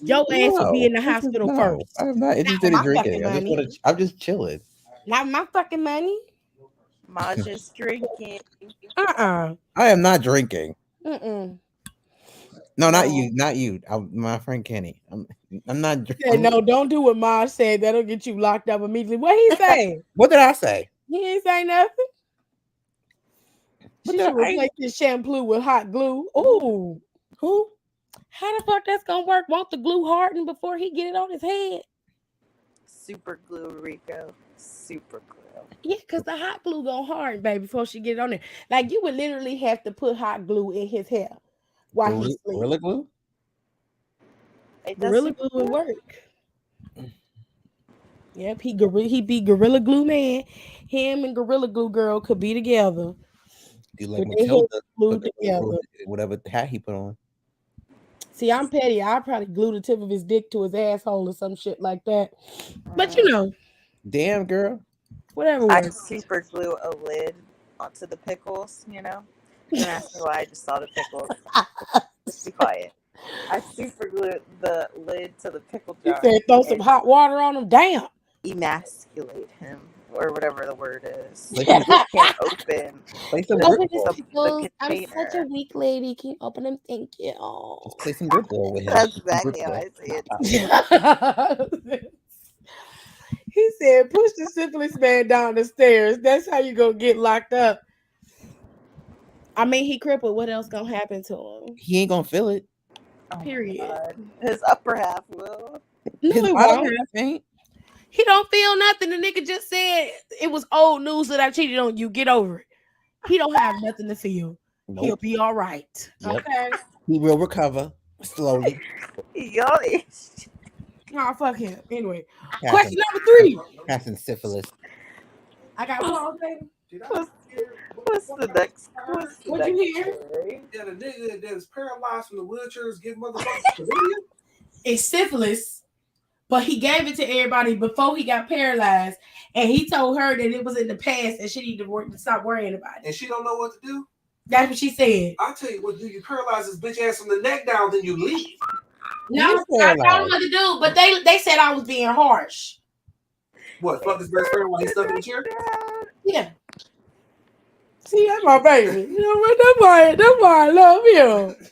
your ass will be in the hospital first. I'm not interested in drinking. I'm just chilling. Not my fucking money. Ma just drinking. I am not drinking. Mm-mm. No, not you. My friend Kenny. I'm not drinking. Yeah, no, don't do what Ma said. That'll get you locked up immediately. What he say? What did I say? He ain't say nothing. She should replace this shampoo with hot glue. Ooh. Who? How the fuck that's gonna work? Won't the glue harden before he get it on his head? super glue, Rico. Super glue. Yeah, because the hot glue go hard, baby, before she get it on there. Like, you would literally have to put hot glue in his hair while he's sleeping. Gorilla glue? It does Gorilla super glue would glue? work. Yep, he be Gorilla Glue man. Him and Gorilla Glue girl could be together. Do like With their heads Matilda glued put the together. whatever hat he put on. See, I'm petty. I'd probably glue the tip of his dick to his asshole or some shit like that. But you know, Damn, girl. whatever I works. super glue a lid onto the pickles, you know? Don't ask me why, I just saw the pickles. Just be quiet. I super glue the lid to the pickle You jar. said throw some and hot water on him. Damn. emasculate him, or whatever the word is. Like He can't open play some the, grip Open his ball. pickles. I'm such a container. weak lady. Can you open them? Thank you. Just play some grip ball with him. That's Some grip exactly how ball. I see it. He said, push the syphilis man down the stairs. That's how you gonna get locked up. I mean, he crippled. What else gonna happen to him? He ain't gonna feel it. Oh my Period. God. His upper half will. No, His it bottom won't. half ain't. He don't feel nothing. The nigga just said it was old news that I cheated on you. Get over it. He don't have nothing to feel. He'll Nope. be all right. Yep. Okay. He will recover slowly. Yoy. Oh, fuck him. Anyway, Passing, question number 3. passing syphilis. I got pause, baby. Did I What's- hear? What's the next? What's the What'd you next hear? story? Yeah, the nigga that is paralyzed from the wheelchairs give motherfuckers chlamydia. It's syphilis, but he gave it to everybody before he got paralyzed, and he told her that it was in the past and she needed to stop worrying about it. And she don't know what to do. That's what she said. I tell you what, do you paralyze this bitch ass from the neck down, then you leave. No, He's I told him paralyzed. what to do, but they said I was being harsh. What, fuck his best friend while he's stuck in the chair? Yeah. See, that's my baby. You know what? That's why I love him.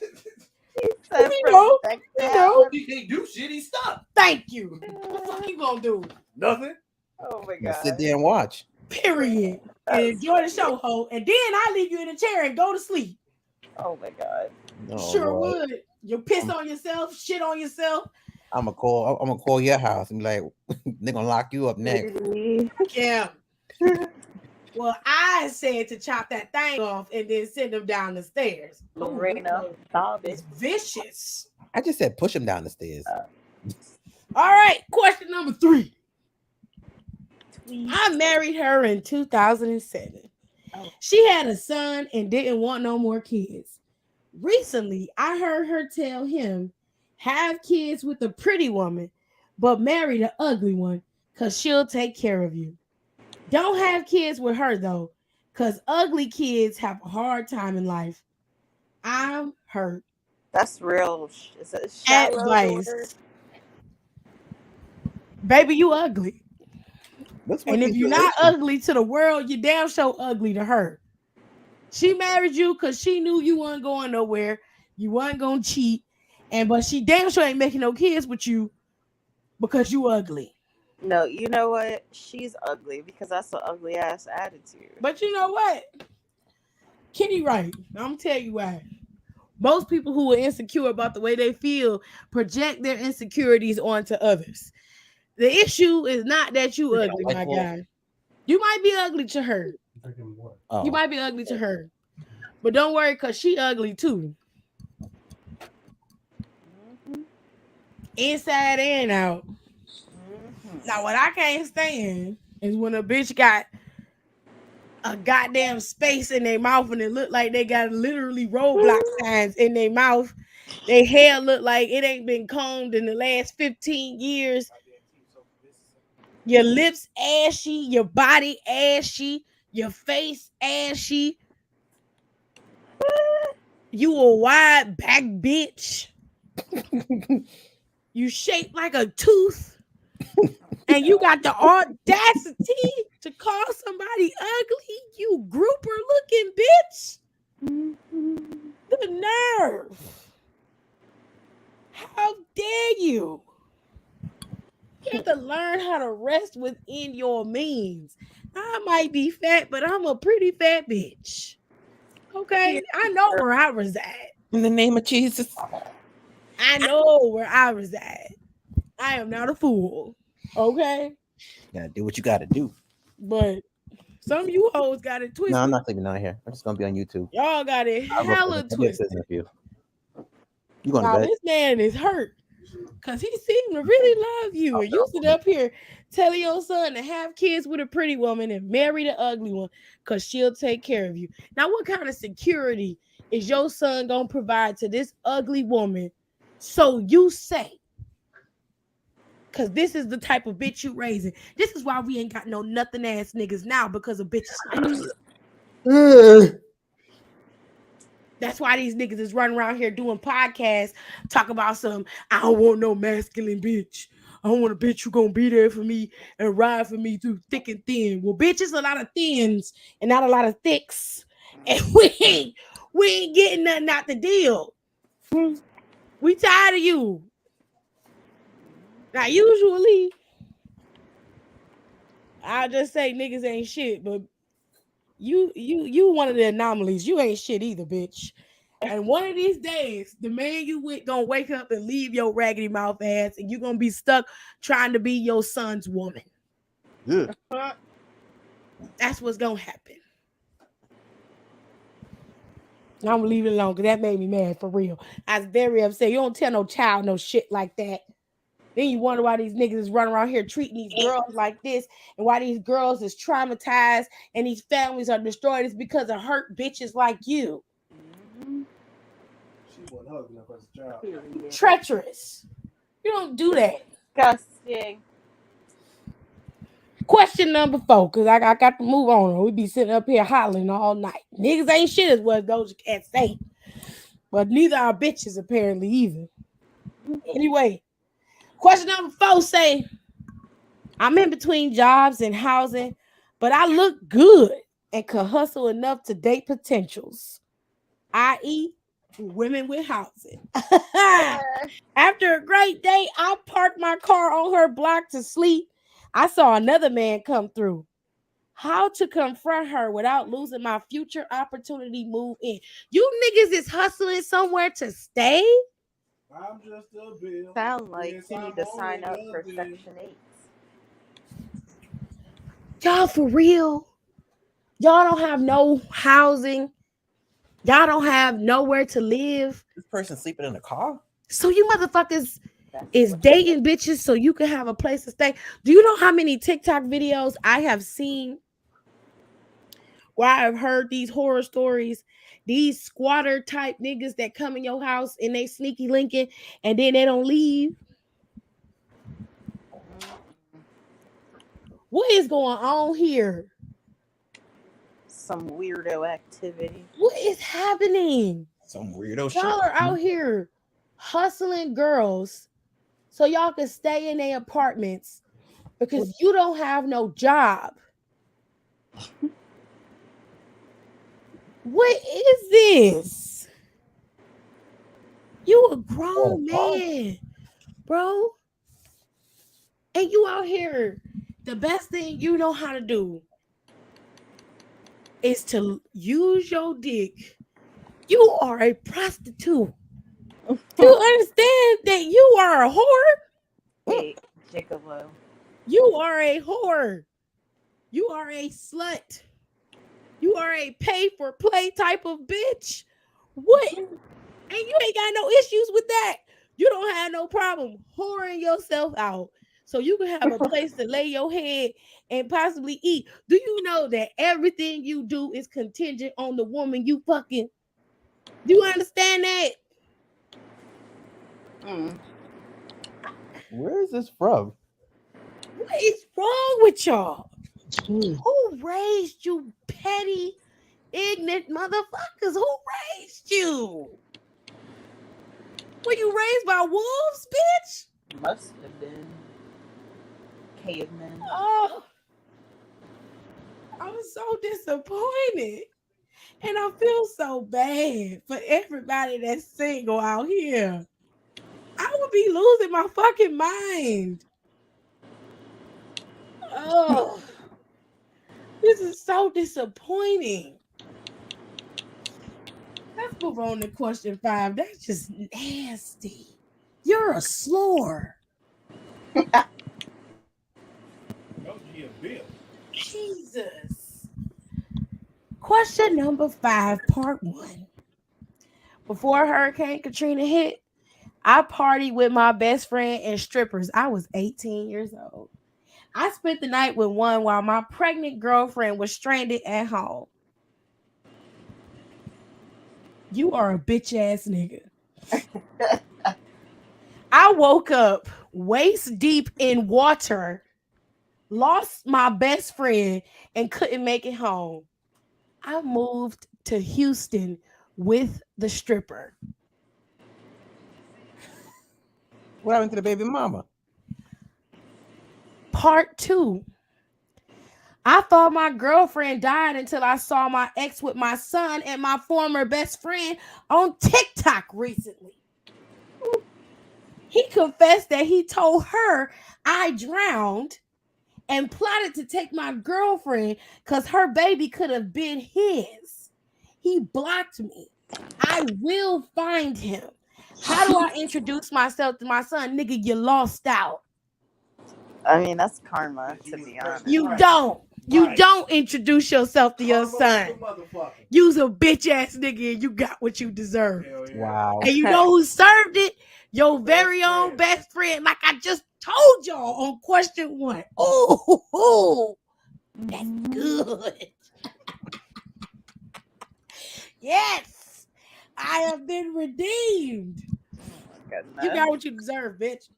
Said You from know, neck you down. know. He can't do shit, he's stuck. Thank you. What the fuck you gonna do? Nothing. Oh my Just God. sit there and watch. Period. And enjoy the show, ho. And then I leave you in a chair and go to sleep. Oh my God. Oh, Sure Lord. would. You piss on yourself, shit on yourself. I'm gonna call your house and be like, they're gonna lock you up next. Yeah. Well, I said to chop that thing off and then send him down the stairs. Lorena, stop It's it. vicious. I just said push him down the stairs. All right, question number 3. I married her in 2007. Oh. She had a son and didn't want no more kids. Recently, I heard her tell him, have kids with a pretty woman, but marry the ugly one because she'll take care of you. Don't have kids with her, though, because ugly kids have a hard time in life. I'm hurt. That's real. Is it shallow? Advice. Baby, you ugly. What's And with if these you're not relations? ugly to the world, you're damn sure ugly to her. She married you because she knew you weren't going nowhere. You weren't going to cheat. But she damn sure ain't making no kids with you because you ugly. No, you know what? She's ugly because that's an ugly ass attitude. But you know what? Kenny right. I'm going to tell you why. Most people who are insecure about the way they feel project their insecurities onto others. The issue is not that you ugly, my guy. You might be ugly to her. Oh. You might be ugly to her. But don't worry, because she ugly too. Mm-hmm. Inside and out. Mm-hmm. Now, what I can't stand is when a bitch got a goddamn space in their mouth and it look like they got literally roadblock signs in their mouth. Their hair look like it ain't been combed in the last 15 years. Your lips ashy, your body ashy, your face ashy. You a wide back bitch. You shaped like a tooth. And you got the audacity to call somebody ugly, you grouper looking bitch. The nerve. How dare you? You have to learn how to rest within your means. I might be fat, but I'm a pretty fat bitch. Okay? I know where I reside. In the name of Jesus. I know where I reside. I am not a fool. Okay? Gotta do what you gotta do. But some of you hoes got it twisted. No, I'm not sleeping down here. I'm just gonna be on YouTube. Y'all got it I'll go hella prison. I'll be a twisted. prison with you. You going to Now bed? this man is hurt because he seemed to really love you. And you sit up here telling your son to have kids with a pretty woman and marry the ugly one because she'll take care of you. Now, what kind of security is your son gonna provide to this ugly woman? So you say. Cause this is the type of bitch you raising. This is why we ain't got no nothing ass niggas now because of bitches like you. That's why these niggas is running around here doing podcasts, talk about some, I don't want no masculine bitch. I don't want a bitch who gonna be there for me and ride for me through thick and thin. Well, bitch, it's a lot of thins and not a lot of thicks. And we ain't getting nothing out the deal. We tired of you. Now, usually, I'll just say niggas ain't shit, but you one of the anomalies. You ain't shit either, bitch. And one of these days, the man you with gonna wake up and leave your raggedy mouth ass, and you gonna be stuck trying to be your son's woman. Yeah. That's what's gonna happen. I'm gonna leave it alone because that made me mad for real. I was very upset. You don't tell no child no shit like that. Then you wonder why these niggas is running around here treating these girls like this, and why these girls is traumatized and these families are destroyed. It's because of hurt bitches like you. She wasn't hugging up as a child. Treacherous. You don't do that. Disgusting. Question number 4, because I got to move on. Or we be sitting up here hollering all night. Niggas ain't shit as what those cats say. But neither are bitches apparently either. Anyway, question number 4 say, I'm in between jobs and housing, but I look good and could hustle enough to date potentials, i.e., women with housing. After a great day, I parked my car on her block to sleep. I saw another man come through. How to confront her without losing my future opportunity move in. You niggas is hustling somewhere to stay? I'm just a bill. Sound like Yes, you I'm need to sign up only a for bill. Section 8. Y'all for real? Y'all don't have no housing. Y'all don't have nowhere to live. This person sleeping in a car? So you motherfuckers That's is what- dating bitches so you can have a place to stay. Do you know how many TikTok videos I have seen where I've heard these horror stories? These squatter type niggas that come in your house and they sneaky linking and then they don't leave. What is going on here? Some weirdo activity. What is happening? Some weirdo shit. Y'all are out here hustling girls so y'all can stay in their apartments because you don't have no job. What is this? You a grown man, bro. And you out here. The best thing you know how to do is to use your dick. You are a prostitute. You understand that you are a whore? Hey, gigolo. You are a whore. You are a slut. You are a pay for play type of bitch. What? And you ain't got no issues with that. You don't have no problem whoring yourself out so you can have a place to lay your head and possibly eat. Do you know that everything you do is contingent on the woman you fucking? Do you understand that? Where is this from? What is wrong with y'all? Who raised you petty, ignorant motherfuckers? Who raised you? Were you raised by wolves, bitch? Must have been cavemen. Oh, I'm so disappointed. And I feel so bad for everybody that's single out here. I would be losing my fucking mind. Oh, this is so disappointing. Let's move on to question 5. That's just nasty. You're a slore. Yeah, Bill. Jesus. Question number 5, part 1. Before Hurricane Katrina hit, I partied with my best friend and strippers. I was 18 years old. I spent the night with one while my pregnant girlfriend was stranded at home. You are a bitch ass nigga. I woke up waist deep in water, lost my best friend, and couldn't make it home. I moved to Houston with the stripper. What happened to the baby mama? Part 2. I thought my girlfriend died until I saw my ex with my son and my former best friend on TikTok recently. He confessed that he told her I drowned and plotted to take my girlfriend because her baby could have been his. He blocked me. I will find him. How do I introduce myself to my son? Nigga, you lost out. I mean, that's karma, to be honest. You Right. don't. You Right. don't introduce yourself to your Karma son. is the motherfucker. You's a bitch ass nigga and you got what you deserve. Hell yeah. Wow. And you know who served it? Your very own best friend. Like I just told y'all on question 1. Oh, that's good. Yes, I have been redeemed. Goodness. You got what you deserve, bitch.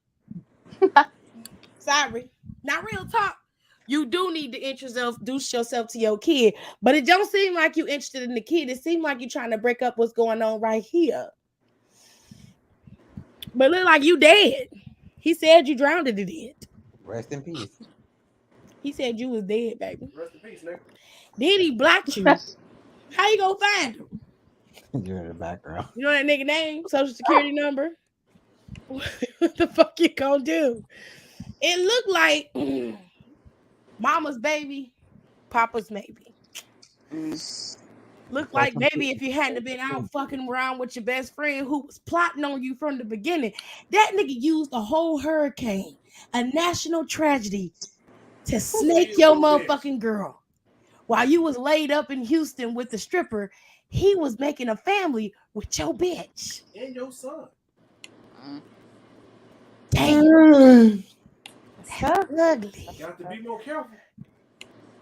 Sorry. Now, real talk. You do need to introduce yourself to your kid, but it don't seem like you interested in the kid. It seems like you're trying to break up what's going on right here. But look like you dead. He said you drowned it. Rest in peace. He said you was dead, baby. Rest in peace, nigga. Then he blocked you. How you gonna find him? You're in the background. You know that nigga name, social security number? What the fuck you gonna do? It looked like mama's baby, papa's maybe. Looked like maybe if you hadn't been out fucking around with your best friend who was plotting on you from the beginning, that nigga used a whole hurricane, a national tragedy, to snake your motherfucking girl. While you was laid up in Houston with the stripper, he was making a family with your bitch. And your son. Damn. That's ugly. You got to be more careful.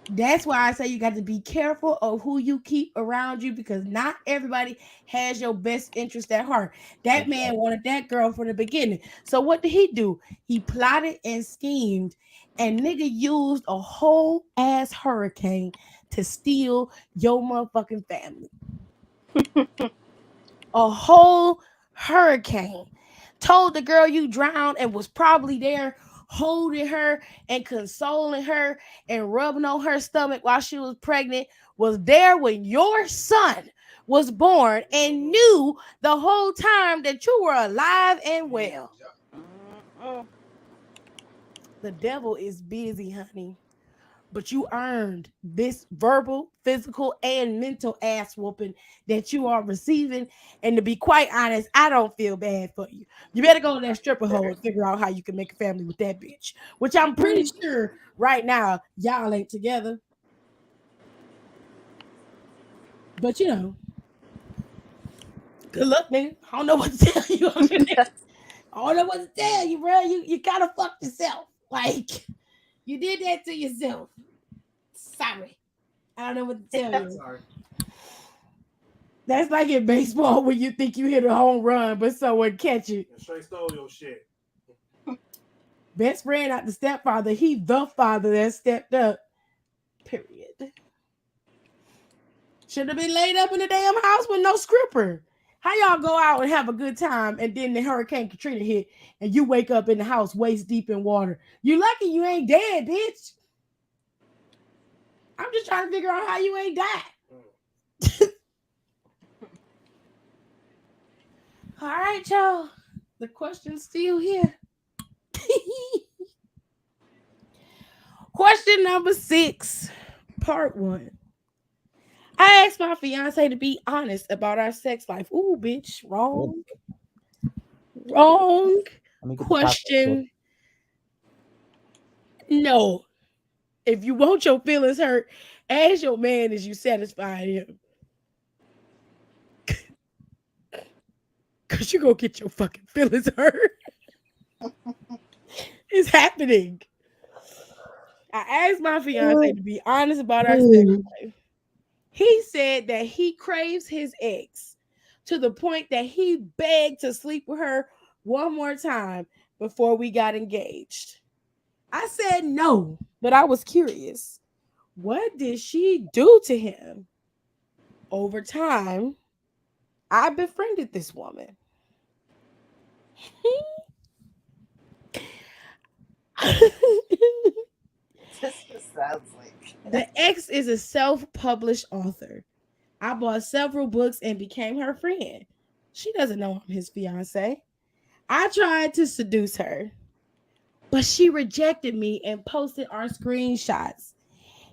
That's why I say you got to be careful of who you keep around you because not everybody has your best interest at heart. That man wanted that girl from the beginning. So what did he do? He plotted and schemed, and nigga used a whole ass hurricane to steal your motherfucking family. A whole hurricane. Told the girl you drowned and was probably there holding her and consoling her and rubbing on her stomach while she was pregnant, was there when your son was born and knew the whole time that you were alive and well. The devil is busy, honey. But you earned this verbal, physical, and mental ass whooping that you are receiving. And to be quite honest, I don't feel bad for you. You better go to that stripper hole and figure out how you can make a family with that bitch. Which I'm pretty sure right now y'all ain't together. But you know, good luck, nigga. I don't know what to tell you. I don't know what to tell you, bro. You gotta fuck yourself. Like you did that to yourself. Sorry. I don't know what to tell you. Sorry. That's like in baseball when you think you hit a home run, but someone catch it. Straight stole your shit. Best friend, not the stepfather. He the father that stepped up. Period. Should have been laid up in the damn house with no scripper. How y'all go out and have a good time and then the Hurricane Katrina hit and you wake up in the house waist deep in water? You lucky you ain't dead, bitch. I'm just trying to figure out how you ain't died. All right, y'all. The question's still here. Question number 6, part 1. I asked my fiance to be honest about our sex life. Ooh, bitch, wrong. Wrong question. No. If you want your feelings hurt, ask your man is you satisfying him. Cause you gonna get your fucking feelings hurt. It's happening. I asked my fiance to be honest about our sex life. He said that he craves his ex to the point that he begged to sleep with her one more time before we got engaged. I said no, but I was curious. What did she do to him? Over time, I befriended this woman. This just sounds like. The ex is a self published author. I bought several books and became her friend. She doesn't know I'm his fiance. I tried to seduce her, but she rejected me and posted our screenshots.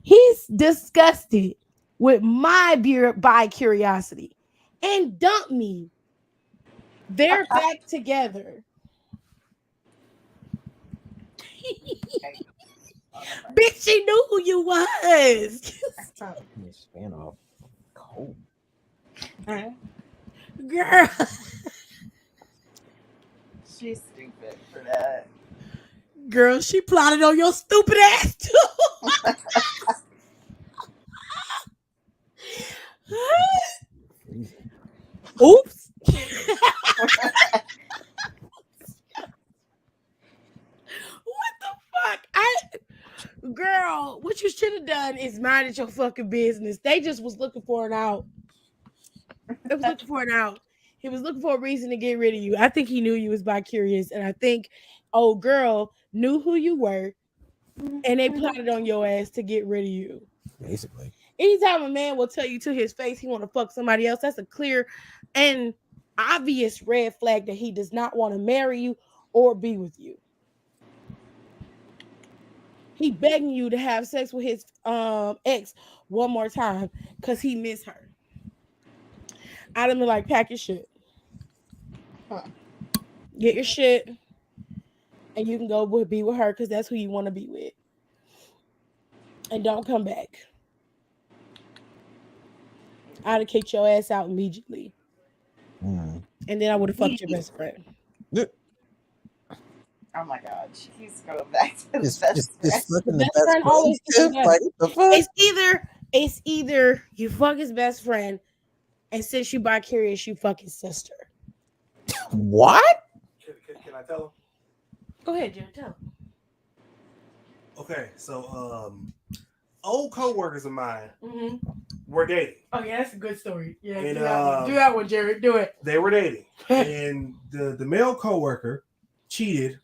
He's disgusted with my bi curiosity and dumped me. They're back together. Bitch, she knew who you was. Fan off. Cold. Girl. She's stupid for that. Girl, she plotted on your stupid ass too. Oops. What the fuck? Girl, what you should have done is minded your fucking business. They just was looking for an out. They was looking for an out. He was looking for a reason to get rid of you. I think he knew you was bi curious, and I think old girl knew who you were, and they plotted on your ass to get rid of you. Basically. Anytime a man will tell you to his face he want to fuck somebody else, that's a clear and obvious red flag that he does not want to marry you or be with you. He begging you to have sex with his ex one more time because he miss her. I done been like, pack your shit. Get your shit. And you can go be with her because that's who you want to be with. And don't come back. I'd have kicked your ass out immediately. And then I would have fucked your best friend. Oh my god, he's going back to his best friend. The best friend always like, the fuck? It's either you fuck his best friend, and since you bi curious, you fuck his sister. What? Can I tell him? Go ahead, Jared. Tell him. Okay, so old co-workers of mine were dating. Oh yeah, that's a good story. Yeah, and, do that one, Jared. Do it. They were dating, and the male co-worker cheated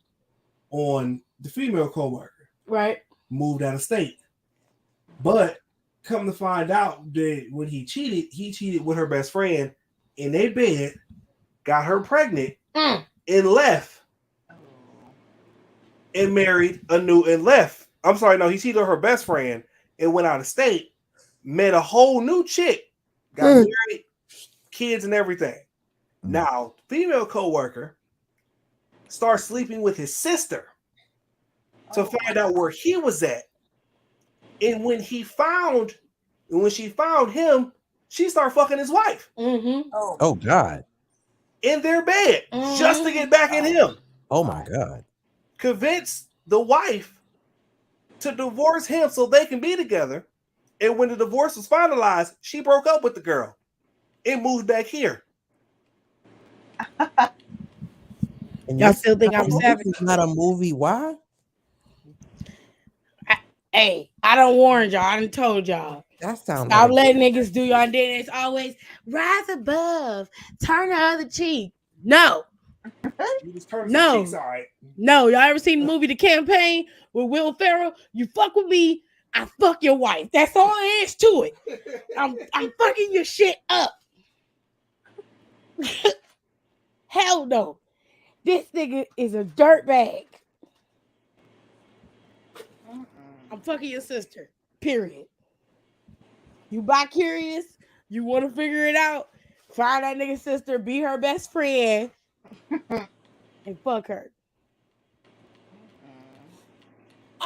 on the female co-worker. Right. Moved out of state, but come to find out that when he cheated with her best friend in their bed, got her pregnant, and left, and married a new and left. I'm sorry, no, he cheated on her best friend and went out of state, met a whole new chick, got married, kids and everything. Now, female co-worker starts sleeping with his sister to find out where he was at. And when she found him, she started fucking his wife. Oh God. In their bed, just to get back at him. Oh my God. Convinced the wife to divorce him so they can be together. And when the divorce was finalized, she broke up with the girl and moved back here. And y'all still think I'm savage? It's not a movie. Why? Hey, I done warned y'all. I done told y'all. That sounds. Stop letting niggas do y'all. And then it's always rise above, turn the other cheek. No. No. Right. No. Y'all ever seen the movie The Campaign with Will Ferrell? You fuck with me, I fuck your wife. That's all there is to it. I'm fucking your shit up. Hell no. This nigga is a dirtbag. I'm fucking your sister. Period. You bi curious? You want to figure it out? Find that nigga's sister, be her best friend, and fuck her.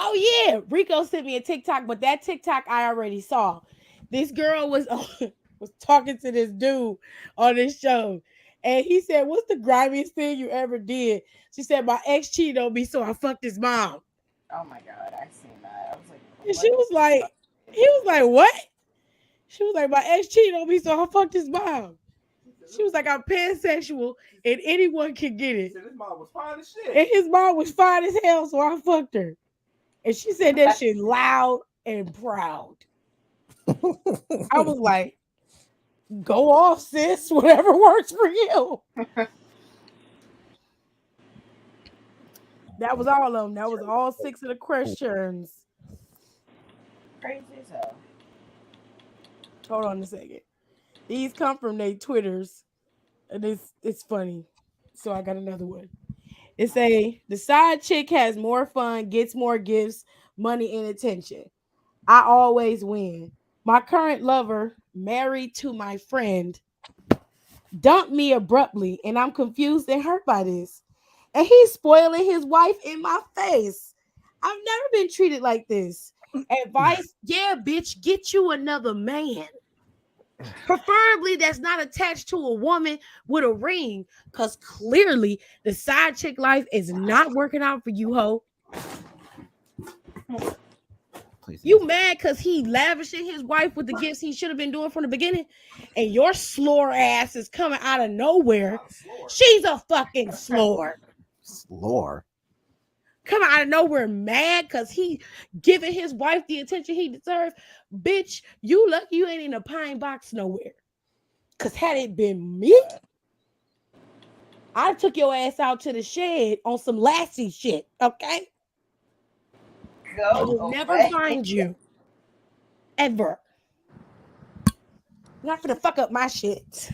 Oh yeah, Rico sent me a TikTok, but that TikTok I already saw. This girl was was talking to this dude on this show, and he said, "What's the grimiest thing you ever did?" She said, "My ex cheated on me, so I fucked his mom." Oh my god, I seen that. I was like, And what she was like, he was like, "What?" She was like, "My ex cheated on me, so I fucked his mom." She was like, "I'm pansexual, and anyone can get it." His mom was fine as shit. And his mom was fine as hell, so I fucked her. And she said that shit loud and proud. I was like, go off, sis. Whatever works for you. That was all of them. That was all 6 of the questions. crazy as hell. Hold on a second. These come from their Twitters. And it's funny. So I got another one. It say the side chick has more fun, gets more gifts, money, and attention. I always win. My current lover, married to my friend, dumped me abruptly, and I'm confused and hurt by this. And he's spoiling his wife in my face. I've never been treated like this. Advice, yeah, bitch, get you another man. Preferably that's not attached to a woman with a ring, because clearly the side chick life is not working out for you, ho. You mad because he lavishing his wife with the gifts he should have been doing from the beginning, and your slore ass is coming out of nowhere. She's a fucking slore. Slore. Coming out of nowhere mad because he giving his wife the attention he deserves. Bitch, you lucky you ain't in a pine box nowhere. Because had it been me, I took your ass out to the shed on some Lassie shit, okay? I will never find you. Ever. You're not gonna fuck up my shit.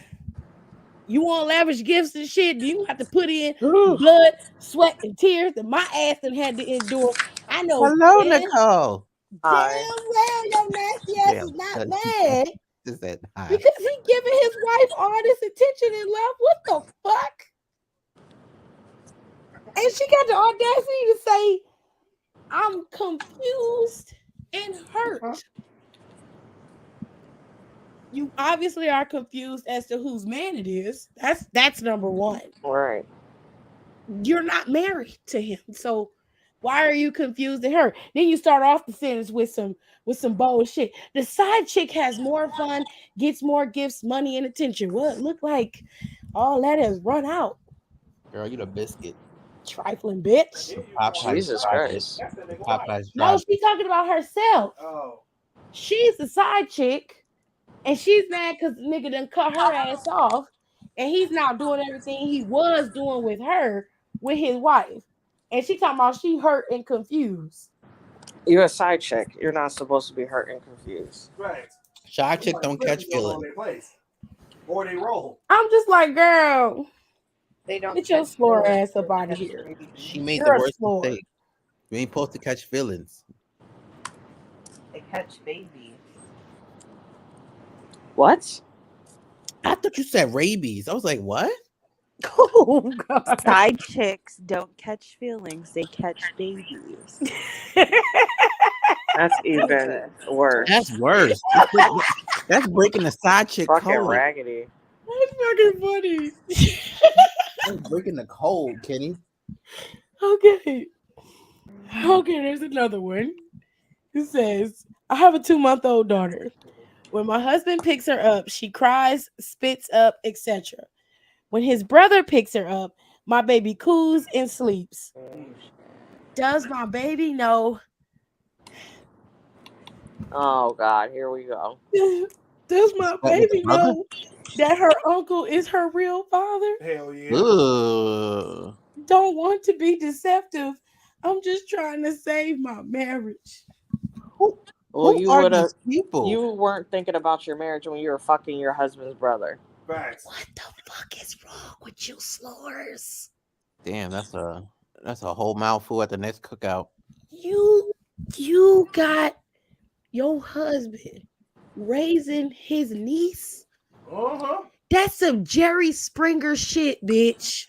You want lavish gifts and shit? Do you have to put in blood, sweat, and tears that my ass done had to endure? I know. Hello, Nicole. Damn well your nasty ass is not mad Just said hi. because he giving his wife all this attention and love. What the fuck? And she got the audacity to say, I'm confused and hurt. You obviously are confused as to whose man it is. That's number one. Right. You're not married to him. So why are you confused and hurt? Then you start off the sentence with some bullshit. The side chick has more fun, gets more gifts, money, and attention. Well, it looked like all that has run out. Girl, you the biscuit. Trifling bitch. Jesus Christ. No, she's talking about herself. Oh. She's the side chick, and she's mad because the nigga done cut her ass off, and he's not doing everything he was doing with her, with his wife. And she talking about she hurt and confused. You're a side chick. You're not supposed to be hurt and confused. Right. Shy chick don't catch feelings. Or they roll. I'm just like, girl, They don't get your catch slow feelings, ass up they out of catch here. babies. She made You're the a worst slore. mistake. You ain't supposed to catch feelings. They catch babies. What? I thought you said rabies. I was like, what? Oh God. Side chicks don't catch feelings; they catch babies. That's even worse. That's worse. That's breaking the side chick Fucking code. raggedy. That's fucking funny. That's breaking the code, Kenny. Okay, there's another one. It says, I have a 2-month-old daughter. When my husband picks her up, she cries, spits up, etc. When his brother picks her up, my baby coos and sleeps. Does my baby know? Oh God, here we go. Does my baby brother? know that her uncle is her real father? Hell yeah. Ugh. Don't want to be deceptive. I'm just trying to save my marriage. Well, Who you are would have. these people? You weren't thinking about your marriage when you were fucking your husband's brother. Facts. What the fuck is wrong with you slurs? Damn, that's a whole mouthful at the next cookout. You got your husband raising his niece? Uh-huh. That's some Jerry Springer shit, bitch.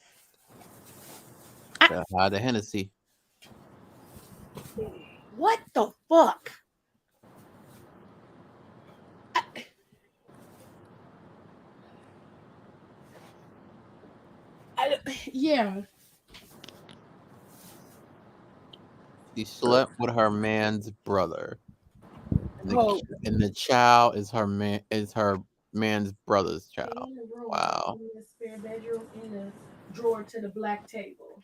The Hennessy. What the fuck? Yeah. She slept with her man's brother. Oh, And the child is her man's brother's stay child. in the room. Wow. In the spare bedroom, in the drawer to the black table.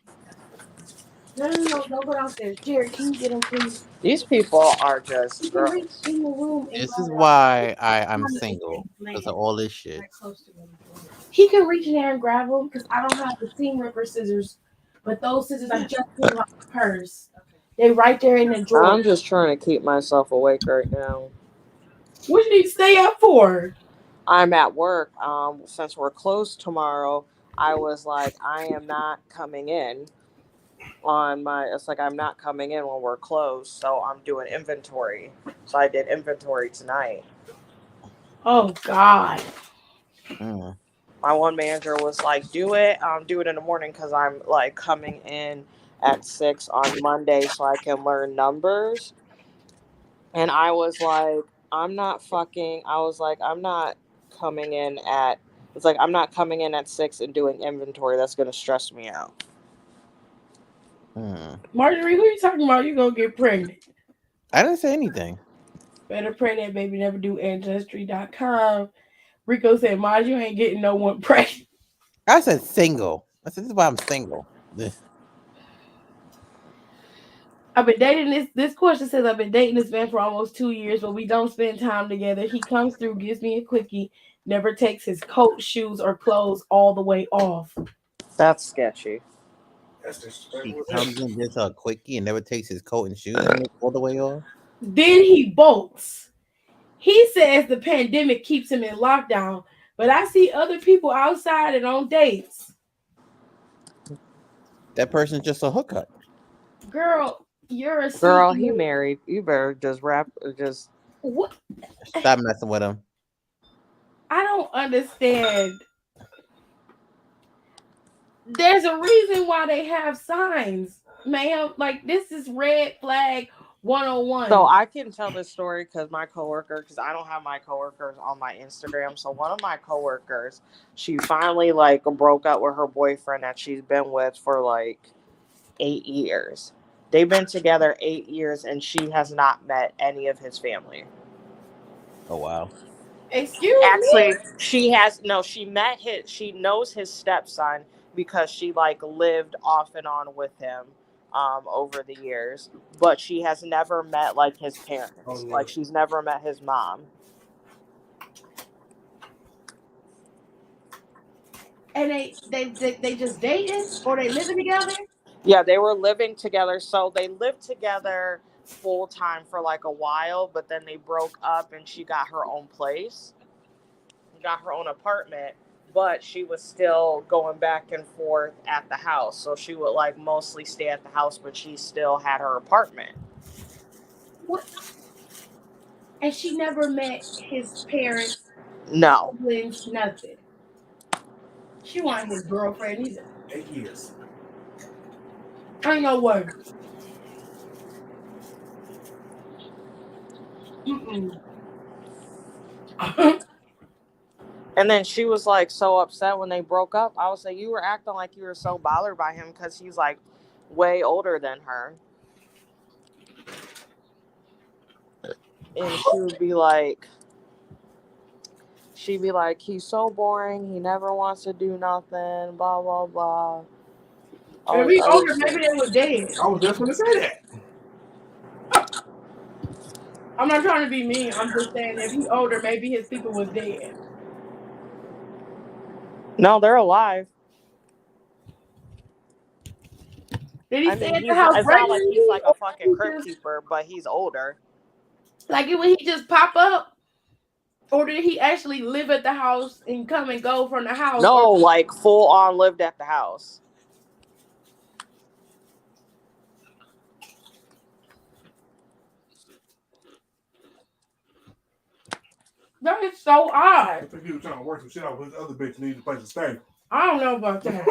No, don't go downstairs. Jared, can you get him, please? These people are He just can reach gross. in the room and This grab is it out why I'm the single. Because of blanket all this shit. right close to him. He can reach in there and grab them because I don't have the seam ripper scissors, but those scissors I just pulled out the purse. They right there in the drawer. I'm just trying to keep myself awake right now. What you need to stay up for? I'm at work. Since we're closed tomorrow, I was like, I am not coming in on my. It's like I'm not coming in when we're closed, so I'm doing inventory. So I did inventory tonight. Oh God. Mm. My one manager was like, do it in the morning because I'm like coming in at 6 on Monday so I can learn numbers. And I was like, I was like, I'm not coming in at, it's like, I'm not coming in at 6 and doing inventory. That's going to stress me out. Mm. Marjorie, who you talking about? You gonna get pregnant. I didn't say anything. Better pray that baby never do ancestry.com. Rico said, Marge, you ain't getting no one pregnant. I said single. I said, this is why I'm single. I've been dating this question says I've been dating this man for almost 2 years, but we don't spend time together. He comes through, gives me a quickie, never takes his coat, shoes, or clothes all the way off. That's sketchy. That's He disrespectful. comes in just a quickie and never takes his coat and shoes all the way off. Then he bolts. He says the pandemic keeps him in lockdown, but I see other people outside and on dates. That person's just a hookup. Girl, you're a Girl, he CEO. married. You better just just. What? Stop messing with him. I don't understand. There's a reason why they have signs, ma'am. Like, this is red flag 101. So I can tell this story because I don't have my coworkers on my Instagram. So one of my coworkers, she finally like broke up with her boyfriend that she's been with for like 8 years. They've been together 8 years and she has not met any of his family. Oh wow. Excuse Actually, me? she knows his stepson because she like lived off and on with him over the years, but she has never met like his parents. Oh, yeah. Like she's never met his mom. And they just dating or they living together? Yeah, they were living together. So they lived together full time for like a while, but then they broke up and she got her own place, got her own apartment, but she was still going back and forth at the house. So she would like mostly stay at the house, but she still had her apartment. What? And she never met his parents, No. siblings, nothing. She wanted his girlfriend. He's 8 years. I ain't no word. Mm-mm. And then she was like so upset when they broke up. I was like, you were acting like you were so bothered by him because he's like way older than her. And she'd be like, he's so boring. He never wants to do nothing. Blah blah blah. If he older, maybe they were dead. I was just going to say that. I'm not trying to be mean. I'm just saying if he older, maybe his people was dead. No, they're alive. Did he I stay mean, at the house it's not like he's regularly, like a or fucking he crypt just keeper, but he's older. like it when he just pop up, or did he actually live at the house and come and go from the house? No, Or like full on lived at the house. that is so I odd. think he was trying to work some shit out with his other bitch and needed a place to stay. I don't know about that.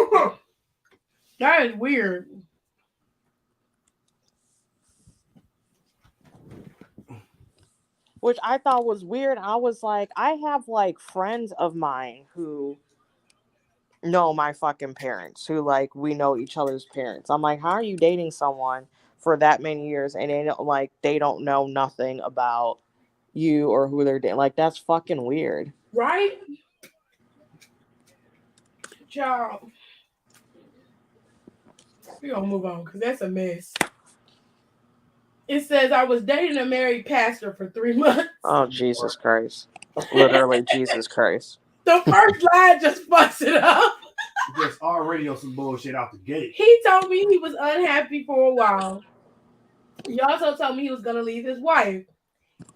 That is weird. which I thought was weird. I was like, I have like friends of mine who know my fucking parents, who like we know each other's parents. I'm like, how are you dating someone for that many years and they don't know nothing about you or who they're dating? Like, that's fucking weird. Right? Child. We're gonna move on because that's a mess. It says I was dating a married pastor for 3 months. Oh, Jesus Christ. Literally, Jesus Christ. The first line just fucks it up. Just already on some bullshit out the gate. He told me he was unhappy for a while. He also told me he was gonna leave his wife.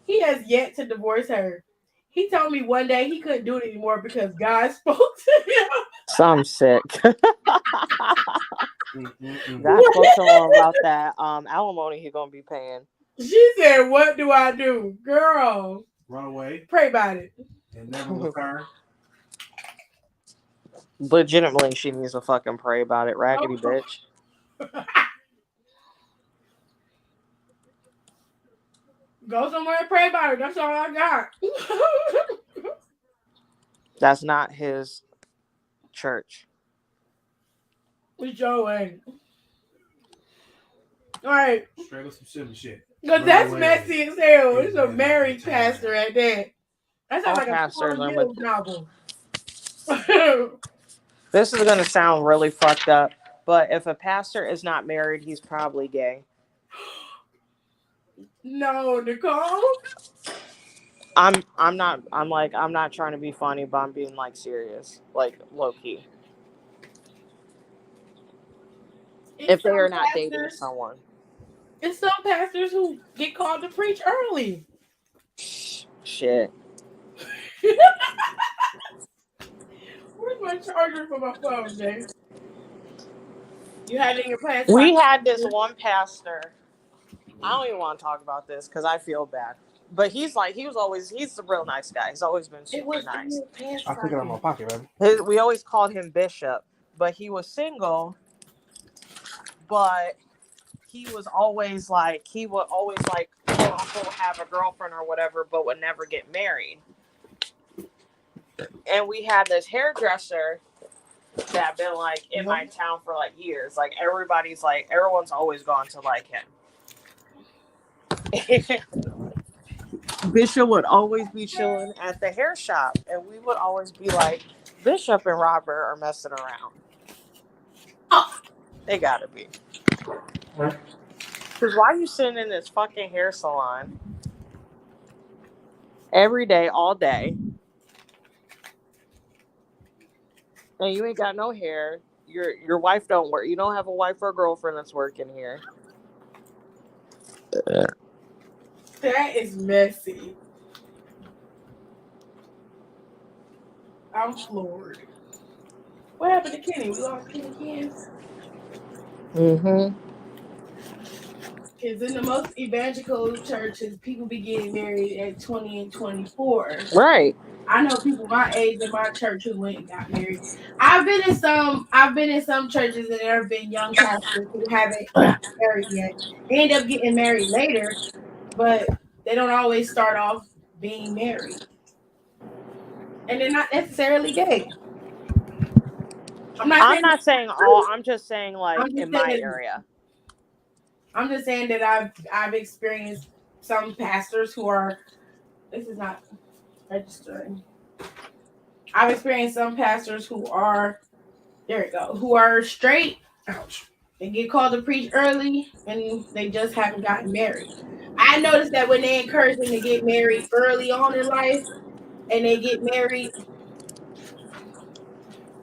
He has yet to divorce her. He told me one day he couldn't do it anymore because God spoke to him. So I'm sick. God spoke to him about that alimony he's gonna be paying. She said, "What do I do, girl? Run away. Pray about it and never return." Legitimately, she needs to fucking pray about it, raggedy bitch. Go somewhere and pray about it. That's all I got. That's not his church. It's your way. All right. Straight up some silly shit. Because that's messy as hell. It's a married pastor at that. That sounds like a Paul novel. This is going to sound really fucked up, but if a pastor is not married, he's probably gay. No, Nicole. I'm not trying to be funny, but I'm being like serious, like low key. If they are not dating someone. It's some pastors who get called to preach early. Shit. Where's my charger for my phone, Jay? You had it in your pants? We had this one pastor. I don't even want to talk about this because I feel bad. But he's a real nice guy. He's always been super nice. I took it out of my pocket, baby. We always called him Bishop, but he was single. But he would always like, quote unquote, have a girlfriend or whatever, but would never get married. And we had this hairdresser that had been like in my town for like years. Like everyone's always gone to like him. Bishop would always be chilling at the hair shop, and we would always be like, Bishop and Robert are messing around. Oh, they gotta be. Because why are you sitting in this fucking hair salon every day, all day, and you ain't got no hair? Your wife don't work. You don't have a wife or a girlfriend that's working here. That is messy. I'm floored. What happened to Kenny? We lost Kenny again? Mm-hmm. Because in the most evangelical churches, people be getting married at 20 and 24. Right. I know people my age in my church who went and got married. I've been in some churches and there have been young pastors who haven't got married yet. They end up getting married later, but they don't always start off being married. And they're not necessarily gay. I'm not saying all. I'm just saying like in my area. I'm just saying that I've experienced some pastors who are. This is not registering. I've experienced some pastors who are. There we go. Who are straight. Ouch. They get called to preach early and they just haven't gotten married. I noticed that when they encourage them to get married early on in life and they get married,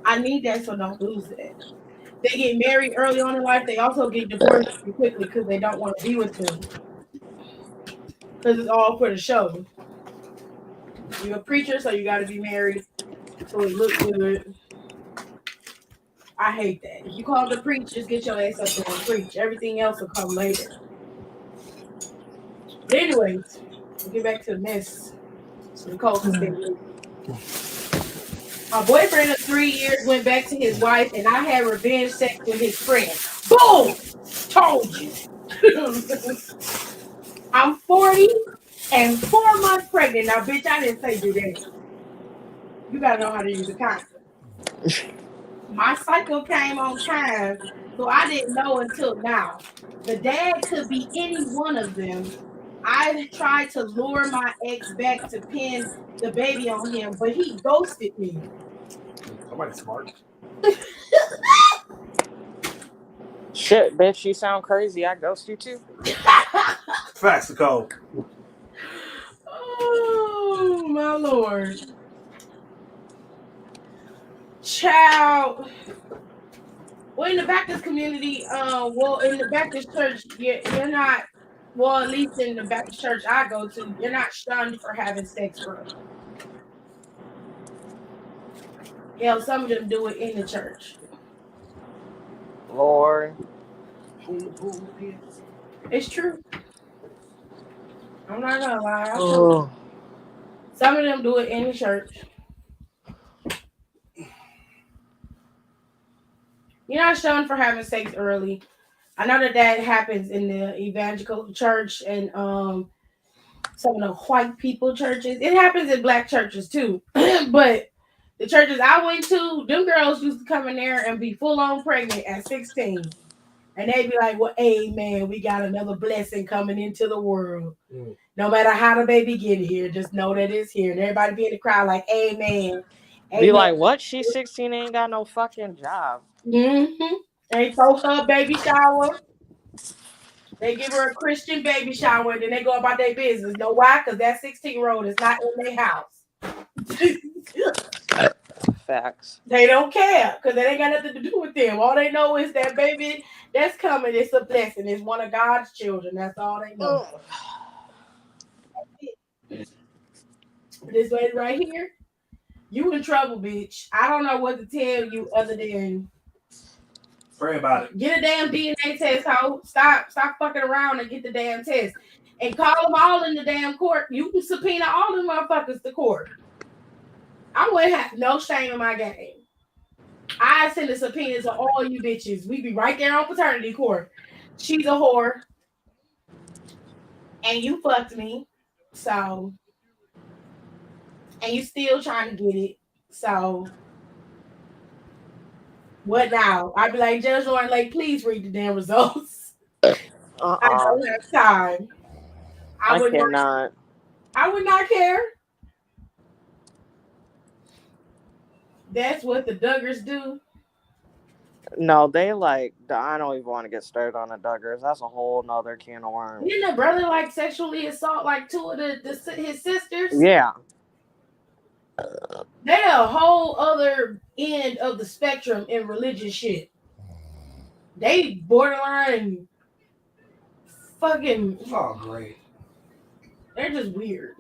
I need that so don't lose it. They get married early on in life, they also get divorced quickly because they don't want to be with them. Because it's all for the show. You're a preacher, so you got to be married so it looks good. I hate that. If you call to preach, just get your ass up there and preach. Everything else will come later. But anyways, we'll get back to the mess. So Nicole can stay with me. My boyfriend of 3 years went back to his wife, and I had revenge sex with his friend. Boom! Told you. I'm 40. and 4 months pregnant. Now, bitch, I didn't say do that. You gotta know how to use a condom. My cycle came on time, so I didn't know until now. The dad could be any one of them. I tried to lure my ex back to pin the baby on him, but he ghosted me. Somebody smart. Shit, bitch, you sound crazy. I ghost you too. Facts, Nicole. Oh my lord. Child. Well, in the Baptist community, in the Baptist church, you're not, well, at least in the Baptist church I go to, you're not shunned for having sex early. Hell, some of them do it in the church. Lord. It's true. I'm not gonna lie. I told you. Oh. Some of them do it in the church. You're not shunned for having sex early. I know that happens in the evangelical church and some of the white people churches. It happens in black churches too. But the churches I went to, them girls used to come in there and be full on pregnant at 16. And they'd be like, well, amen, we got another blessing coming into the world. No matter how the baby get here, just know that it's here. And everybody be in the crowd like, amen. Be Amen. like, what? She's 16 ain't got no fucking job. Mm-hmm. They throw her a baby shower. They give her a Christian baby shower, and then they go about their business. Know why? Because that 16-year-old is not in their house. Facts. They don't care because it ain't got nothing to do with them. All they know is that baby that's coming. It's a blessing. It's one of God's children. That's all they know. This lady right here, you in trouble, bitch. I don't know what to tell you other than pray about it. Get a damn DNA test, ho. Stop fucking around and get the damn test. And call them all in the damn court. You can subpoena all them motherfuckers to court. I wouldn't have no shame in my game. I send a subpoena to all you bitches. We be right there on paternity court. She's a whore. And you fucked me. So. And you still trying to get it. So. What now? I'd be like, Judge Lauren Lake, please read the damn results. I don't have time. I cannot. I would not care. That's what the Duggars do. No, they like. I don't even want to get started on the Duggars. That's a whole nother can of worms. Didn't the brother like sexually assault like two of his sisters? Yeah. They're a whole other end of the spectrum in religious shit. They borderline fucking. Oh, great. They're just weird.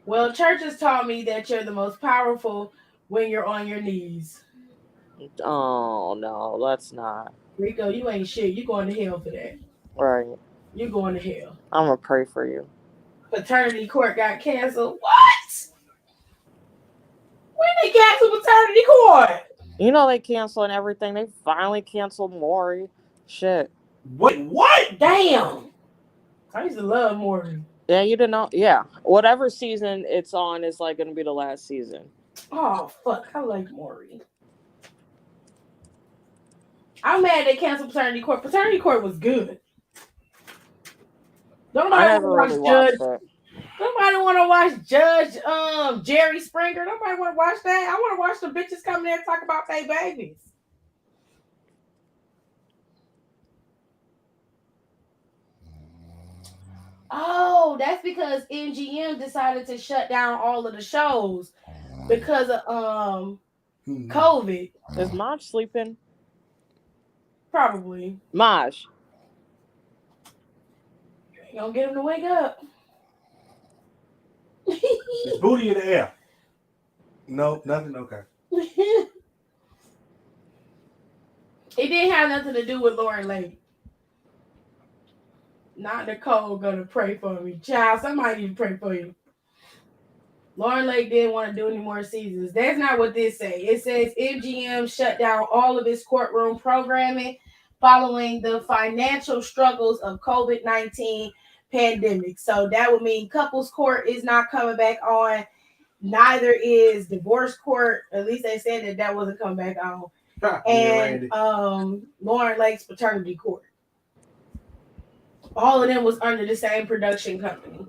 Well, church has taught me that you're the most powerful when you're on your knees. Oh, no, let's not. Rico, you ain't shit. You going to hell for that. Right. You're going to hell. I'm going to pray for you. Paternity court got canceled. What? When they canceled paternity court? You know they canceling everything. They finally canceled Maury. Shit. Wait, what? Damn. I used to love Maury. Yeah, you didn't know? Yeah. Whatever season it's on is like going to be the last season. Oh, fuck. I like Maury. I'm mad they canceled paternity court. Paternity court was good. I never really watched it. Nobody want to watch Judge Jerry Springer. Nobody want to watch that. I want to watch the bitches come there and talk about their babies. Oh, that's because MGM decided to shut down all of the shows because of COVID. Is Maj sleeping? Probably. Maj. You gonna get him to wake up. His booty in the air. No, nothing. Okay. It didn't have nothing to do with Lauren Lake. Not Nicole gonna pray for me. Child, somebody need to pray for you. Lauren Lake didn't want to do any more seasons. That's not what this says. It says MGM shut down all of its courtroom programming following the financial struggles of COVID-19 pandemic. So that would mean couples court is not coming back on. Neither is divorce court. At least they said that wasn't coming back on. And Lauren Lake's paternity court. All of them was under the same production company.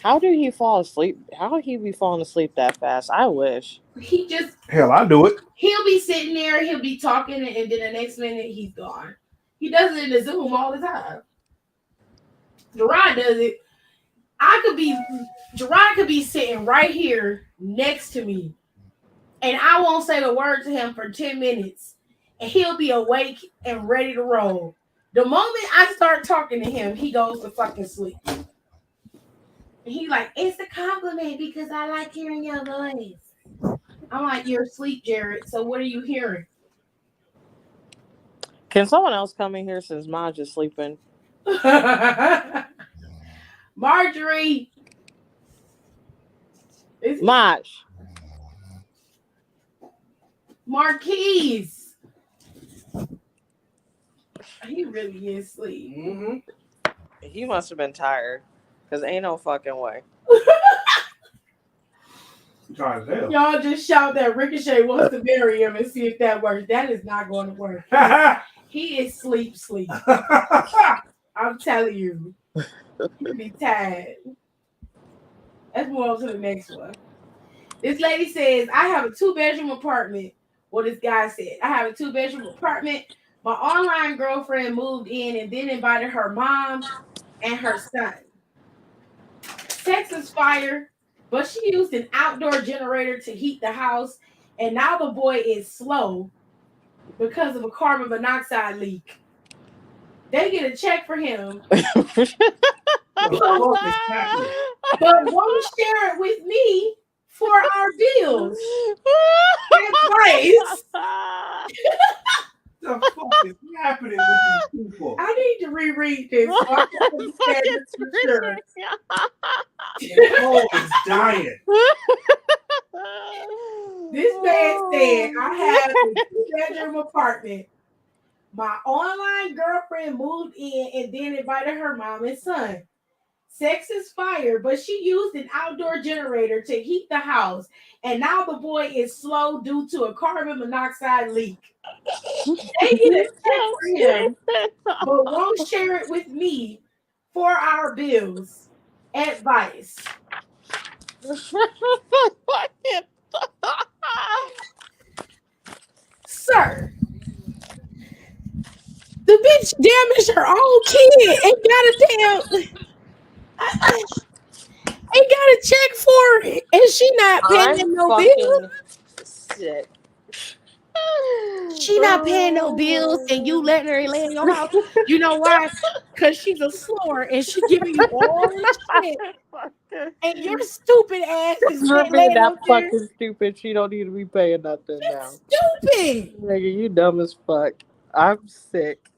How did he fall asleep? How would he be falling asleep that fast? I wish. He just Hell, I do it. He'll be sitting there, he'll be talking, and then the next minute he's gone. He does it in the Zoom all the time. Gerard does it. Gerard could be sitting right here next to me, and I won't say the word to him for 10 minutes, and he'll be awake and ready to roll. The moment I start talking to him, he goes to fucking sleep. And he like, it's a compliment because I like hearing your voice. I'm like, you're asleep, Jared. So what are you hearing? Can someone else come in here since Ma's just sleeping? Marjorie. Maj. Marquise. He really is asleep. Mm-hmm. He must have been tired. Because ain't no fucking way. Y'all just shout that Ricochet wants to marry him and see if that works. That is not going to work. He is sleep. I'm telling you. He'll be tired. Let's move on to the next one. This lady says, I have a 2-bedroom apartment. Well, this guy said, I have a 2-bedroom apartment. My online girlfriend moved in and then invited her mom and her son. Sex is fire, but she used an outdoor generator to heat the house, and now the boy is slow because of a carbon monoxide leak. They get a check for him, but won't share it with me for our bills. Advice. The fuck is happening with these people? I need to reread this. So I can understand this for sure. Nicole is dying. This man said, I have a 2-bedroom apartment. My online girlfriend moved in and then invited her mom and son. Sex is fire, but she used an outdoor generator to heat the house, and now the boy is slow due to a carbon monoxide leak. They get a check for him, but won't share it with me for our bills. Advice. Sir, the bitch damaged her own kid and got a check for it, and she not paying no bills. Sick. She not paying no bills, and you letting her lay in your house. You know why? Because she's a slore, and she giving you all this shit. And your stupid ass is laying that up there. fucking stupid. She don't need to be paying nothing now. Stupid. Nigga, you dumb as fuck. I'm sick.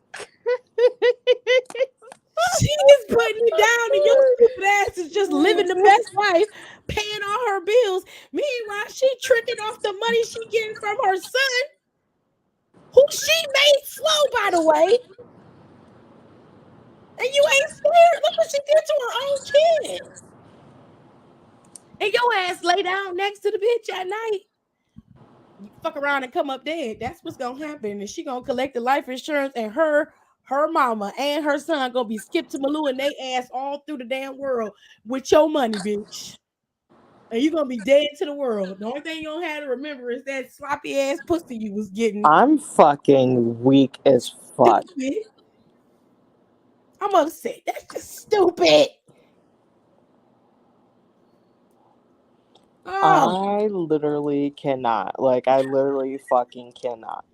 She is putting you down, and your stupid ass is just living the best life, paying all her bills. Meanwhile, she tricking off the money she getting from her son, who she made slow, by the way. And you ain't scared. Look what she did to her own kid. And your ass lay down next to the bitch at night. You fuck around and come up dead. That's what's gonna happen. And she gonna collect the life insurance, and her mama and her son gonna be skipped to Malou and they ass all through the damn world with your money, bitch. And you're gonna be dead to the world. The only thing you don't have to remember is that sloppy ass pussy you was getting. I'm fucking weak as fuck. Stupid. I'm upset. That's just stupid. Oh. I literally cannot. Like, I literally fucking cannot.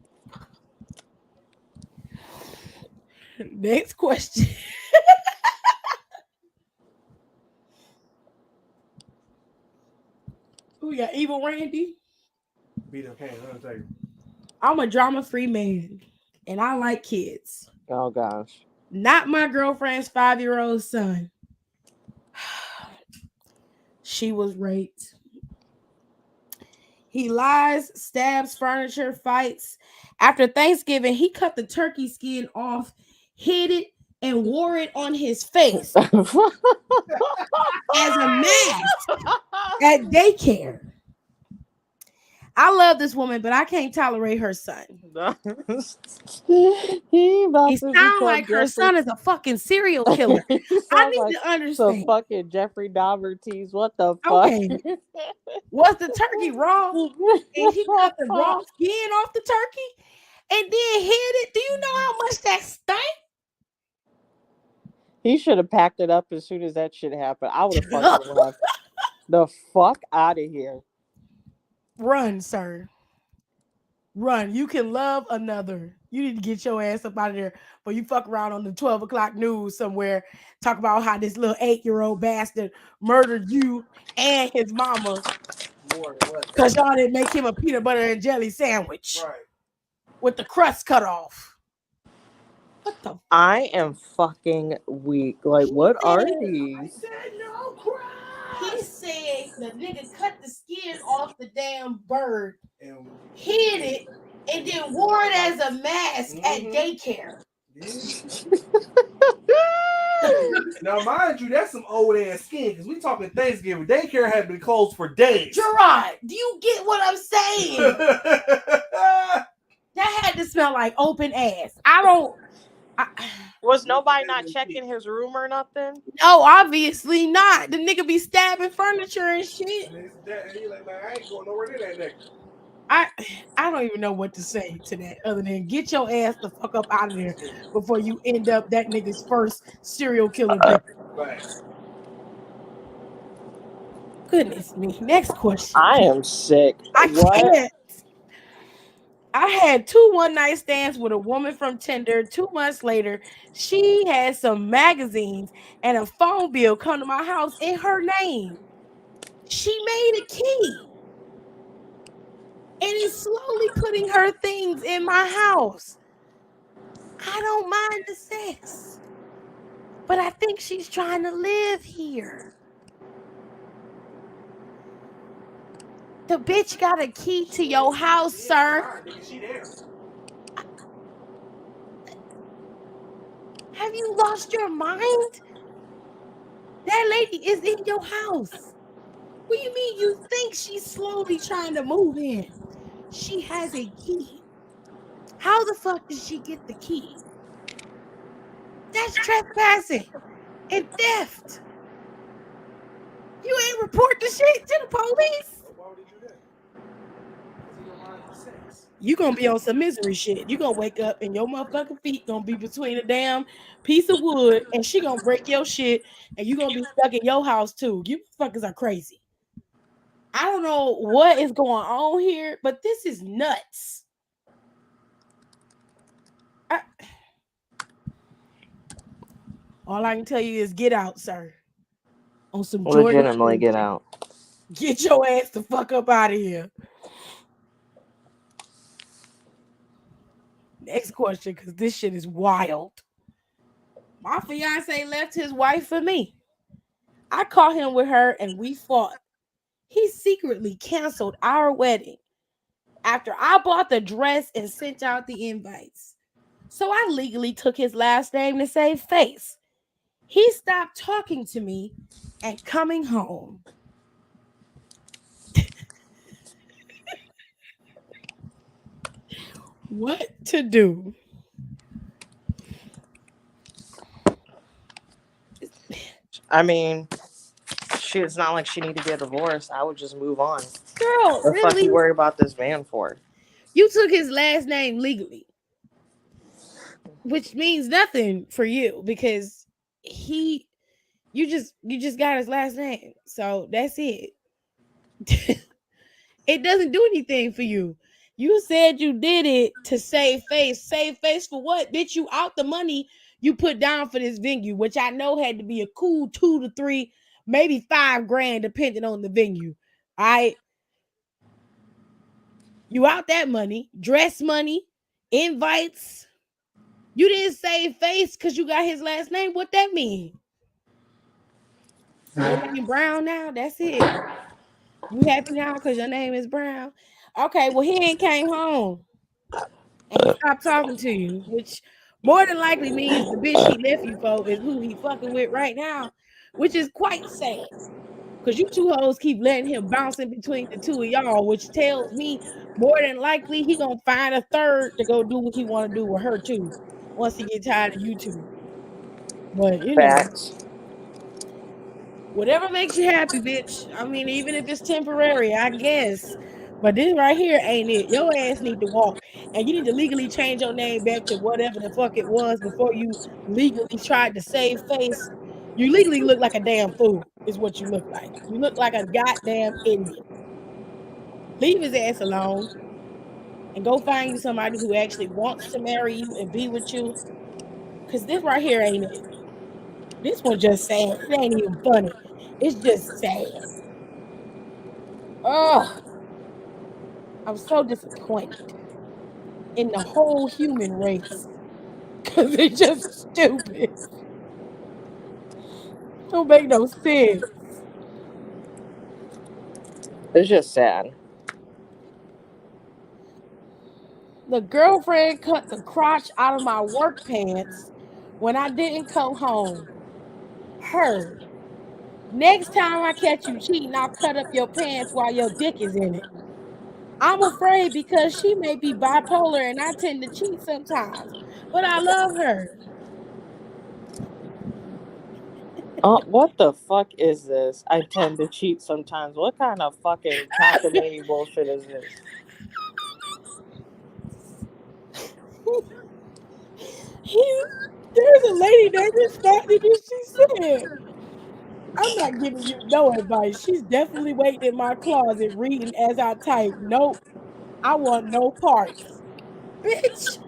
Next question. We got Evil Randy. Beat up hands, Undertaker. I'm a drama-free man, and I like kids. Oh, gosh. Not my girlfriend's 5-year-old son. She was raped. He lies, stabs furniture, fights. After Thanksgiving, he cut the turkey skin off, hid it, and wore it on his face as a mask at daycare. I love this woman, but I can't tolerate her son. He about He to sounds become like her Jeffrey. son is a fucking serial killer. He I sounds need like to some understand. fucking Jeffrey Dahmer tease. What the fuck? Okay, was the turkey raw? And he cut the raw skin off the turkey and then hid it. Do you know how much that stank? He should have packed it up as soon as that shit happened. I would have fucking left the fuck out of here. Run, sir. Run. You can love another. You need to get your ass up out of there. But you fuck around on the 12 o'clock news somewhere. Talk about how this little 8-year-old bastard murdered you and his mama More than what? because y'all didn't make him a peanut butter and jelly sandwich Right. with the crust cut off. What the? I am fucking weak. Like, what are I these? said no crap. He said the nigga cut the skin off the damn bird, And hid it, and then wore it as a mask at daycare. now, mind you, that's some old ass skin because we talking Thanksgiving. Daycare had been closed for days. Gerard, do you get what I'm saying? That had to smell like open ass. Was nobody not checking his room or nothing? No, obviously not. The nigga be stabbing furniture and shit. He like, man, I ain't going nowhere near that nigga. I don't even know what to say to that other than get your ass the fuck up out of there before you end up that nigga's first serial killer victim. Right. Goodness me. Next question. I am sick. I What? can't. I had 2 one-night stands with a woman from Tinder. 2 months later, she had some magazines and a phone bill come to my house in her name. She made a key and is slowly putting her things in my house. I don't mind the sex, but I think she's trying to live here. The bitch got a key to your house, sir. Have you lost your mind? That lady is in your house. What do you mean you think she's slowly trying to move in? She has a key. How the fuck did she get the key? That's trespassing and theft. You ain't report the shit to the police. Why would he do that? Because he don't mind the sex. You gonna be on some misery shit. You gonna wake up and your motherfucking feet gonna be between a damn piece of wood and she gonna break your shit and you gonna be stuck in your house too. You fuckers are crazy. I don't know what is going on here, but this is nuts. All I can tell you is get out, sir. On some Legitimately get out. Get your ass the fuck up out of here. Next question, because this shit is wild. My fiance left his wife for me. I caught him with her and we fought. He secretly canceled our wedding after I bought the dress and sent out the invites. So I legally took his last name to save face. He stopped talking to me and coming home. What to do? I mean, shit, it's not like she need to get a divorce. I would just move on. Girl, What the fuck really? you worry about this man for? You took his last name legally, which means nothing for you because you just got his last name. So that's it. It doesn't do anything for you. You said you did it to save face. Save face for what? Bitch, you out the money you put down for this venue, which I know had to be a cool 2 to 3, maybe $5,000, depending on the venue. All right. You out that money, dress money, invites. You didn't save face because you got his last name. What that mean? Your name Brown now? That's it. You happy now because your name is Brown? Okay, well he ain't came home and he stopped talking to you, which more than likely means the bitch he left you for is who he fucking with right now, which is quite sad. Cause you two hoes keep letting him bounce in between the two of y'all, which tells me more than likely he gonna find a third to go do what he want to do with her too. Once he get tired of you two, but you know, Facts. whatever makes you happy, bitch. I mean, even if it's temporary, I guess. But this right here ain't it. Your ass need to walk, and you need to legally change your name back to whatever the fuck it was before you legally tried to save face. You legally look like a damn fool. Is what you look like. You look like a goddamn idiot. Leave his ass alone and go find you somebody who actually wants to marry you and be with you. Cause this right here ain't it. This one just sad. It ain't even funny. It's just sad. Oh, I'm so disappointed in the whole human race. Cause it's just stupid. Don't make no sense. It's just sad. The girlfriend cut the crotch out of my work pants when I didn't come home. Her. Next time I catch you cheating, I'll cut up your pants while your dick is in it. I'm afraid because she may be bipolar and I tend to cheat sometimes, but I love her. What the fuck is this? I tend to cheat sometimes. What kind of fucking cockamamie bullshit is this? There's a lady that responded and she said, I'm not giving you no advice. She's definitely waiting in my closet reading as I type. Nope, I want no parts. Bitch.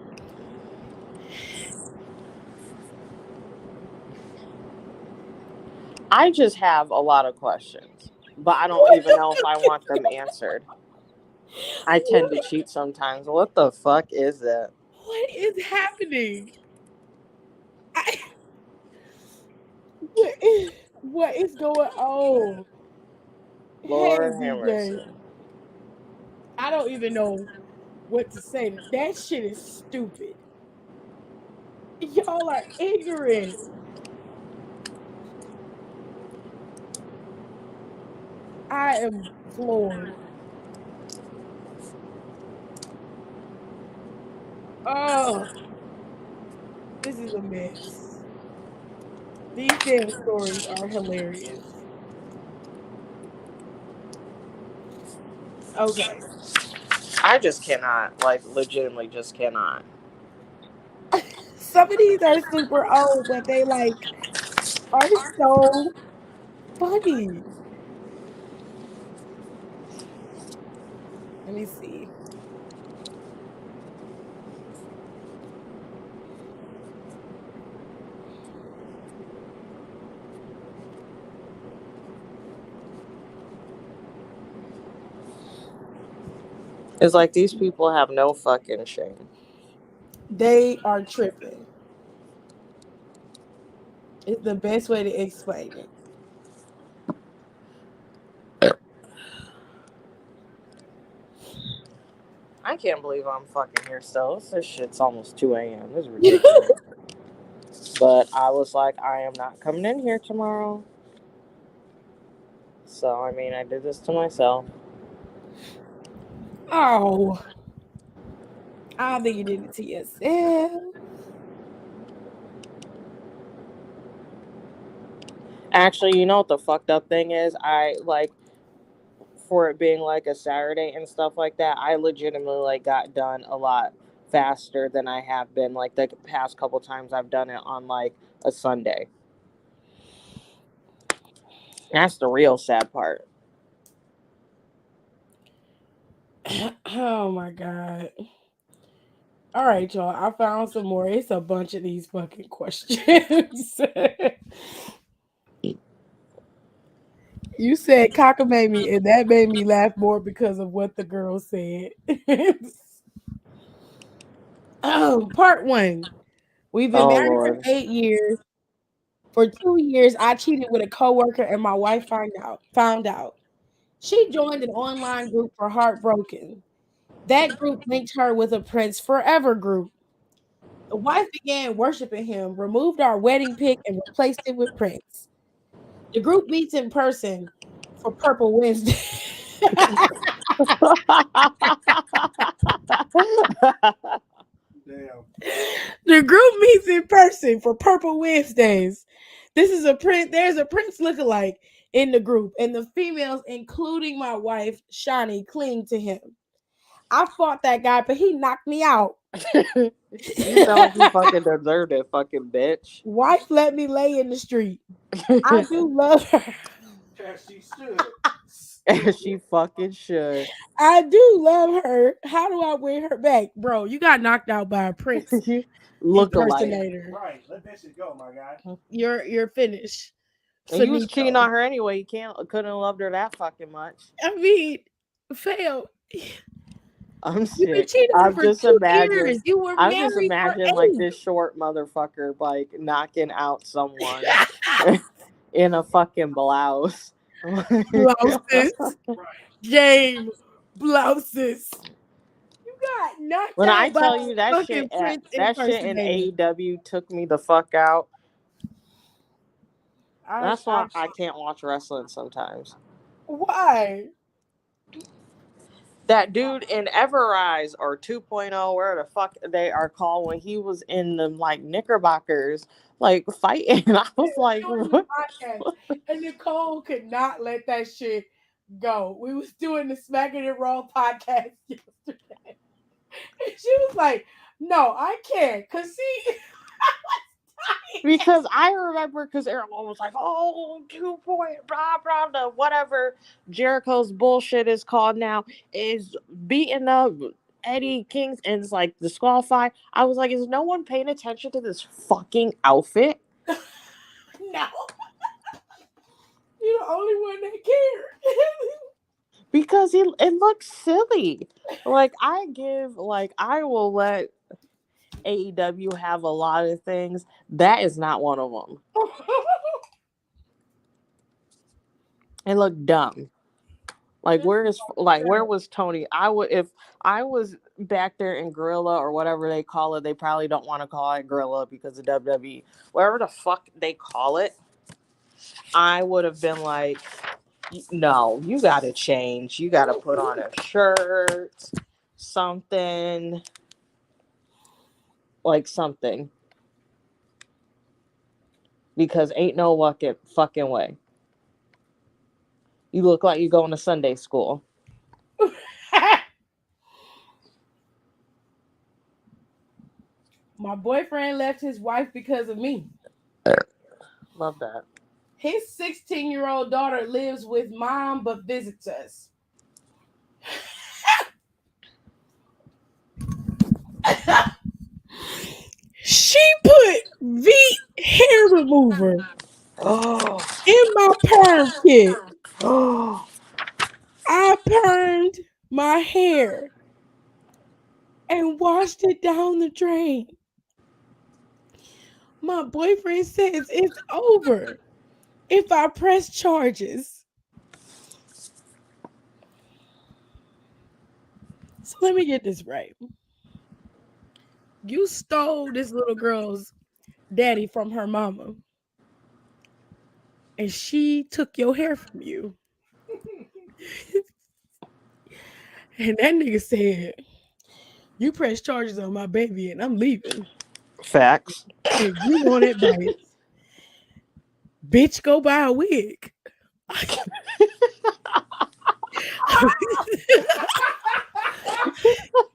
I just have a lot of questions, but I don't What even the know if fuck I is want them answered. I tend to what, cheat sometimes. What the fuck is that? what is happening? I, what is going on? Hey Lord have DJ, mercy. I don't even know what to say. That shit is stupid. Y'all are ignorant. I am floored. Oh, this is a mess. These damn stories are hilarious. Okay. I just cannot, like, legitimately just cannot. Some of these are super old, but they like are so funny. Let me see. It's like these people have no fucking shame. They are tripping. It's the best way to explain it. I can't believe I'm fucking here still. This shit's almost 2 a.m. This is ridiculous. But I was like, I am not coming in here tomorrow. So, I mean, I did this to myself. Oh, I don't think you did it to yourself. Actually, you know what the fucked up thing is? I, like, for it being, like, a Saturday and stuff like that, I legitimately, like, got done a lot faster than I have been, like, the past couple times I've done it on, like, a Sunday. That's the real sad part. Oh my god. All right, y'all. I found some more. It's a bunch of these fucking questions. You said cockamamie, and that made me laugh more because of what the girl said. Part one. We've been Oh, married for Lord. 8 years. For 2 years, I cheated with a coworker, and my wife found out. She joined an online group for Heartbroken. That group linked her with a Prince Forever group. The wife began worshiping him, removed our wedding pic, and replaced it with Prince. The group meets in person for Purple Wednesday. Damn. The group meets in person for Purple Wednesdays. This is a Prince. There's a Prince lookalike in the group, and the females, including my wife, Shawnee, cling to him. I fought that guy, but he knocked me out. You sound like you fucking deserved it, fucking bitch. Wife let me lay in the street. I do love her. As she should. And she fucking should. I do love her. How do I win her back? Bro, you got knocked out by a Prince Look alike. impersonator. Right. Let that shit go, my guy. You're finished. And you was Finito. cheating on her anyway. You couldn't have loved her that fucking much. I mean, fail. I'm You've been sick. cheating on her I'm for just 2 imagining. years. You were I'm married just imagining for like 8. this short motherfucker like knocking out someone in a fucking blouse. Blouses. Game blouses. You got knocked When I out by tell a you that fucking shit, Prince that shit in impersonator. AEW took me the fuck out. That's why I I can't watch wrestling sometimes. why? That dude in Everrise or 2.0, where the fuck they are called, when he was in the like Knickerbockers, like fighting, I was like, Doing what? the podcast, and Nicole could not let that shit go. We was doing the Smacking It Raw podcast yesterday, and she was like, "No, I can't," cause see, Because I remember, because everyone was like, oh, 2 point, blah, blah, blah, whatever Jericho's bullshit is called now, is beating up Eddie King's and it's like disqualified. I was like, is no one paying attention to this fucking outfit? no, you're the only one that cared. Because it looks silly. Like, I will let AEW have a lot of things. That is not one of them. It looked dumb. Like, where was Tony? If I was back there in Gorilla or whatever they call it, they probably don't want to call it Gorilla because of WWE. Whatever the fuck they call it, I would have been like, no, you got to change. You got to put on a shirt, something. Like something. Because ain't no fucking way. You look like you're going to Sunday school. My boyfriend left his wife because of me. Love that. His 16-year-old daughter lives with mom but visits us. She put V hair remover in my perm kit. I permed my hair and washed it down the drain. My boyfriend says it's over if I press charges. So let me get this right. You stole this little girl's daddy from her mama, and she took your hair from you. And that nigga said, you press charges on my baby and I'm leaving. Facts. And you want advice. Bitch, go buy a wig.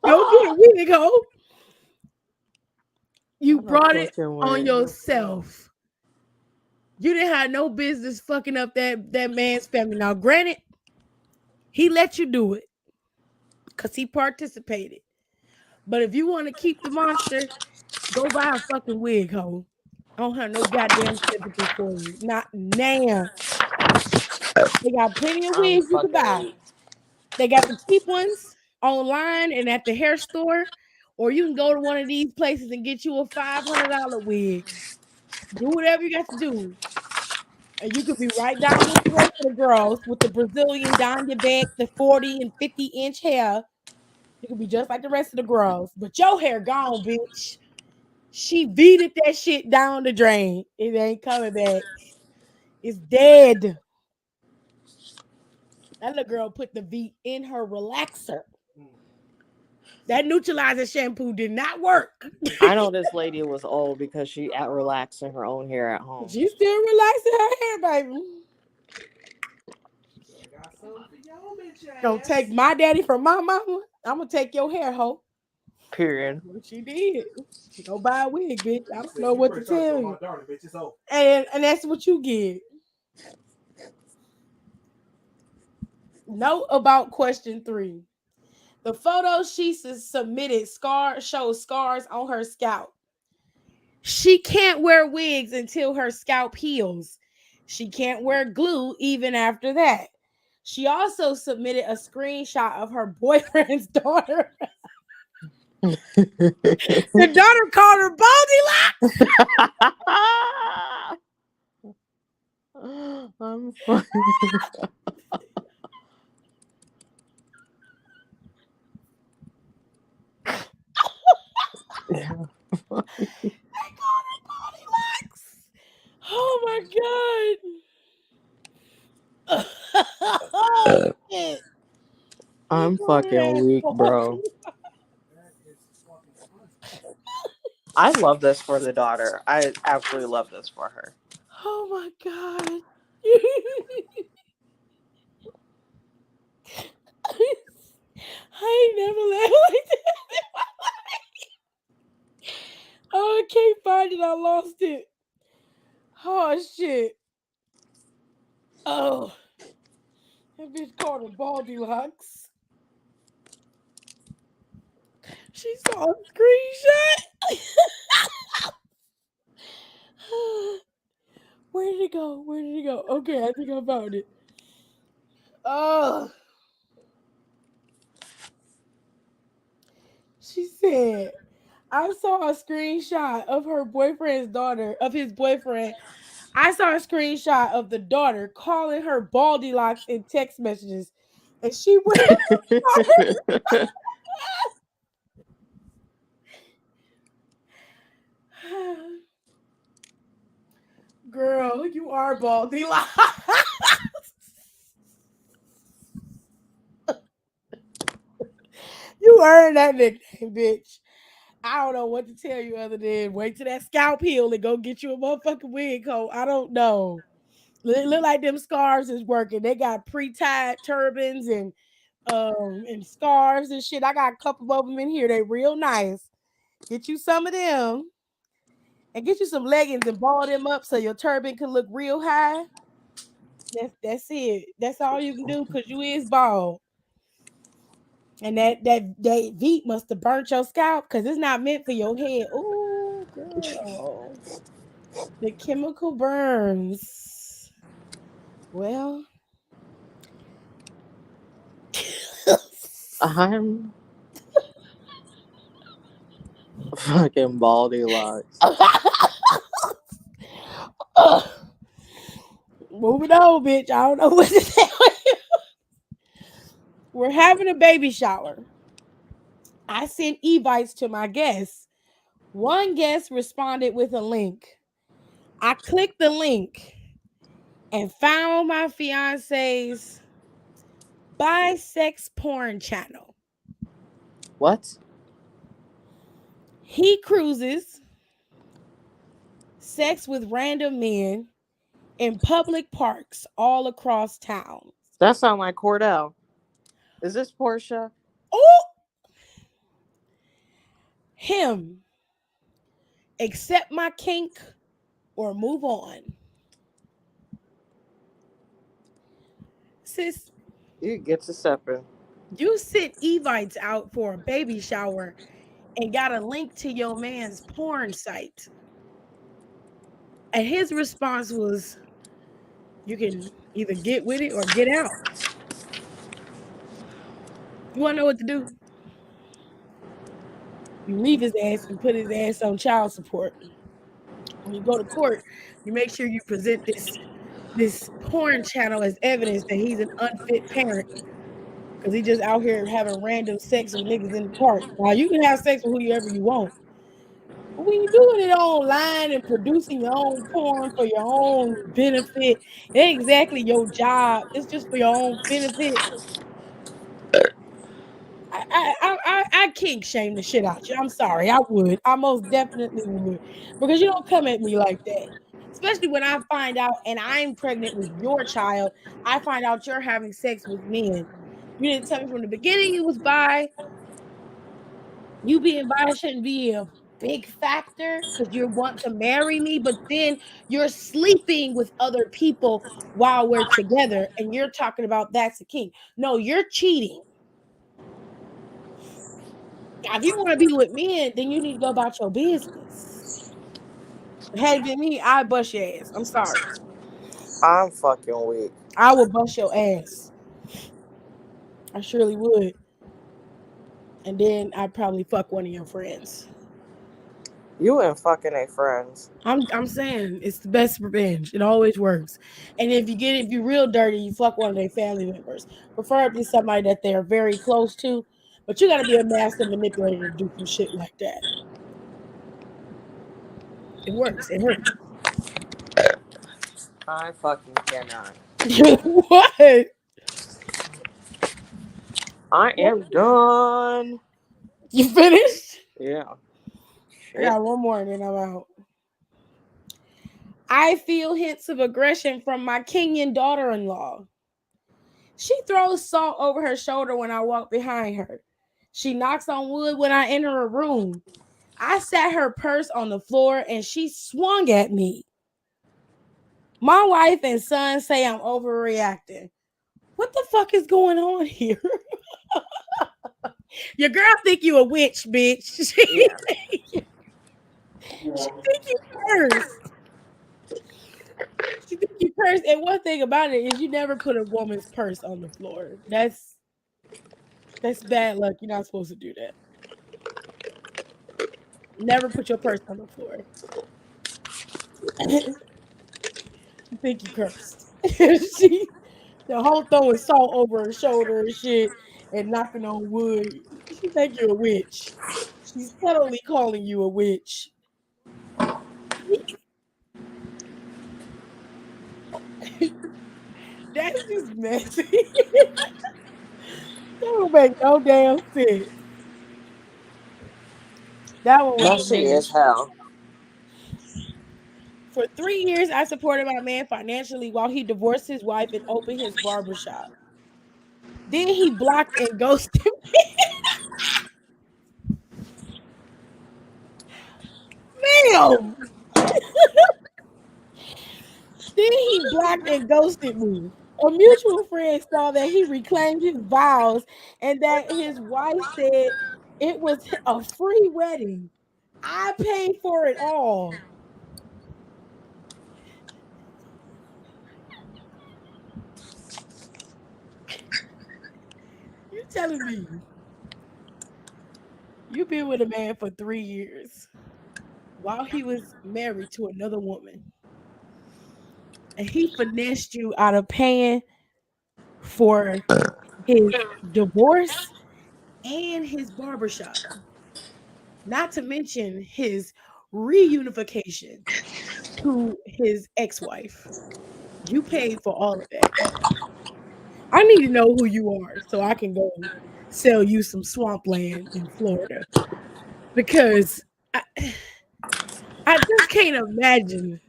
Go get a wig, ho. You brought it on yourself. You didn't have no business fucking up that man's family. Now, granted, he let you do it because he participated. But if you want to keep the monster, go buy a fucking wig, ho. I don't have no goddamn sympathy for you. Not now. They got plenty of wigs you can buy. They got the cheap ones online and at the hair store, or you can go to one of these places and get you a $500 wig. Do whatever you got to do. And you could be right down with the rest of the girls with the Brazilian down your back, the 40 and 50-inch hair. You could be just like the rest of the girls. But your hair gone, bitch. She beated that shit down the drain. It ain't coming back. It's dead. That little girl put the V in her relaxer. That neutralizer shampoo did not work. I know this lady was old because she at relaxing her own hair at home. She's still relaxing her hair, baby. Got something for y'all, bitch ass. Don't take my daddy from my mama. I'm gonna take your hair, hoe. Period. What she did. She go buy a wig, bitch. I don't Said, know you what to better start tell showing you. my daughter, bitch. It's over. And that's what you get. Note about question 3. The photo she submitted shows scars on her scalp. She can't wear wigs until her scalp heals. She can't wear glue even after that. She also submitted a screenshot of her boyfriend's daughter. The daughter called her Goldilocks. I'm fucking. They called her Goldilocks. Oh my god. Oh, shit. I'm fucking weak, bro. I love this for the daughter. I absolutely love this for her. Oh my god. I ain't never laughed like that in my life. Oh, I can't find it. I lost it. Oh shit. Oh. That bitch called her Baldylocks. She saw a screenshot. Where did it go? Where did it go? Okay, I think I found it. Oh. She said, I saw a screenshot of her boyfriend's daughter, of his boyfriend. I saw a screenshot of the daughter calling her Baldylocks in text messages. And she went. Girl, you are Baldylocks. You earned that nickname, bitch. I don't know what to tell you other than wait till that scalp heal and go get you a motherfucking wig coat. I don't know. It look like them scarves is working. They got pre-tied turbans and scarves and shit. I got a couple of them in here. They real nice. Get you some of them and get you some leggings and ball them up so your turban can look real high. That's it. That's all you can do because you is bald. And that V must have burnt your scalp because it's not meant for your head. Oh, girl. The chemical burns. Well, I'm fucking Baldylocks. Moving on, bitch. I don't know what to tell you. We're having a baby shower. I sent evites to my guests. One guest responded with a link. I clicked the link and found my fiance's bisex porn channel. What? He cruises, sex with random men in public parks all across town. That sound like Cordell. Is this Portia? Oh, him. Accept my kink or move on. Sis, You get to stepping. you sent evites out for a baby shower and got a link to your man's porn site. And his response was, you can either get with it or get out. You want to know what to do? You leave his ass and put his ass on child support. When you go to court, you make sure you present this this porn channel as evidence that he's an unfit parent because he just out here having random sex with niggas in the park. Now you can have sex with whoever you want, but when you're doing it online and producing your own porn for your own benefit, it ain't exactly your job. It's just for your own benefit. I kink shame the shit out you. I'm sorry. I would. I most definitely would. Because you don't come at me like that. Especially when I find out and I'm pregnant with your child, I find out you're having sex with men. You didn't tell me from the beginning you was bi. You being bi shouldn't be a big factor because you want to marry me, but then you're sleeping with other people while we're together and you're talking about that's a kink. No, you're cheating. Now, if you want to be with men, then you need to go about your business. Had it been me, I'd bust your ass. I'm sorry. I'm fucking weak. I would bust your ass. I surely would. And then I'd probably fuck one of your friends. You and fucking a friends. I'm saying it's the best revenge. It always works. And if you're real dirty, you fuck one of their family members. Preferably somebody that they're very close to. But you gotta be a master manipulator to do some shit like that. It works. It hurts. I fucking cannot. What? I am done. You finished? Yeah. I Shit. got one more and then I'm out. I feel hints of aggression from my Kenyan daughter-in-law. She throws salt over her shoulder when I walk behind her. She knocks on wood when I enter a room. I sat her purse on the floor and she swung at me. My wife and son say I'm overreacting. What the fuck is going on here? Your girl think you a witch, bitch. She think you cursed. She think you cursed. And one thing about it is you never put a woman's purse on the floor. That's bad luck. You're not supposed to do that. Never put your purse on the floor. You think you cursed. She the whole throwing salt over her shoulder and shit and knocking on wood. She think you're a witch. She's subtly calling you a witch. That's just messy. That don't make no damn sense. That one was Messy hilarious. as hell. For 3 years, I supported my man financially while he divorced his wife and opened his barbershop. Then he blocked and ghosted me. Damn. Then he blocked and ghosted me. A mutual friend saw that he reclaimed his vows and that his wife said it was a free wedding. I paid for it all. You telling me you've been with a man for 3 years while he was married to another woman and he finessed you out of paying for his divorce and his barbershop, not to mention his reunification to his ex-wife. You paid for all of that. I need to know who you are so I can go sell you some swampland in Florida because I just can't imagine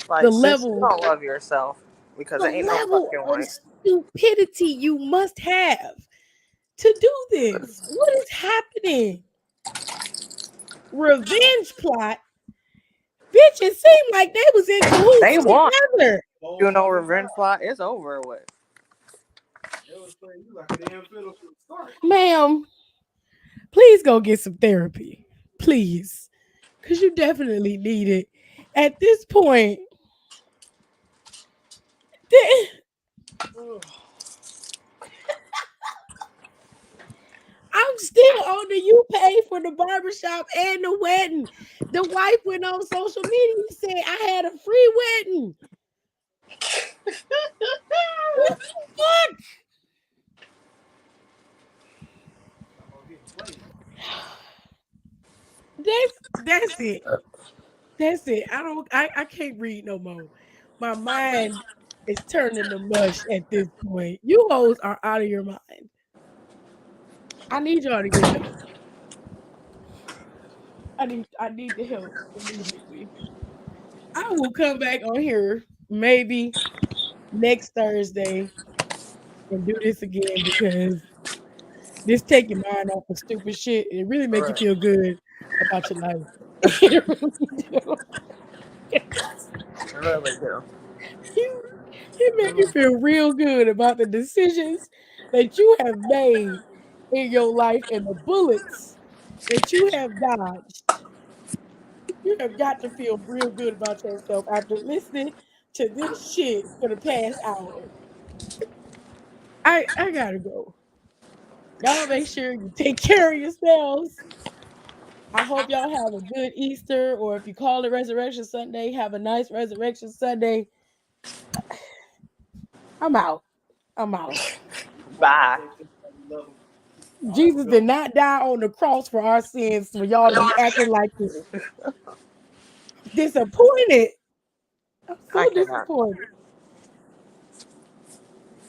Like, the sis, you level don't love yourself because the it ain't no level fucking of way. stupidity you must have to do this. What is happening? Revenge plot? Bitch, it seemed like they was in They cahoots want together. you know revenge plot is over with. Ma'am, please go get some therapy. Please. Because you definitely need it. At this point, I'm still on the you pay for the barbershop and the wedding. The wife went on social media and said I had a free wedding. That's it. That's it. I can't read no more. My mind is turning to mush at this point. You hoes are out of your mind. I need y'all to get help. I need the help immediately. I will come back on here maybe next Thursday and do this again because this take your mind off of stupid shit. It really make you Right. feel good about your life. It really do. I really do. You it make you feel real good about the decisions that you have made in your life and the bullets that you have dodged. You have got to feel real good about yourself after listening to this shit for the past hour. I gotta go. Y'all make sure you take care of yourselves. I hope y'all have a good Easter, or if you call it Resurrection Sunday, have a nice Resurrection Sunday. I'm out. I'm out. Bye. Jesus did not die on the cross for our sins for y'all to be acting like this. Disappointed. I'm I so cannot. disappointed.